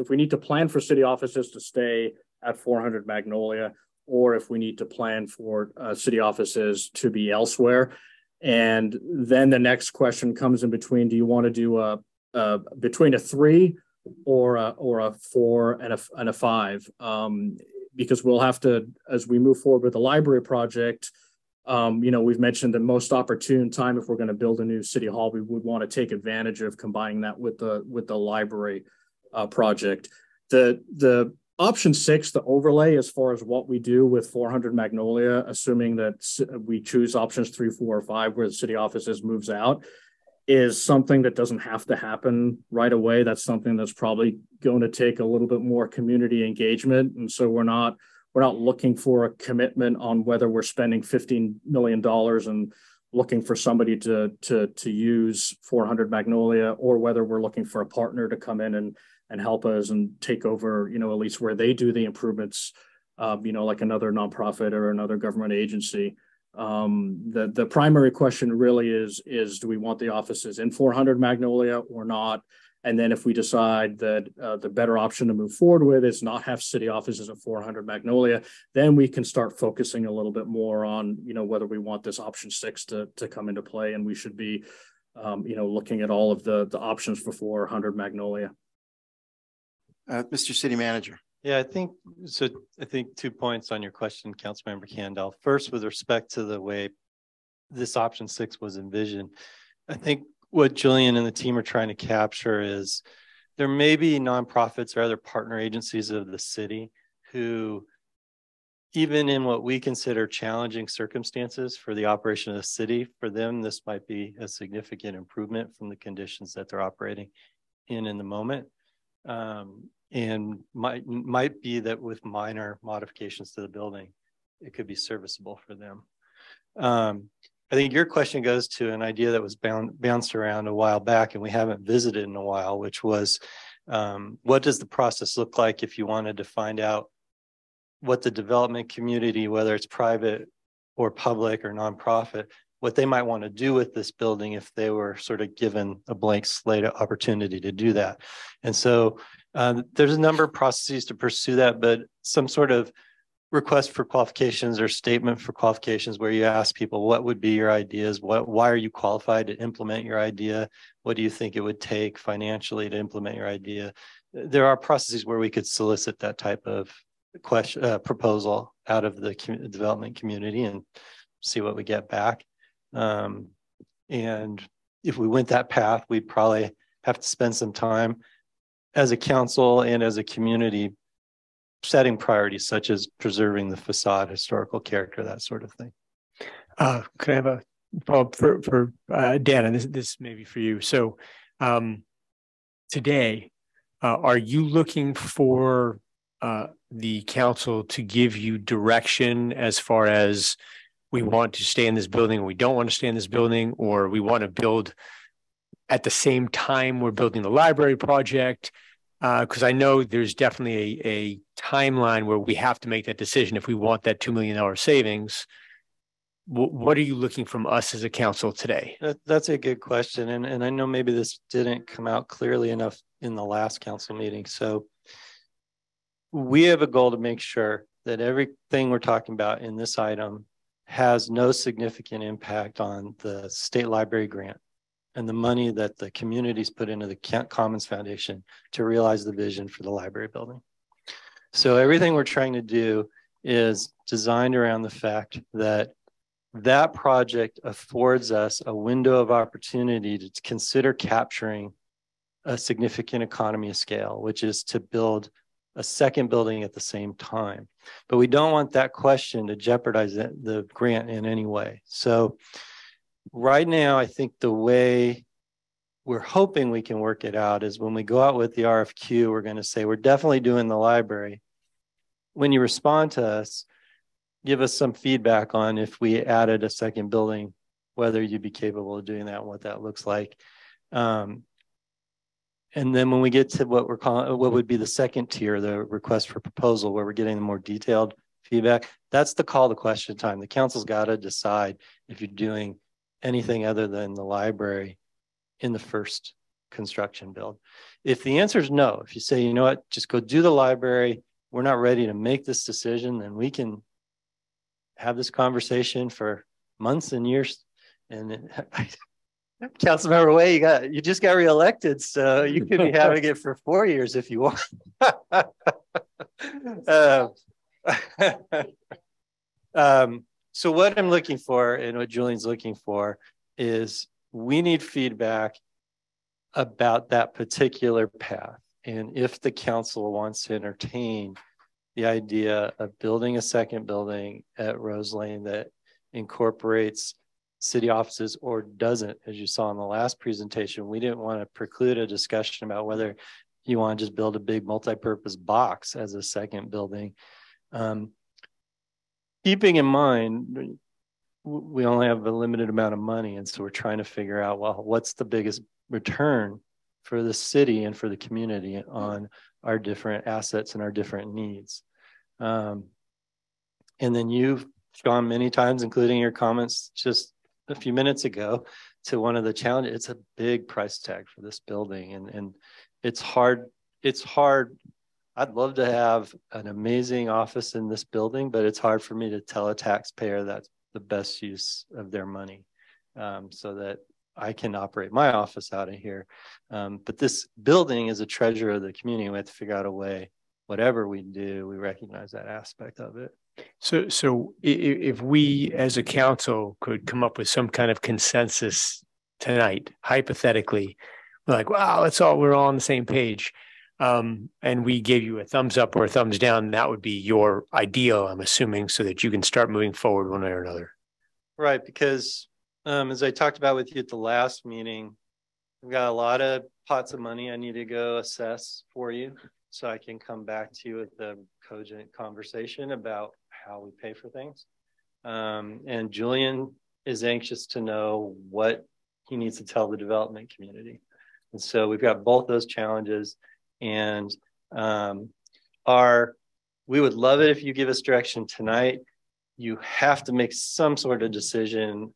we need to plan for city offices to stay at 400 Magnolia, or if we need to plan for city offices to be elsewhere. And then the next question comes in between: do you want to do between a 3 or a 4 and a 5? Because we'll have to, as we move forward with the library project, we've mentioned the most opportune time if we're going to build a new city hall, we would want to take advantage of combining that with the library project. The option 6, the overlay, as far as what we do with 400 Magnolia, assuming that we choose options 3, 4, or 5, where the city offices moves out, is something that doesn't have to happen right away. That's something that's probably going to take a little bit more community engagement. And so we're not looking for a commitment on whether we're spending $15 million and looking for somebody to use 400 Magnolia, or whether we're looking for a partner to come in and help us and take over, at least where they do the improvements, like another nonprofit or another government agency. The primary question really is do we want the offices in 400 Magnolia or not? And then if we decide that the better option to move forward with is not have city offices at 400 Magnolia, then we can start focusing a little bit more on, whether we want this option 6 to come into play. And we should be, looking at all of the options for 400 Magnolia. Mr. City Manager. Yeah, I think 2 points on your question, Councilmember Kandel. First, with respect to the way this option 6 was envisioned, I think what Julian and the team are trying to capture is there may be nonprofits or other partner agencies of the city who, even in what we consider challenging circumstances for the operation of the city, for them, this might be a significant improvement from the conditions that they're operating in the moment. And might be that with minor modifications to the building, it could be serviceable for them. I think your question goes to an idea that was bounced around a while back and we haven't visited in a while, which was what does the process look like if you wanted to find out what the development community, whether it's private or public or nonprofit, what they might want to do with this building if they were sort of given a blank slate opportunity to do that. And so there's a number of processes to pursue that, but some sort of request for qualifications or statement for qualifications where you ask people, what would be your ideas? Why are you qualified to implement your idea? What do you think it would take financially to implement your idea? There are processes where we could solicit that type of proposal out of the development community and see what we get back. And if we went that path, we'd probably have to spend some time as a council and as a community setting priorities such as preserving the facade, historical character, that sort of thing. Could I have a follow-up for Dan, and this may be for you. So today, are you looking for the council to give you direction as far as we want to stay in this building or we don't want to stay in this building, or we want to build at the same time we're building the library project? Because I know there's definitely a timeline where we have to make that decision if we want that $2 million savings. What are you looking from us as a council today? That's a good question. And I know maybe this didn't come out clearly enough in the last council meeting. So we have a goal to make sure that everything we're talking about in this item has no significant impact on the state library grant and the money that the communities put into the Commons Foundation to realize the vision for the library building. So everything we're trying to do is designed around the fact that that project affords us a window of opportunity to consider capturing a significant economy of scale, which is to build a second building at the same time. But we don't want that question to jeopardize the grant in any way. So right now, I think the way we're hoping we can work it out is when we go out with the RFQ, we're going to say, we're definitely doing the library. When you respond to us, give us some feedback on if we added a second building, whether you'd be capable of doing that and what that looks like. And then when we get to what we're calling, what would be the second tier, the request for proposal, where we're getting the more detailed feedback, that's the call to question time. The council's got to decide if you're doing anything other than the library in the first construction build. If the answer is no, if you say, you know what, just go do the library, we're not ready to make this decision, then we can have this conversation for months and years. And Councilmember Way, you just got reelected, so you could be having it for 4 years if you want. So what I'm looking for and what Julian's looking for is we need feedback about that particular path. And if the council wants to entertain the idea of building a second building at Rose Lane that incorporates city offices or doesn't, as you saw in the last presentation, we didn't want to preclude a discussion about whether you want to just build a big multi-purpose box as a second building. Keeping in mind, we only have a limited amount of money. And so we're trying to figure out, well, what's the biggest return for the city and for the community on our different assets and our different needs. And then you've gone many times, including your comments just a few minutes ago, to one of the challenges. It's a big price tag for this building, and it's hard. It's hard. I'd love to have an amazing office in this building, but it's hard for me to tell a taxpayer that's the best use of their money, so that I can operate my office out of here. But this building is a treasure of the community. We have to figure out a way, whatever we do, we recognize that aspect of it. So if we as a council could come up with some kind of consensus tonight, hypothetically, like, wow, we're all on the same page. And we gave you a thumbs up or a thumbs down, that would be your ideal, I'm assuming, so that you can start moving forward one way or another. Right, because as I talked about with you at the last meeting, I've got a lot of pots of money I need to go assess for you, so I can come back to you with a cogent conversation about how we pay for things. And Julian is anxious to know what he needs to tell the development community. And so we've got both those challenges. And we would love it if you give us direction tonight. You have to make some sort of decision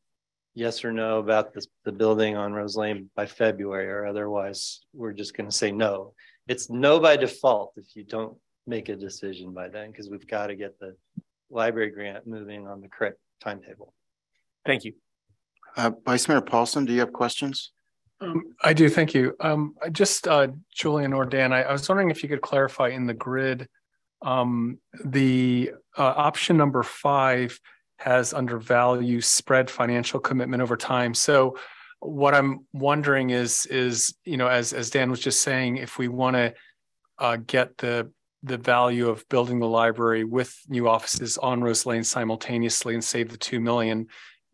yes or no about the building on Rose Lane by February, or otherwise we're just going to say no. It's no by default if you don't make a decision by then, because we've got to get the library grant moving on the correct timetable. Thank you. Vice Mayor Paulson, do you have questions? I do, thank you. Julian or Dan, I was wondering if you could clarify in the grid, the option number 5 has under value spread financial commitment over time. So what I'm wondering is, you know, as Dan was just saying, if we want to get the value of building the library with new offices on Rose Lane simultaneously and save the $2 million,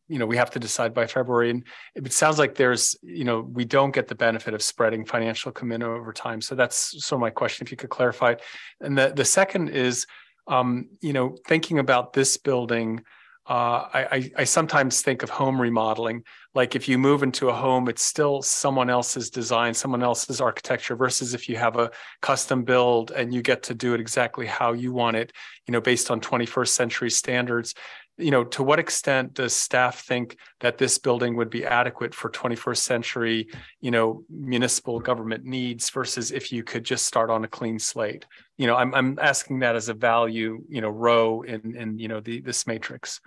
you know, we have to decide by February. And it sounds like there's, you know, we don't get the benefit of spreading financial commitment over time. So that's sort of my question, if you could clarify it. And the second is, you know, thinking about this building, I sometimes think of home remodeling. Like if you move into a home, it's still someone else's design, someone else's architecture, versus if you have a custom build and you get to do it exactly how you want it, you know, based on 21st century standards. You know, to what extent does staff think that this building would be adequate for 21st century, you know, municipal government needs versus if you could just start on a clean slate? You know, I'm asking that as a value, you know, row in you know, this matrix.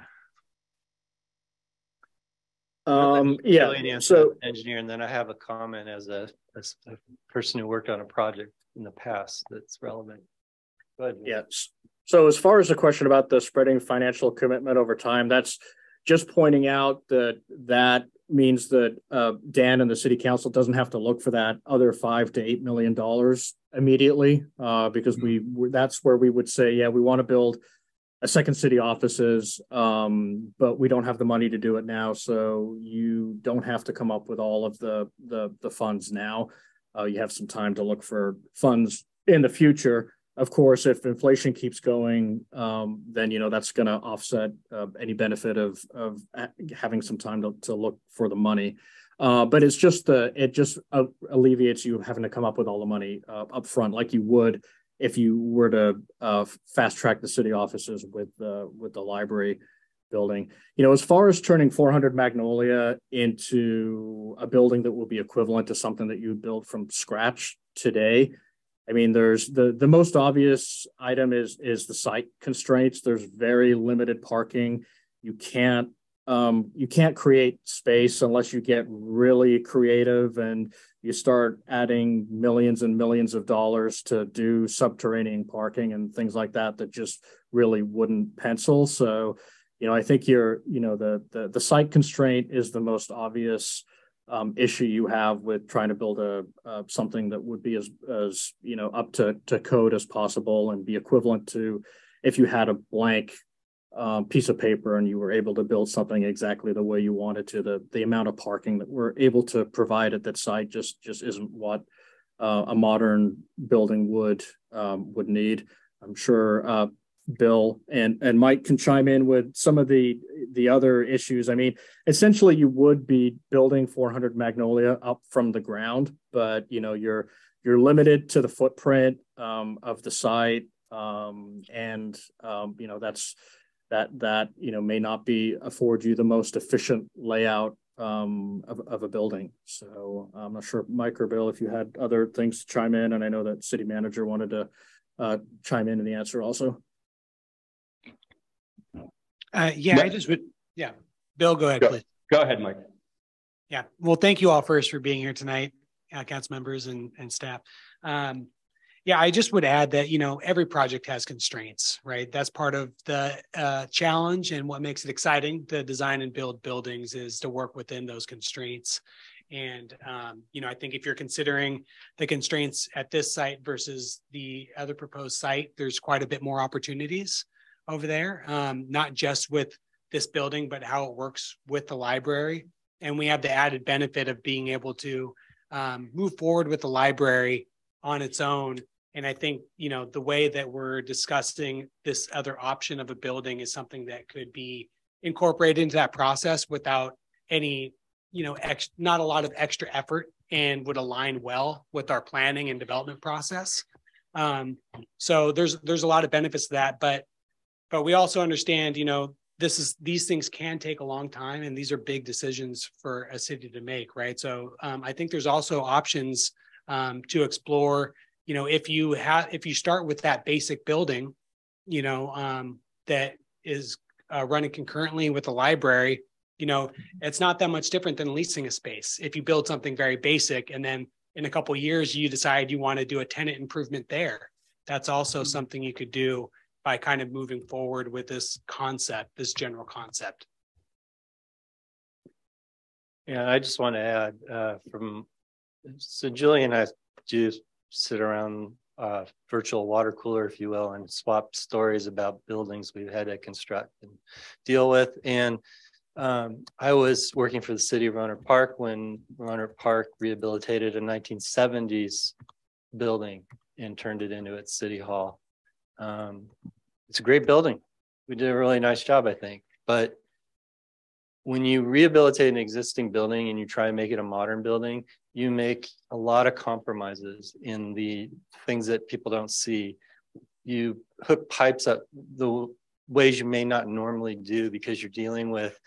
Yeah. So engineer, and then I have a comment as a person who worked on a project in the past that's relevant. Go ahead. Yes. So as far as the question about the spreading financial commitment over time, that's just pointing out that that means that Dan and the city council doesn't have to look for that other $5 to $8 million immediately, because that's where we would say, yeah, we want to build a second city offices, but we don't have the money to do it now. So you don't have to come up with all of the funds now. You have some time to look for funds in the future. Of course, if inflation keeps going, then, you know, that's going to offset any benefit of having some time to look for the money. But it's just it just alleviates you having to come up with all the money up front, like you would if you were to fast track the city offices with the library building. You know, as far as turning 400 Magnolia into a building that will be equivalent to something that you build from scratch today, I mean, there's the most obvious item is the site constraints. There's very limited parking. You can't create space unless you get really creative and you start adding millions and millions of dollars to do subterranean parking and things like that just really wouldn't pencil. So, you know, I think the site constraint is the most obvious issue you have with trying to build something that would be as you know, up to code as possible and be equivalent to if you had a blank piece of paper and you were able to build something exactly the way you wanted to. The amount of parking that we're able to provide at that site just isn't what a modern building would need. I'm sure Bill and Mike can chime in with some of the other issues. I mean, essentially you would be building 400 Magnolia up from the ground, but you know, you're limited to the footprint of the site, and you know, that you know, may not afford you the most efficient layout of a building. So I'm not sure, Mike or Bill, if you had other things to chime in, and I know that city manager wanted to chime in the answer also. Yeah, I just would, yeah. Bill, go ahead, please. Go ahead, Mike. Yeah, well, thank you all first for being here tonight, council members and staff. Yeah, I just would add that, you know, every project has constraints, right? That's part of the challenge, and what makes it exciting to design and build buildings is to work within those constraints. And, you know, I think if you're considering the constraints at this site versus the other proposed site, there's quite a bit more opportunities over there, not just with this building, but how it works with the library. And we have the added benefit of being able to move forward with the library on its own. And I think, you know, the way that we're discussing this other option of a building is something that could be incorporated into that process without any, you know, not a lot of extra effort, and would align well with our planning and development process. So there's a lot of benefits to that, but we also understand, you know, these things can take a long time, and these are big decisions for a city to make, right? So I think there's also options to explore. You know, if you start with that basic building, you know, that is running concurrently with the library, you know, it's not that much different than leasing a space. If you build something very basic and then in a couple of years you decide you want to do a tenant improvement there, that's also something you could do by kind of moving forward with this concept, this general concept. Yeah, I just want to add so Julie and I do sit around virtual water cooler, if you will, and swap stories about buildings we've had to construct and deal with. And I was working for the city of Rohnert Park when Rohnert Park rehabilitated a 1970s building and turned it into its city hall. It's a great building. We did a really nice job, I think. But when you rehabilitate an existing building and you try and make it a modern building, you make a lot of compromises in the things that people don't see. You hook pipes up the ways you may not normally do because you're dealing with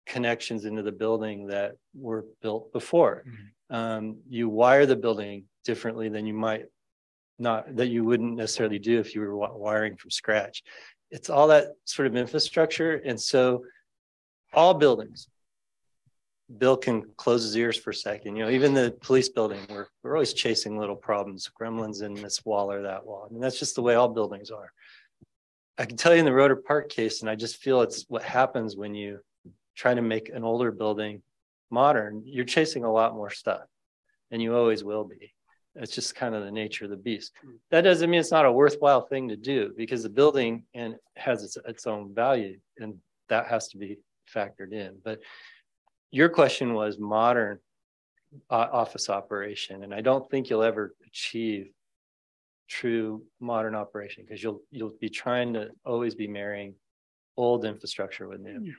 connections into the building that were built before. Mm-hmm. You wire the building differently than you might not, that you wouldn't necessarily do if you were wiring from scratch. It's all that sort of infrastructure. And so all buildings, Bill can close his ears for a second. You know, even the police building, we're always chasing little problems, gremlins in this wall or that wall. I mean, that's just the way all buildings are. I can tell you in the Rohnert Park case, and I just feel it's what happens when you try to make an older building modern, you're chasing a lot more stuff, and you always will be. It's just kind of the nature of the beast. That doesn't mean it's not a worthwhile thing to do, because the building and has its own value, and that has to be factored in. But your question was modern office operation, and I don't think you'll ever achieve true modern operation because you'll be trying to always be marrying old infrastructure with new.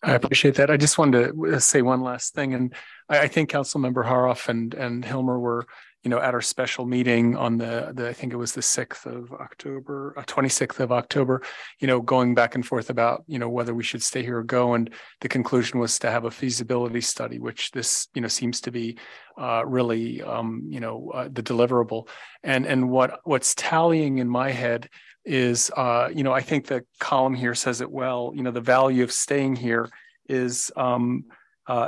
I appreciate that. I just wanted to say one last thing, and I think Councilmember Haroff and Hilmer were, you know, at our special meeting on the I think it was the 6th of October, 26th of October, you know, going back and forth about, you know, whether we should stay here or go, and the conclusion was to have a feasibility study, which this, you know, seems to be really, you know, the deliverable, and what's tallying in my head is, you know, I think the column here says it well, you know, the value of staying here is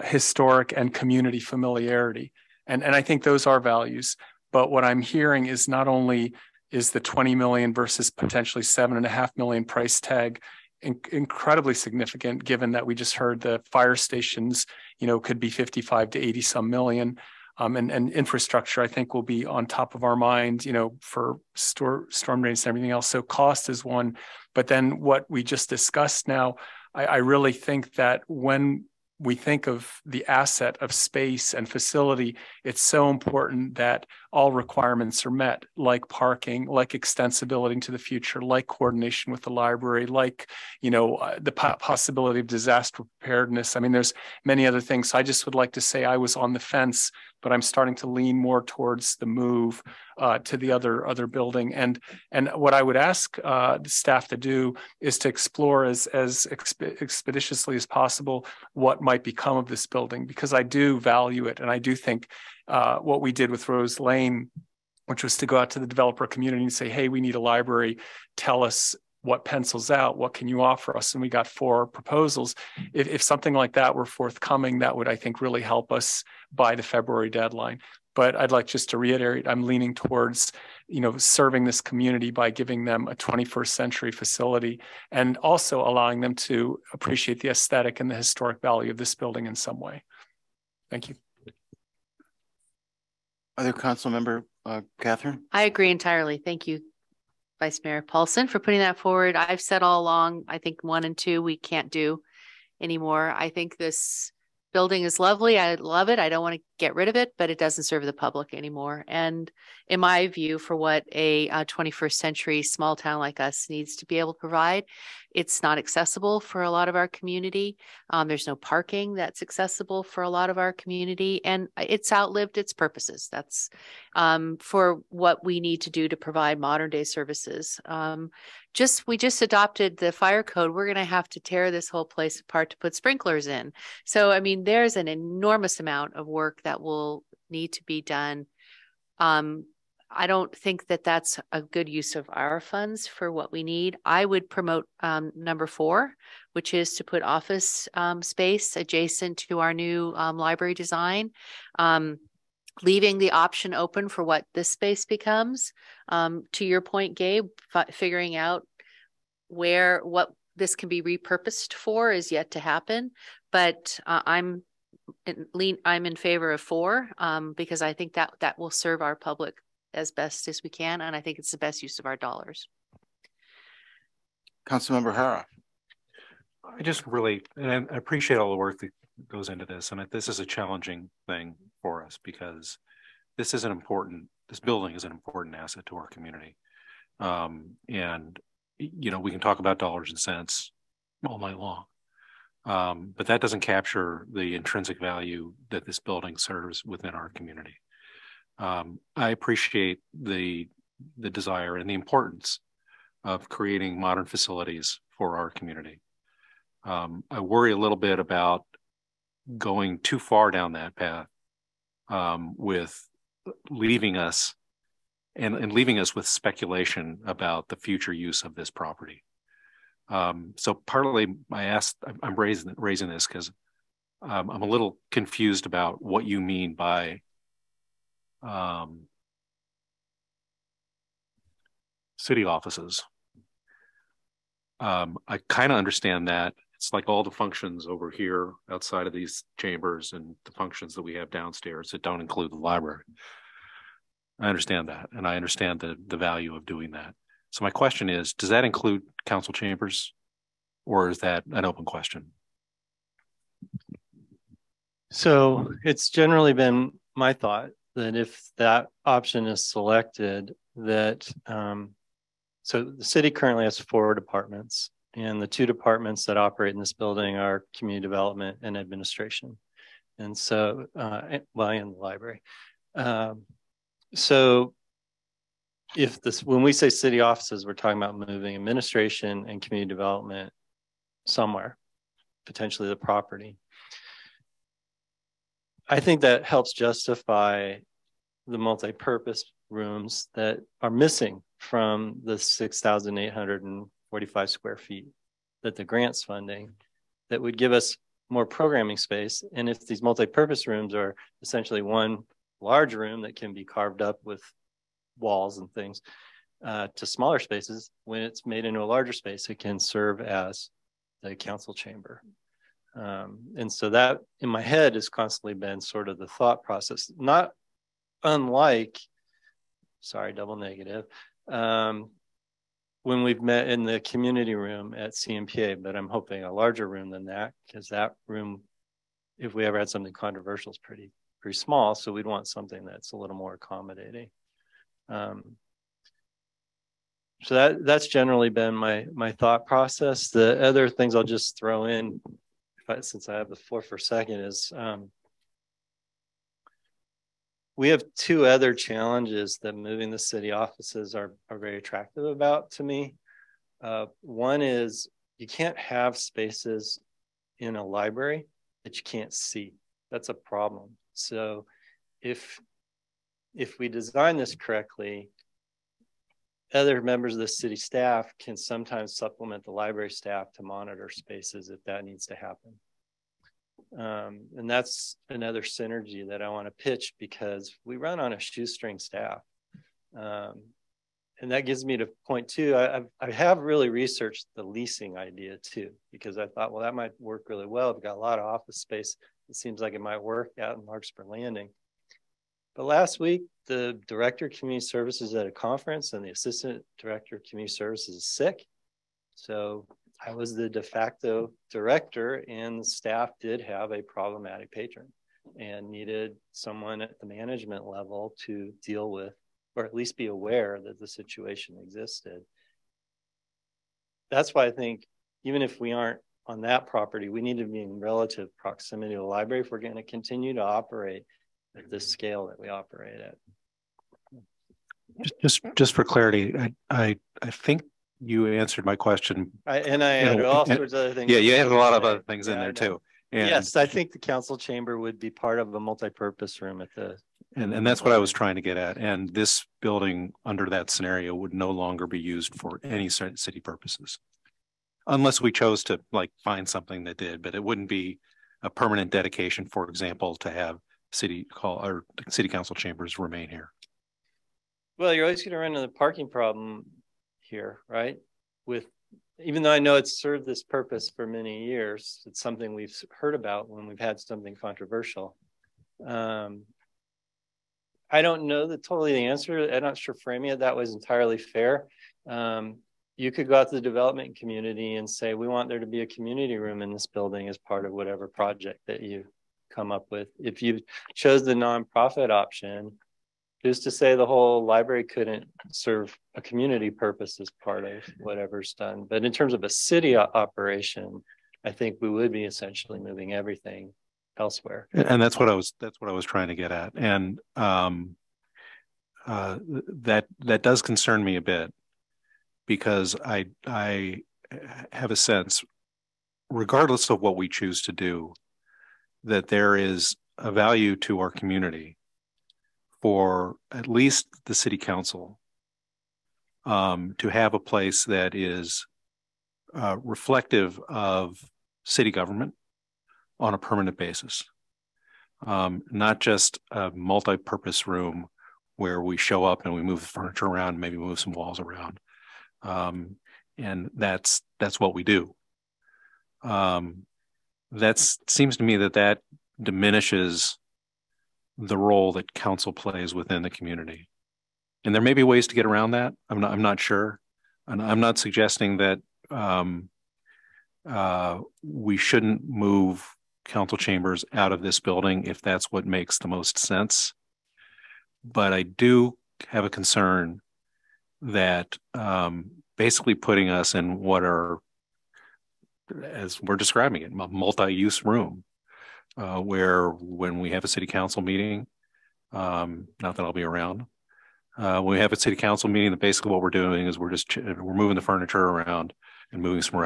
historic and community familiarity. And I think those are values. But what I'm hearing is not only is the 20 million versus potentially 7.5 million price tag incredibly significant, given that we just heard the fire stations, you know, could be 55 to 80 some million. And infrastructure, I think, will be on top of our mind, you know, for storm drains and everything else. So cost is one. But then what we just discussed now, I really think that when we think of the asset of space and facility, it's so important that all requirements are met, like parking, like extensibility into the future, like coordination with the library, like, you know, the possibility of disaster preparedness. I mean, there's many other things. So I just would like to say I was on the fence, but I'm starting to lean more towards the move to the other building. And what I would ask the staff to do is to explore as expeditiously as possible what might become of this building, because I do value it. And I do think what we did with Rose Lane, which was to go out to the developer community and say, hey, we need a library, tell us what pencils out, what can you offer us? And we got 4 proposals. If something like that were forthcoming, that would, I think, really help us by the February deadline. But I'd like just to reiterate, I'm leaning towards, you know, serving this community by giving them a 21st century facility and also allowing them to appreciate the aesthetic and the historic value of this building in some way. Thank you. Other council member, Catherine? I agree entirely. Thank you, Vice Mayor Paulson, for putting that forward. I've said all along, I think 1 and 2 we can't do anymore. I think this building is lovely. I love it. I don't want to get rid of it, but it doesn't serve the public anymore. And in my view, for what a 21st century small town like us needs to be able to provide, it's not accessible for a lot of our community. There's no parking that's accessible for a lot of our community, and it's outlived its purposes. That's for what we need to do to provide modern day services. we just adopted the fire code. We're going to have to tear this whole place apart to put sprinklers in. So, I mean, there's an enormous amount of work that will need to be done. I don't think that that's a good use of our funds for what we need. I would promote number 4, which is to put office space adjacent to our new library design, leaving the option open for what this space becomes. To your point, Gabe, figuring out what this can be repurposed for is yet to happen. But I'm in favor of 4 because I think that will serve our public as best as we can, and I think it's the best use of our dollars. Councilmember Hara. I just really, and I appreciate all the work that goes into this, and this is a challenging thing for us because this building is an important asset to our community. And, you know, we can talk about dollars and cents all night long, but that doesn't capture the intrinsic value that this building serves within our community. I appreciate the desire and the importance of creating modern facilities for our community. I worry a little bit about going too far down that path with leaving us with speculation about the future use of this property. So partly I'm raising this because I'm a little confused about what you mean by city offices. I kind of understand that. It's like all the functions over here outside of these chambers and the functions that we have downstairs that don't include the library. I understand that, and I understand the value of doing that. So my question is, does that include council chambers, or is that an open question? So it's generally been my thought that if that option is selected, that so the city currently has 4 departments, and the 2 departments that operate in this building are community development and administration, and so and the library. So when we say city offices, we're talking about moving administration and community development somewhere, potentially the property. I think that helps justify the multi-purpose rooms that are missing from the 6,845 square feet that the grant's funding, that would give us more programming space. And if these multi-purpose rooms are essentially one large room that can be carved up with walls and things to smaller spaces, when it's made into a larger space, it can serve as the council chamber. And so that in my head has constantly been sort of the thought process, not unlike, sorry, double negative, when we've met in the community room at CMPA, but I'm hoping a larger room than that, because that room, if we ever had something controversial, is pretty small. So we'd want something that's a little more accommodating. So that's generally been my thought process. The other things I'll just throw in, since I have the floor for a second, is we have 2 other challenges that moving the city offices are very attractive about to me. One is you can't have spaces in a library that you can't see. That's a problem. So if we design this correctly, other members of the city staff can sometimes supplement the library staff to monitor spaces if that needs to happen. And that's another synergy that I want to pitch, because we run on a shoestring staff. And that gives me to point 2. I have really researched the leasing idea too, because I thought, well, that might work really well. We've got a lot of office space. It seems like it might work out in Larkspur Landing. But last week, the director of community services at a conference and the assistant director of community services is sick. So I was the de facto director, and the staff did have a problematic patron and needed someone at the management level to deal with, or at least be aware that the situation existed. That's why I think even if we aren't on that property, we need to be in relative proximity to the library if we're going to continue to operate at this scale that we operate at. Just for clarity, I think you answered my question. I added all sorts of other things. Yeah, you added a lot of other things in there too. And yes, I think the council chamber would be part of a multi-purpose room at the. And that's what I was trying to get at. And this building under that scenario would no longer be used for any city purposes. Unless we chose to like find something that did, but it wouldn't be a permanent dedication, for example, to have city council chambers remain here. Well, you're always going to run into the parking problem here, right? Even though I know it's served this purpose for many years, it's something we've heard about when we've had something controversial. I don't know totally the answer. I'm not sure framing it that was entirely fair. You could go out to the development community and say, we want there to be a community room in this building as part of whatever project that you come up with. If you chose the nonprofit option, who's to say the whole library couldn't serve a community purpose as part of whatever's done? But in terms of a city operation, I think we would be essentially moving everything elsewhere. And that's what I was trying to get at. And that does concern me a bit, because I have a sense, regardless of what we choose to do, that there is a value to our community for at least the city council to have a place that is reflective of city government on a permanent basis, not just a multi-purpose room where we show up and we move the furniture around, maybe move some walls around. And that's what we do. That seems to me that diminishes the role that council plays within the community. And there may be ways to get around that. I'm not sure. And I'm not suggesting that we shouldn't move council chambers out of this building if that's what makes the most sense. But I do have a concern that basically putting us in what are, as we're describing it, a multi-use room, where when we have a city council meeting, not that I'll be around, when we have a city council meeting, that basically what we're doing is we're moving the furniture around and moving some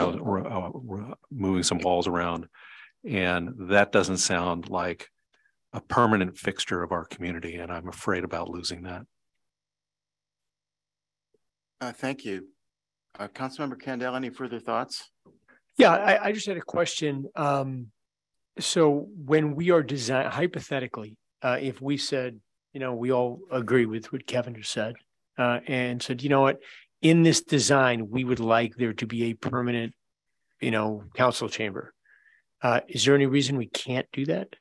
walls around. And that doesn't sound like a permanent fixture of our community. And I'm afraid about losing that. Thank you. Councilmember Candela, any further thoughts? Yeah, I just had a question. So when we are design, hypothetically, if we said, we all agree with what Kevin just said, and said, you know what, in this design, we would like there to be a permanent, council chamber. Is there any reason we can't do that?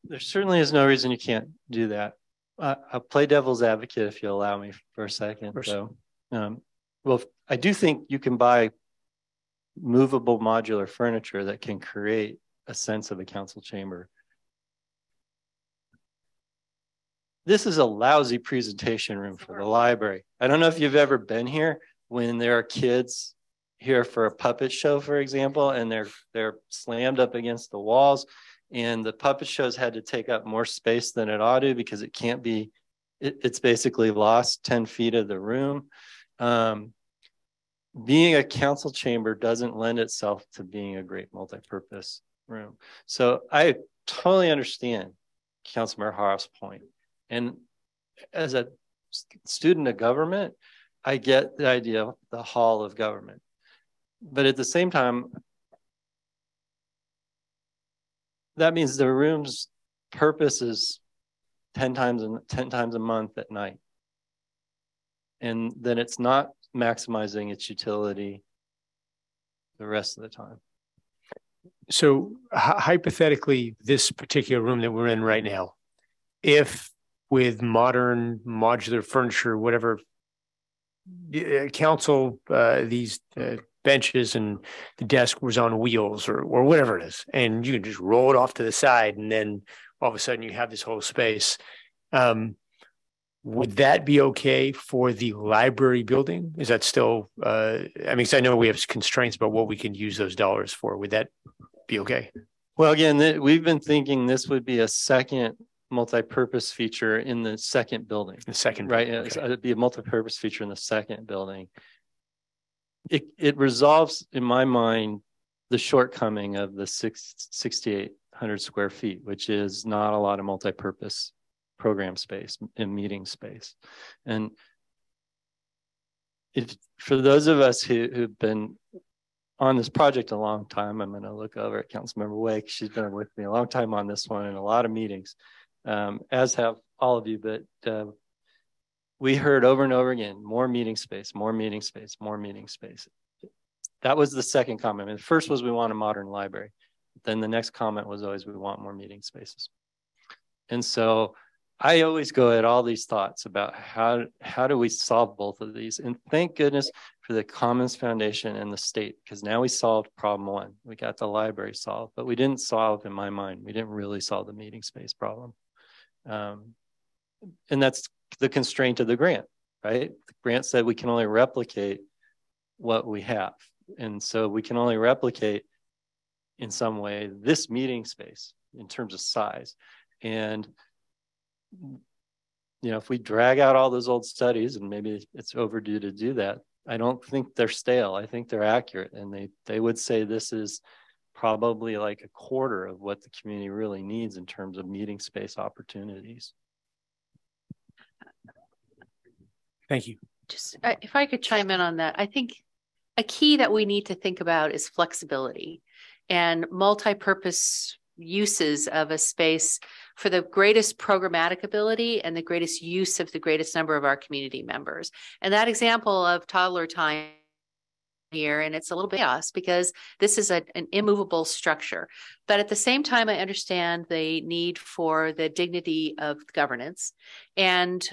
There certainly is no reason you can't do that. I'll play devil's advocate if you'll allow me for a second. So, well, I do think you can buy movable modular furniture that can create a sense of a council chamber. This is a lousy presentation room for the library. I don't know if you've ever been here when there are kids here for a puppet show, for example, and they're slammed up against the walls, and the puppet shows had to take up more space than it ought to because it can't be, it's basically lost 10 feet of the room. Being a council chamber doesn't lend itself to being a great multi-purpose room. So I totally understand Councilmember Harff's point. And as a student of government, I get the idea of the hall of government. But at the same time, that means the room's purpose is 10 times a month at night. And then it's not maximizing its utility the rest of the time. So hypothetically, this particular room that we're in right now, if with modern modular furniture, whatever, council, these benches and the desk was on wheels or whatever it is, and you can just roll it off to the side, and then all of a sudden you have this whole space. Would that be okay for the library building? Is that still, I mean, because I know we have constraints about what we can use those dollars for. Would that be okay? Well, again, we've been thinking this would be a second multi-purpose feature in the second building. The second, right? Okay. It'd be a multi-purpose feature in the second building. it resolves, in my mind, the shortcoming of the 6,800 square feet, which is not a lot of multi-purpose program space and meeting space. And if for those of us who've been on this project a long time, I'm going to look over at Councilmember Wake. She's been with me a long time on this one and a lot of meetings, as have all of you. But we heard over and over again, more meeting space, more meeting space, more meeting space. That was the second comment. And the first was we want a modern library. Then the next comment was always we want more meeting spaces. And so I always go at all these thoughts about how do we solve both of these? And thank goodness for the Commons Foundation and the state, because now we solved problem one. We got the library solved, but we didn't solve, in my mind, we didn't really solve the meeting space problem. And that's the constraint of the grant, right? The grant said we can only replicate what we have. And so we can only replicate in some way this meeting space in terms of size. And you know, if we drag out all those old studies, and maybe it's overdue to do that, I don't think they're stale. I think they're accurate. And they would say this is probably like a quarter of what the community really needs in terms of meeting space opportunities. Thank you. Just if I could chime in on that, I think a key that we need to think about is flexibility and multi-purpose uses of a space for the greatest programmatic ability and the greatest use of the greatest number of our community members. And that example of toddler time here, and it's a little bit chaos because this is an immovable structure. But at the same time, I understand the need for the dignity of governance. And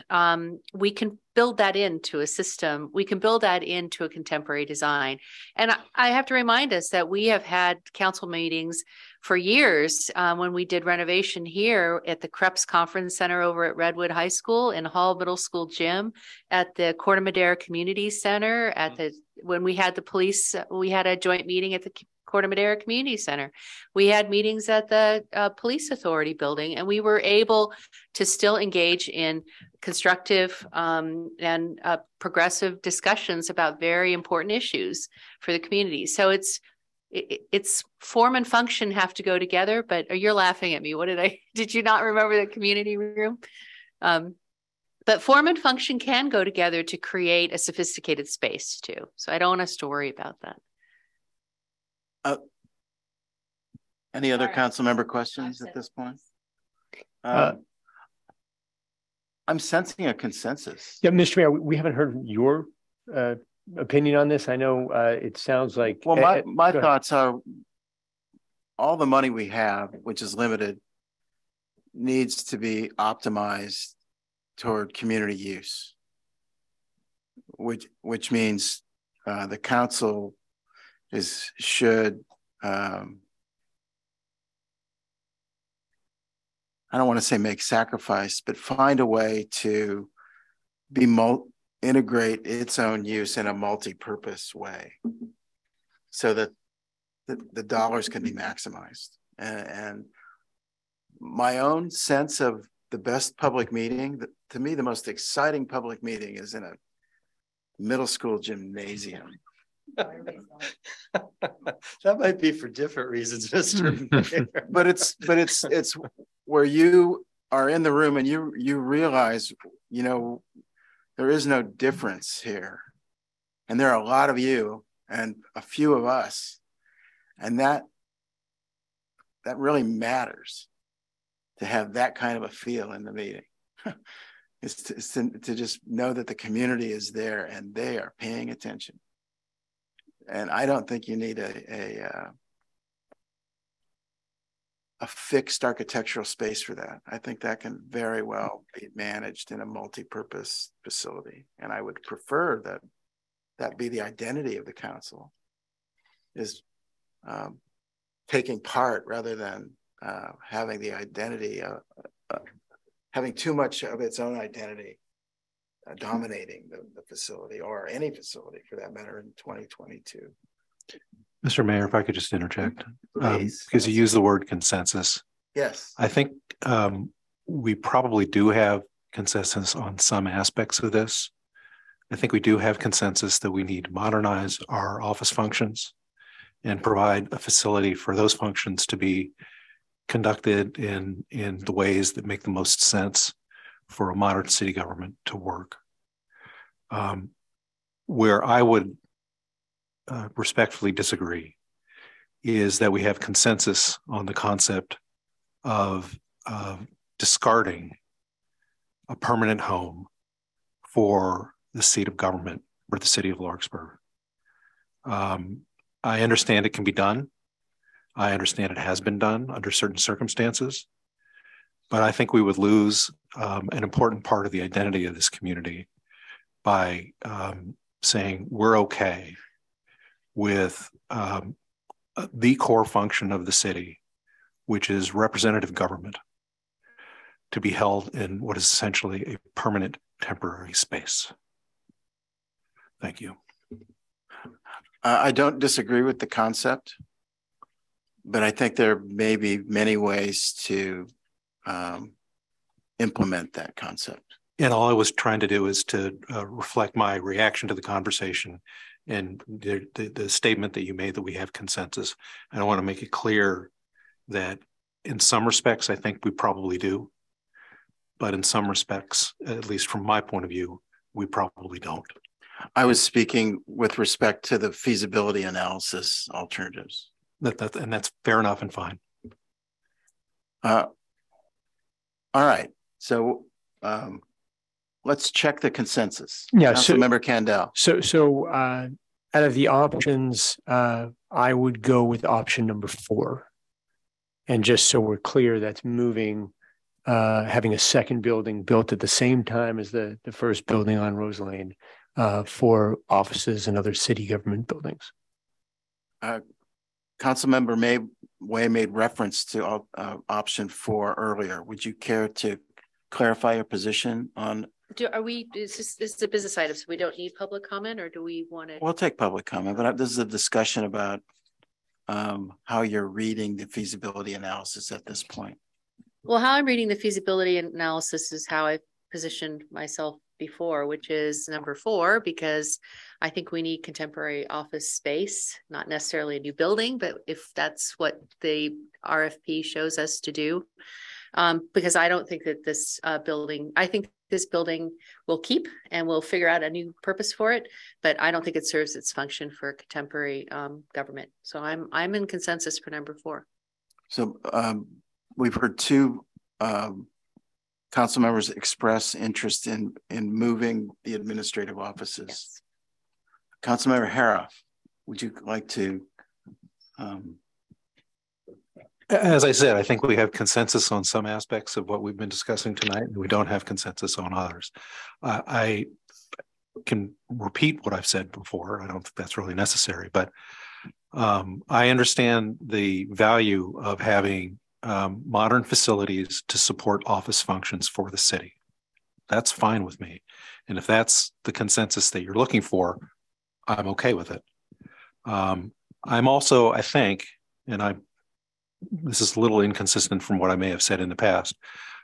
we can build that into a system. We can build that into a contemporary design. And I have to remind us that we have had council meetings for years when we did renovation here at the Krebs Conference Center over at Redwood High School, in Hall Middle School gym, at the Corte Madera Community Center, at the when we had the police, we had a joint meeting at the Corte Madera Community Center. We had meetings at the Police Authority building, and we were able to still engage in constructive and progressive discussions about very important issues for the community. So it's form and function have to go together, but you're laughing at me. What did you not remember the community room? But form and function can go together to create a sophisticated space too. So I don't want us to worry about that. Any other council member questions at this point? I'm sensing a consensus. Yeah, Mr. Mayor, we haven't heard your opinion on this. I know it sounds like. Well, my thoughts are all the money we have, which is limited, needs to be optimized toward community use, which means the council should I don't want to say make sacrifice, but find a way to integrate its own use in a multi-purpose way so that the dollars can be maximized. And my own sense of the best public meeting, to me, the most exciting public meeting is in a middle school gymnasium. That might be for different reasons, Mr. Mayor. But it's where you are in the room and you realize, you know, there is no difference here. And there are a lot of you and a few of us. And that really matters, to have that kind of a feel in the meeting. It's to just know that the community is there and they are paying attention. And I don't think you need a fixed architectural space for that. I think that can very well be managed in a multi-purpose facility. And I would prefer that be the identity of the council, is taking part rather than having the identity, having too much of its own identity dominating the facility, or any facility for that matter, in 2022. Mr. Mayor, if I could just interject, because you use the word consensus. Yes. I think we probably do have consensus on some aspects of this. I think we do have consensus that we need to modernize our office functions and provide a facility for those functions to be conducted in the ways that make the most sense for a modern city government to work. Where I would respectfully disagree is that we have consensus on the concept of discarding a permanent home for the seat of government for the city of Larkspur. I understand it can be done. I understand it has been done under certain circumstances, but I think we would lose an important part of the identity of this community by saying we're okay with the core function of the city, which is representative government, to be held in what is essentially a permanent temporary space. Thank you. I don't disagree with the concept, but I think there may be many ways to implement that concept. And all I was trying to do is to reflect my reaction to the conversation and the statement that you made that we have consensus. And I want to make it clear that in some respects, I think we probably do. But in some respects, at least from my point of view, we probably don't. I was speaking with respect to the feasibility analysis alternatives. And that's fair enough and fine. All right. So let's check the consensus. Yeah. Councilmember Kandel. So out of the options, I would go with option number 4. And just so we're clear, that's moving, having a second building built at the same time as the first building on Rose Lane for offices and other city government buildings. Councilmember Way made reference to option 4 earlier. Would you care to clarify your position on? Is this a business item, so we don't need public comment, or do we want to? We'll take public comment, but this is a discussion about how you're reading the feasibility analysis at this point. Well, how I'm reading the feasibility analysis is how I positioned myself before, which is number 4, because I think we need contemporary office space, not necessarily a new building, but if that's what the RFP shows us to do, because I don't think that this I think this building will keep and we'll figure out a new purpose for it, but I don't think it serves its function for contemporary government. So I'm in consensus for number 4. So we've heard 2 council members express interest in moving the administrative offices. Yes. Councilmember Hara, would you like to? As I said, I think we have consensus on some aspects of what we've been discussing tonight, and we don't have consensus on others. I can repeat what I've said before. I don't think that's really necessary, but I understand the value of having modern facilities to support office functions for the city. That's fine with me. And if that's the consensus that you're looking for, I'm okay with it. I'm also, I think, and this is a little inconsistent from what I may have said in the past,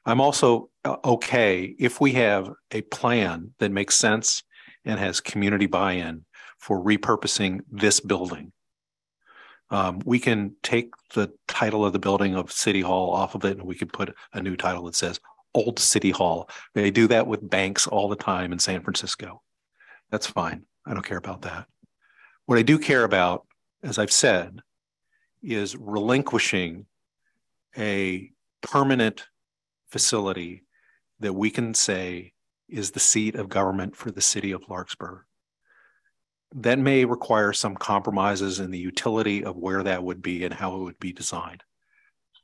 I'm also okay if we have a plan that makes sense and has community buy-in for repurposing this building. We can take the title of the building of City Hall off of it, and we could put a new title that says Old City Hall. They do that with banks all the time in San Francisco. That's fine. I don't care about that. What I do care about, as I've said, is relinquishing a permanent facility that we can say is the seat of government for the city of Larkspur. That may require some compromises in the utility of where that would be and how it would be designed.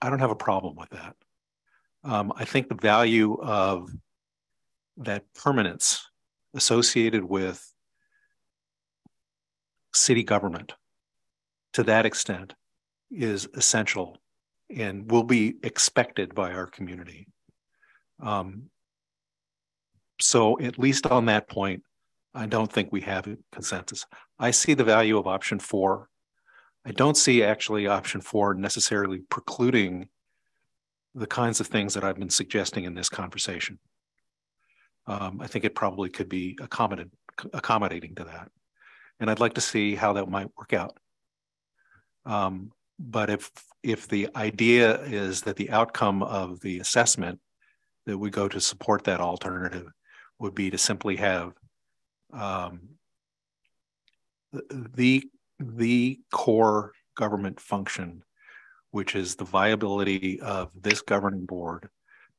I don't have a problem with that. I think the value of that permanence associated with city government to that extent is essential and will be expected by our community. So at least on that point, I don't think we have a consensus. I see the value of option 4. I don't see actually option 4 necessarily precluding the kinds of things that I've been suggesting in this conversation. I think it probably could be accommodating to that. And I'd like to see how that might work out. But if the idea is that the outcome of the assessment that we go to support that alternative would be to simply have the core government function, which is the viability of this governing board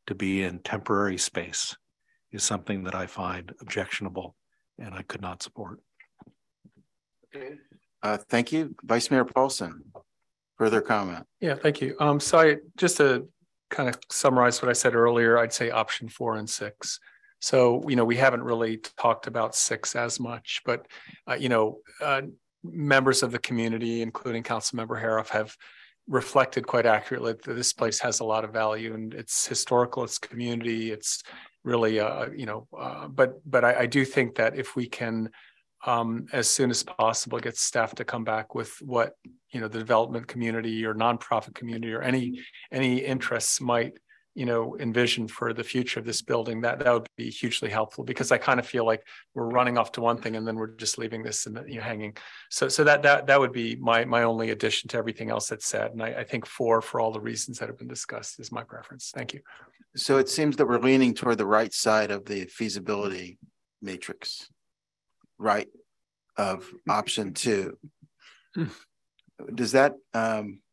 to be in temporary space, is something that I find objectionable and I could not support. Thank you. Vice Mayor Paulson, further comment. Yeah, thank you. So just to kind of summarize what I said earlier, I'd say option 4 and 6. So, we haven't really talked about 6 as much, but, members of the community, including Councilmember Haroff, have reflected quite accurately that this place has a lot of value and it's historical, it's community, it's really, but I do think that if we can, as soon as possible, get staff to come back with what, the development community or nonprofit community or any interests might, envision for the future of this building, that would be hugely helpful, because I kind of feel like we're running off to one thing and then we're just leaving this and hanging. So that would be my only addition to everything else that's said. And I think 4, for all the reasons that have been discussed, is my preference. Thank you. So it seems that we're leaning toward the right side of the feasibility matrix, right, of option 2. Does that,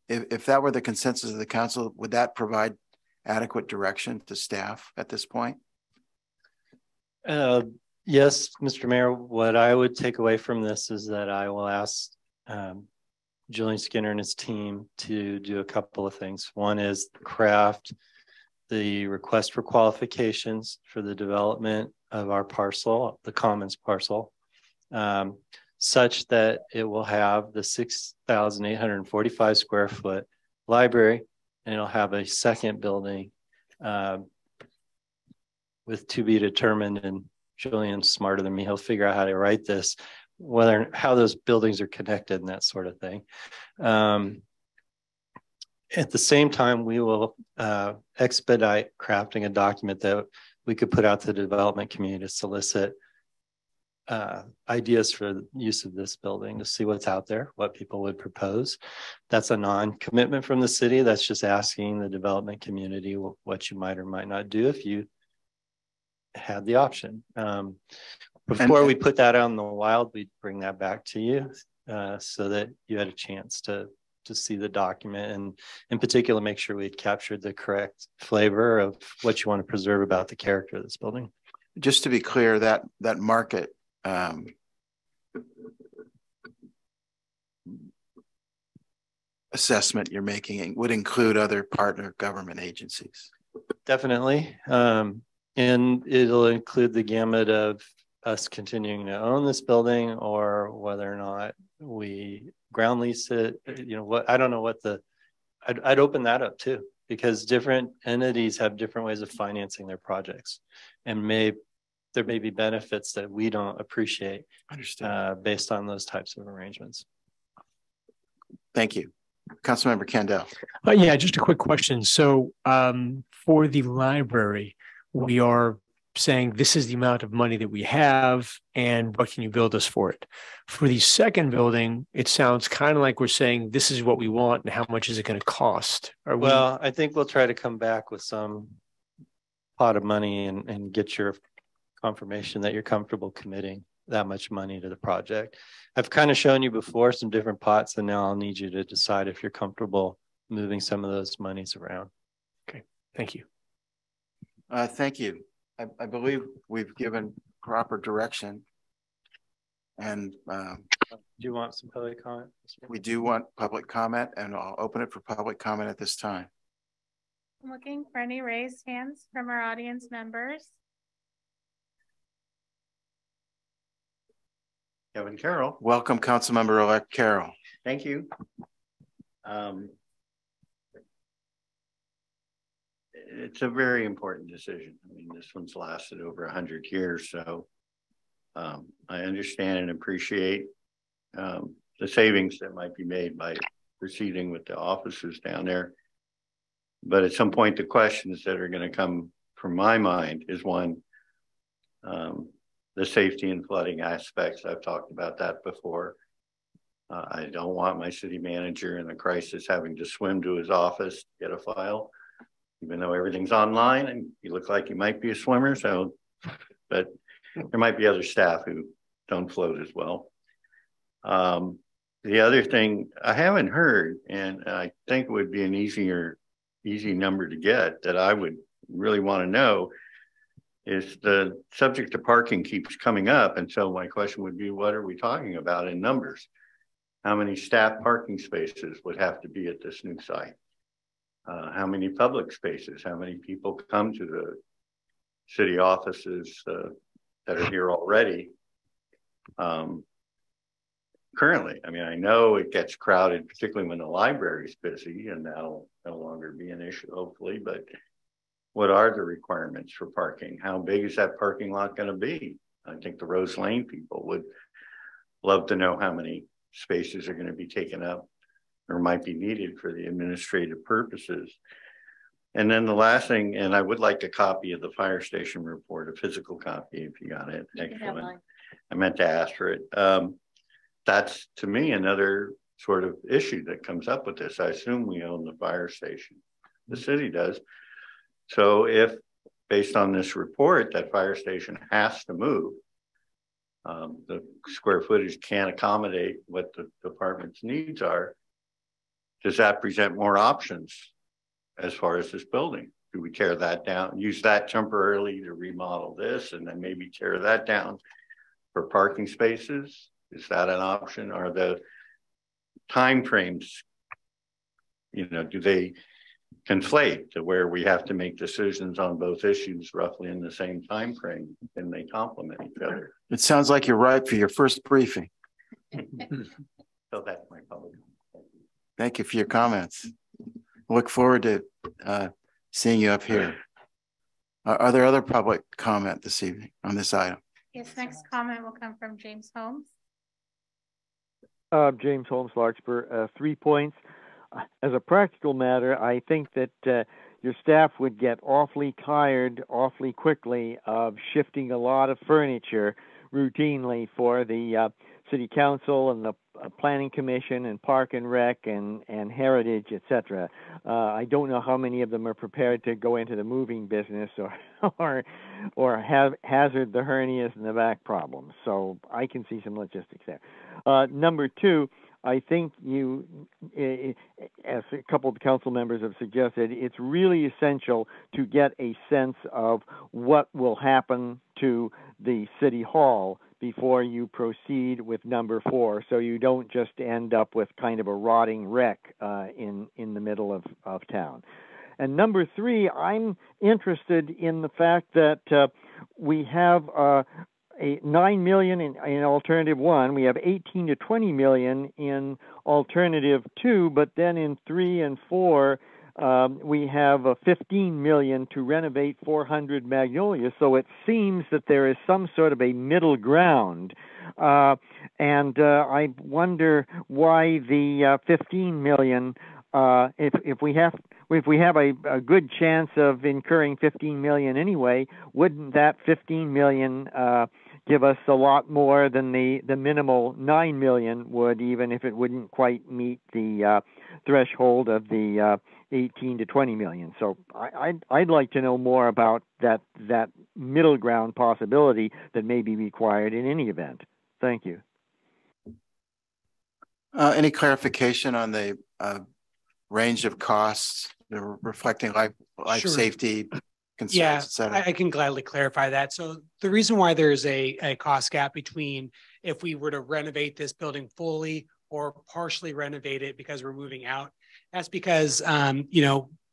if that were the consensus of the council, would that provide adequate direction to staff at this point? Yes, Mr. Mayor, what I would take away from this is that I will ask Julian Skinner and his team to do a couple of things. One is craft the request for qualifications for the development of our parcel, the Commons parcel, such that it will have the 6,845 square foot library, and it'll have a second building with to be determined. And Julian's smarter than me; he'll figure out how to write this, how those buildings are connected and that sort of thing. At the same time, we will expedite crafting a document that we could put out to the development community to solicit ideas for the use of this building, to see what's out there, what people would propose. That's a non-commitment from the city. That's just asking the development community what you might or might not do if you had the option. Before we put that out in the wild, we'd bring that back to you so that you had a chance to see the document, and in particular, make sure we'd captured the correct flavor of what you want to preserve about the character of this building. Just to be clear, that market assessment you're making would include other partner government agencies. Definitely. And it'll include the gamut of us continuing to own this building, or whether or not we ground lease it. I don't know what I'd open that up too, because different entities have different ways of financing their projects, and there may be benefits that we don't appreciate based on those types of arrangements. Thank you. Councilmember Kendall. Yeah, just a quick question. So for the library, we are saying this is the amount of money that we have and what can you build us for it. For the second building, it sounds kind of like we're saying this is what we want and how much is it going to cost. Well, I think we'll try to come back with some pot of money and get your confirmation that you're comfortable committing that much money to the project. I've kind of shown you before some different pots, and now I'll need you to decide if you're comfortable moving some of those monies around. Okay, thank you. Thank you. I believe we've given proper direction, and do you want some public comment? We do want public comment, and I'll open it for public comment at this time. I'm looking for any raised hands from our audience members. Kevin Carroll. Welcome, Councilmember-elect Carroll. Thank you. It's a very important decision. I mean, this one's lasted over 100 years, so I understand and appreciate the savings that might be made by proceeding with the offices down there. But at some point, the questions that are going to come from my mind is one, the the safety and flooding aspects. I've talked about that before. I don't want my city manager in a crisis having to swim to his office to get a file, even though everything's online and you look like you might be a swimmer. So, but there might be other staff who don't float as well. The other thing I haven't heard, and I think it would be an easy number to get that I would really want to know, is the subject to parking keeps coming up. And so my question would be, what are we talking about in numbers? How many staff parking spaces would have to be at this new site? How many public spaces? How many people come to the city offices that are here already? Currently, I mean, I know it gets crowded, particularly when the library's busy, and that'll no longer be an issue, hopefully, but what are the requirements for parking? How big is that parking lot going to be? I think the Rose Lane people would love to know how many spaces are going to be taken up or might be needed for the administrative purposes. And then the last thing, and I would like a copy of the fire station report, a physical copy if you got it. Excellent. I meant to ask for it. That's to me another sort of issue that comes up with this. I assume we own the fire station. The city does. So if based on this report that fire station has to move, the square footage can't accommodate what the department's needs are, does that present more options as far as this building? Do we tear that down, use that temporarily to remodel this, and then maybe tear that down for parking spaces? Is that an option? Are the time frames, you know, do they conflate to where we have to make decisions on both issues roughly in the same time frame, and they complement each other? It sounds like you're right for your first briefing. So that's my public. Thank you for your comments. Look forward to seeing you up here. Are there other public comment this evening on this item? Yes, next comment will come from James Holmes. James Holmes, Larkspur. 3 points. As a practical matter, I think that your staff would get awfully tired awfully quickly of shifting a lot of furniture routinely for the city council and the planning commission and park and rec and heritage, etc. I don't know how many of them are prepared to go into the moving business or have hazard the hernias and the back problems. So I can see some logistics there. Number two, I think you, as a couple of council members have suggested, it's really essential to get a sense of what will happen to the city hall before you proceed with number 4, so you don't just end up with kind of a rotting wreck in the middle of town. And number 3, I'm interested in the fact that we have a $9 million in alternative 1. We have 18 to 20 million in alternative 2, but then in 3 and 4, we have 15 million to renovate 400 Magnolia. So it seems that there is some sort of a middle ground. And I wonder why the 15 million, if we have a good chance of incurring 15 million anyway, wouldn't that 15 million give us a lot more than the minimal 9 million would, even if it wouldn't quite meet the threshold of the 18 to 20 million. So I'd like to know more about that middle ground possibility that may be required in any event. Thank you. Any clarification on the range of costs reflecting life Sure. safety concerns, yeah, et cetera? I can gladly clarify that. So the reason why there's a cost gap between if we were to renovate this building fully or partially renovate it because we're moving out, that's because,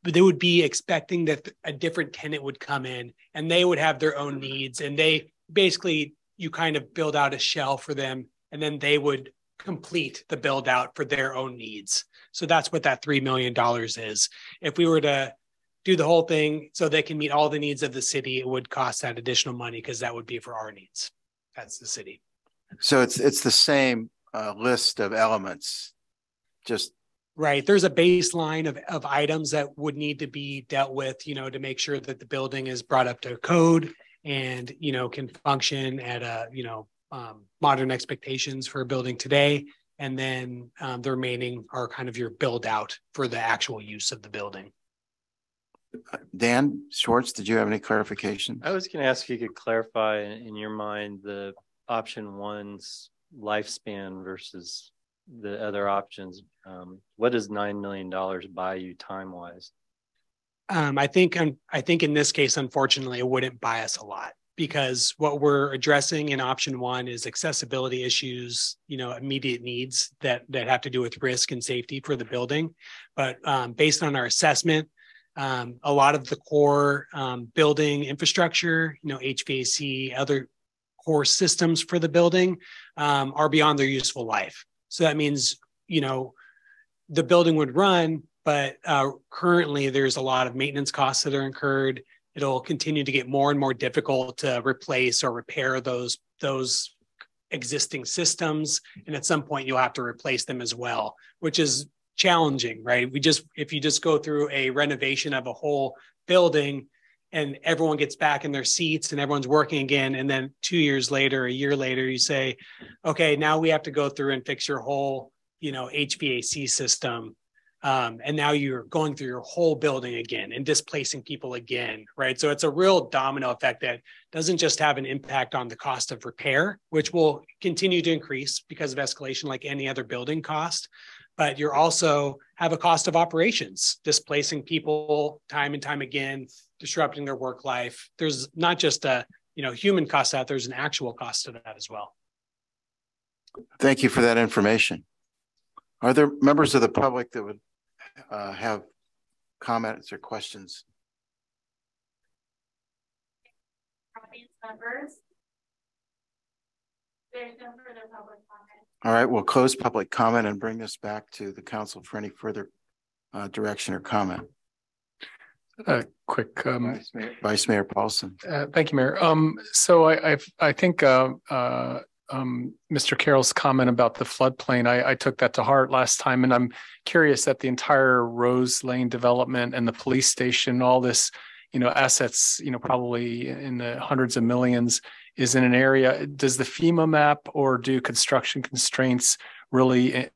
they would be expecting that a different tenant would come in and they would have their own needs. And they basically, you kind of build out a shell for them and then they would complete the build out for their own needs. So that's what that $3 million is. If we were to do the whole thing so they can meet all the needs of the city, it would cost that additional money because that would be for our needs. That's the city. So it's the same list of elements, just right. There's a baseline of items that would need to be dealt with, to make sure that the building is brought up to code and, can function at a, modern expectations for a building today. And then the remaining are kind of your build out for the actual use of the building. Dan Schwartz, did you have any clarification? I was going to ask if you could clarify in your mind the option one's lifespan versus the other options. What does $9 million buy you time wise? I think in this case, unfortunately, it wouldn't buy us a lot, because what we're addressing in option one is accessibility issues, immediate needs that have to do with risk and safety for the building. But based on our assessment, a lot of the core building infrastructure, HVAC, other core systems for the building are beyond their useful life. So that means, the building would run, but currently there's a lot of maintenance costs that are incurred. It'll continue to get more and more difficult to replace or repair those existing systems. And at some point you'll have to replace them as well, which is challenging, right? If you just go through a renovation of a whole building and everyone gets back in their seats and everyone's working again, and then 2 years later, a year later, you say, okay, now we have to go through and fix your whole, HVAC system. And now you're going through your whole building again and displacing people again, right? So it's a real domino effect that doesn't just have an impact on the cost of repair, which will continue to increase because of escalation like any other building cost, but you're also have a cost of operations, displacing people time and time again, disrupting their work life. There's not just a human cost out, there's an actual cost to that as well. Thank you for that information. Are there members of the public that would have comments or questions? Audience members, there's no further public comment. All right, we'll close public comment and bring this back to the council for any further direction or comment. Quick, Vice Mayor Paulson. Thank you, Mayor. So I think Mr. Carroll's comment about the floodplain, I took that to heart last time, and I'm curious that the entire Rose Lane development and the police station, all this, assets, probably in the hundreds of millions, is in an area. Does the FEMA map or do construction constraints really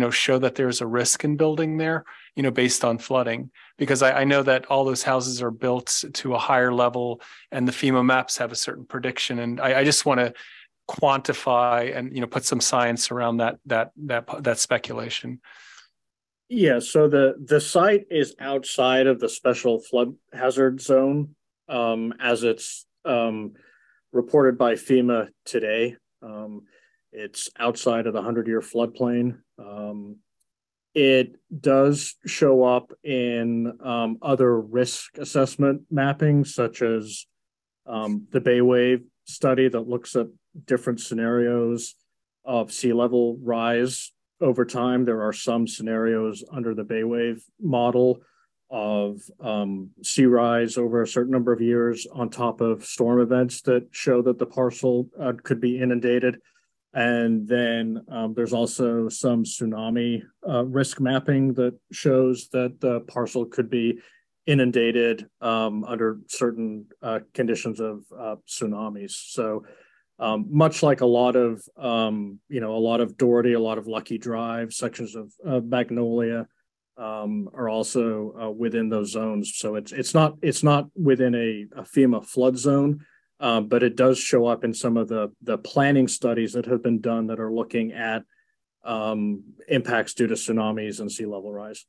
show that there's a risk in building there, based on flooding? Because I know that all those houses are built to a higher level and the FEMA maps have a certain prediction. And I just want to quantify and, put some science around that speculation. Yeah, so the site is outside of the special flood hazard zone as it's reported by FEMA today. It's outside of the 100-year floodplain. It does show up in other risk assessment mapping, such as the Bay Wave study that looks at different scenarios of sea level rise over time. There are some scenarios under the Bay Wave model of sea rise over a certain number of years on top of storm events that show that the parcel could be inundated. And then there's also some tsunami risk mapping that shows that the parcel could be inundated under certain conditions of tsunamis. So much like a lot of Doherty, a lot of Lucky Drive, sections of Magnolia are also within those zones. So it's not within a FEMA flood zone. But it does show up in some of the planning studies that have been done that are looking at impacts due to tsunamis and sea level rise.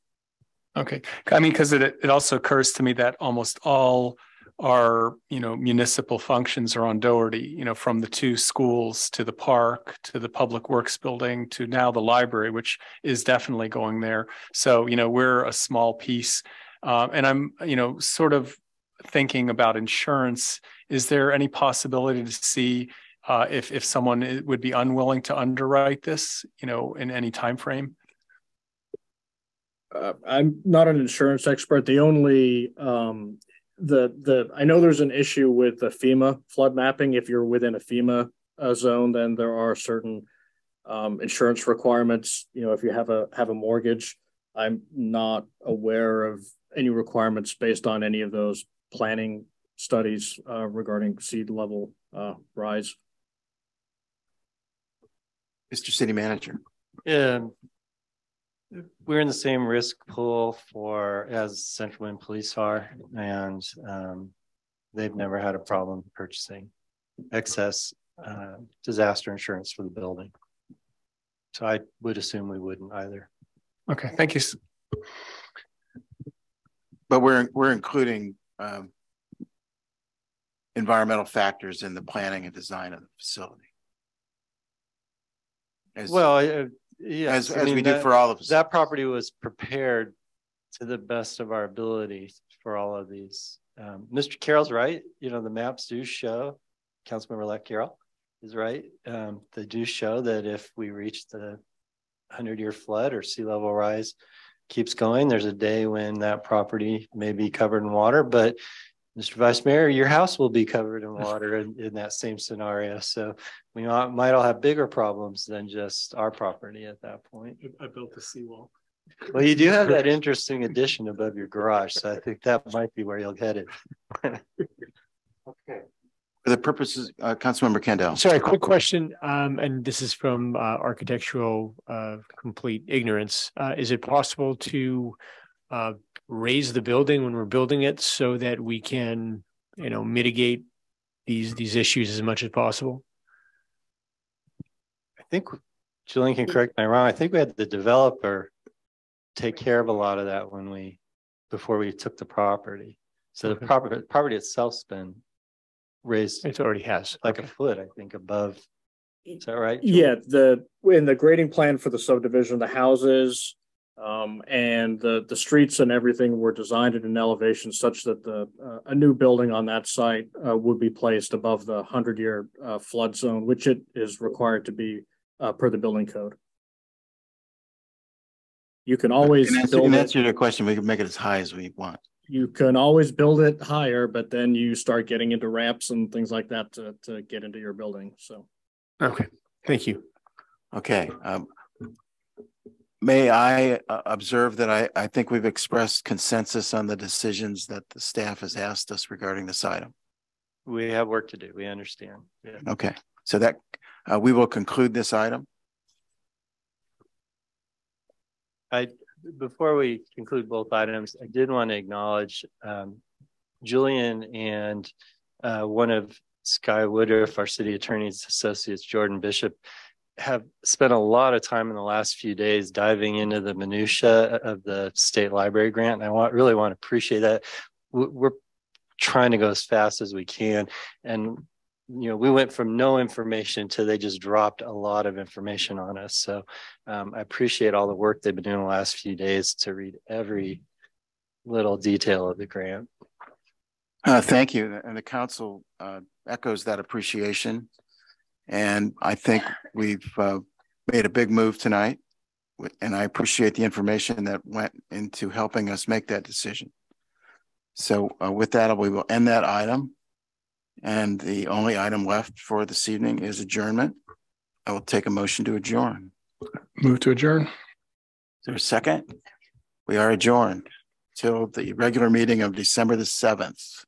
Okay. I mean, because it also occurs to me that almost all our, municipal functions are on Doherty, from the 2 schools to the park, to the public works building, to now the library, which is definitely going there. So, we're a small piece. And I'm, sort of thinking about insurance. Is there any possibility to see if someone would be unwilling to underwrite this, in any time frame? I'm not an insurance expert. The only I know there's an issue with the FEMA flood mapping. If you're within a FEMA zone, then there are certain insurance requirements. If you have a mortgage, I'm not aware of any requirements based on any of those planning studies regarding sea level rise. Mr. City Manager. Yeah, we're in the same risk pool as Central Wind Police are, and they've never had a problem purchasing excess disaster insurance for the building. So I would assume we wouldn't either. Okay, thank you. But we're including environmental factors in the planning and design of the facility. Yeah, as we do for all of us. That property was prepared to the best of our ability for all of these. Mr. Carroll's right. You know, the maps do show, Councilmember-elect Carroll is right. They do show that if we reach the 100-year flood or sea level rise keeps going, there's a day when that property may be covered in water. But Mr. Vice Mayor, your house will be covered in water in that same scenario. So we might all have bigger problems than just our property at that point. I built a seawall. Well, you do have that interesting addition above your garage. So I think that might be where you'll get it. Okay. For the purposes, Councilmember Kendall. Sorry, quick question. And this is from architectural complete ignorance. Is it possible to raise the building when we're building it so that we can, mitigate these issues as much as possible? I think Julian can correct me wrong. I think we had the developer take care of a lot of that before we took the property. So the property itself's been raised. It already has like a foot, I think, above. Is that right, Julian? Yeah, in the grading plan for the subdivision, the houses and the streets and everything were designed at an elevation such that a new building on that site would be placed above the 100-year flood zone, which it is required to be per the building code. You can always in answer to your question, we can make it as high as we want. You can always build it higher, but then you start getting into ramps and things like that to get into your building. So, okay, thank you. Okay. May I observe that I think we've expressed consensus on the decisions that the staff has asked us regarding this item. We have work to do. We understand. Yeah. Okay, so that we will conclude this item. Before we conclude both items, I did want to acknowledge Julian and one of Sky Woodruff, our city attorney's associates, Jordan Bishop, have spent a lot of time in the last few days diving into the minutia of the state library grant. And I really want to appreciate that. We're trying to go as fast as we can. And we went from no information to they just dropped a lot of information on us. So I appreciate all the work they've been doing the last few days to read every little detail of the grant. Thank you. And the council echoes that appreciation. And I think we've made a big move tonight. And I appreciate the information that went into helping us make that decision. So with that, we will end that item. And the only item left for this evening is adjournment. I will take a motion to adjourn. Move to adjourn. Is there a second? We are adjourned till the regular meeting of December the 7th.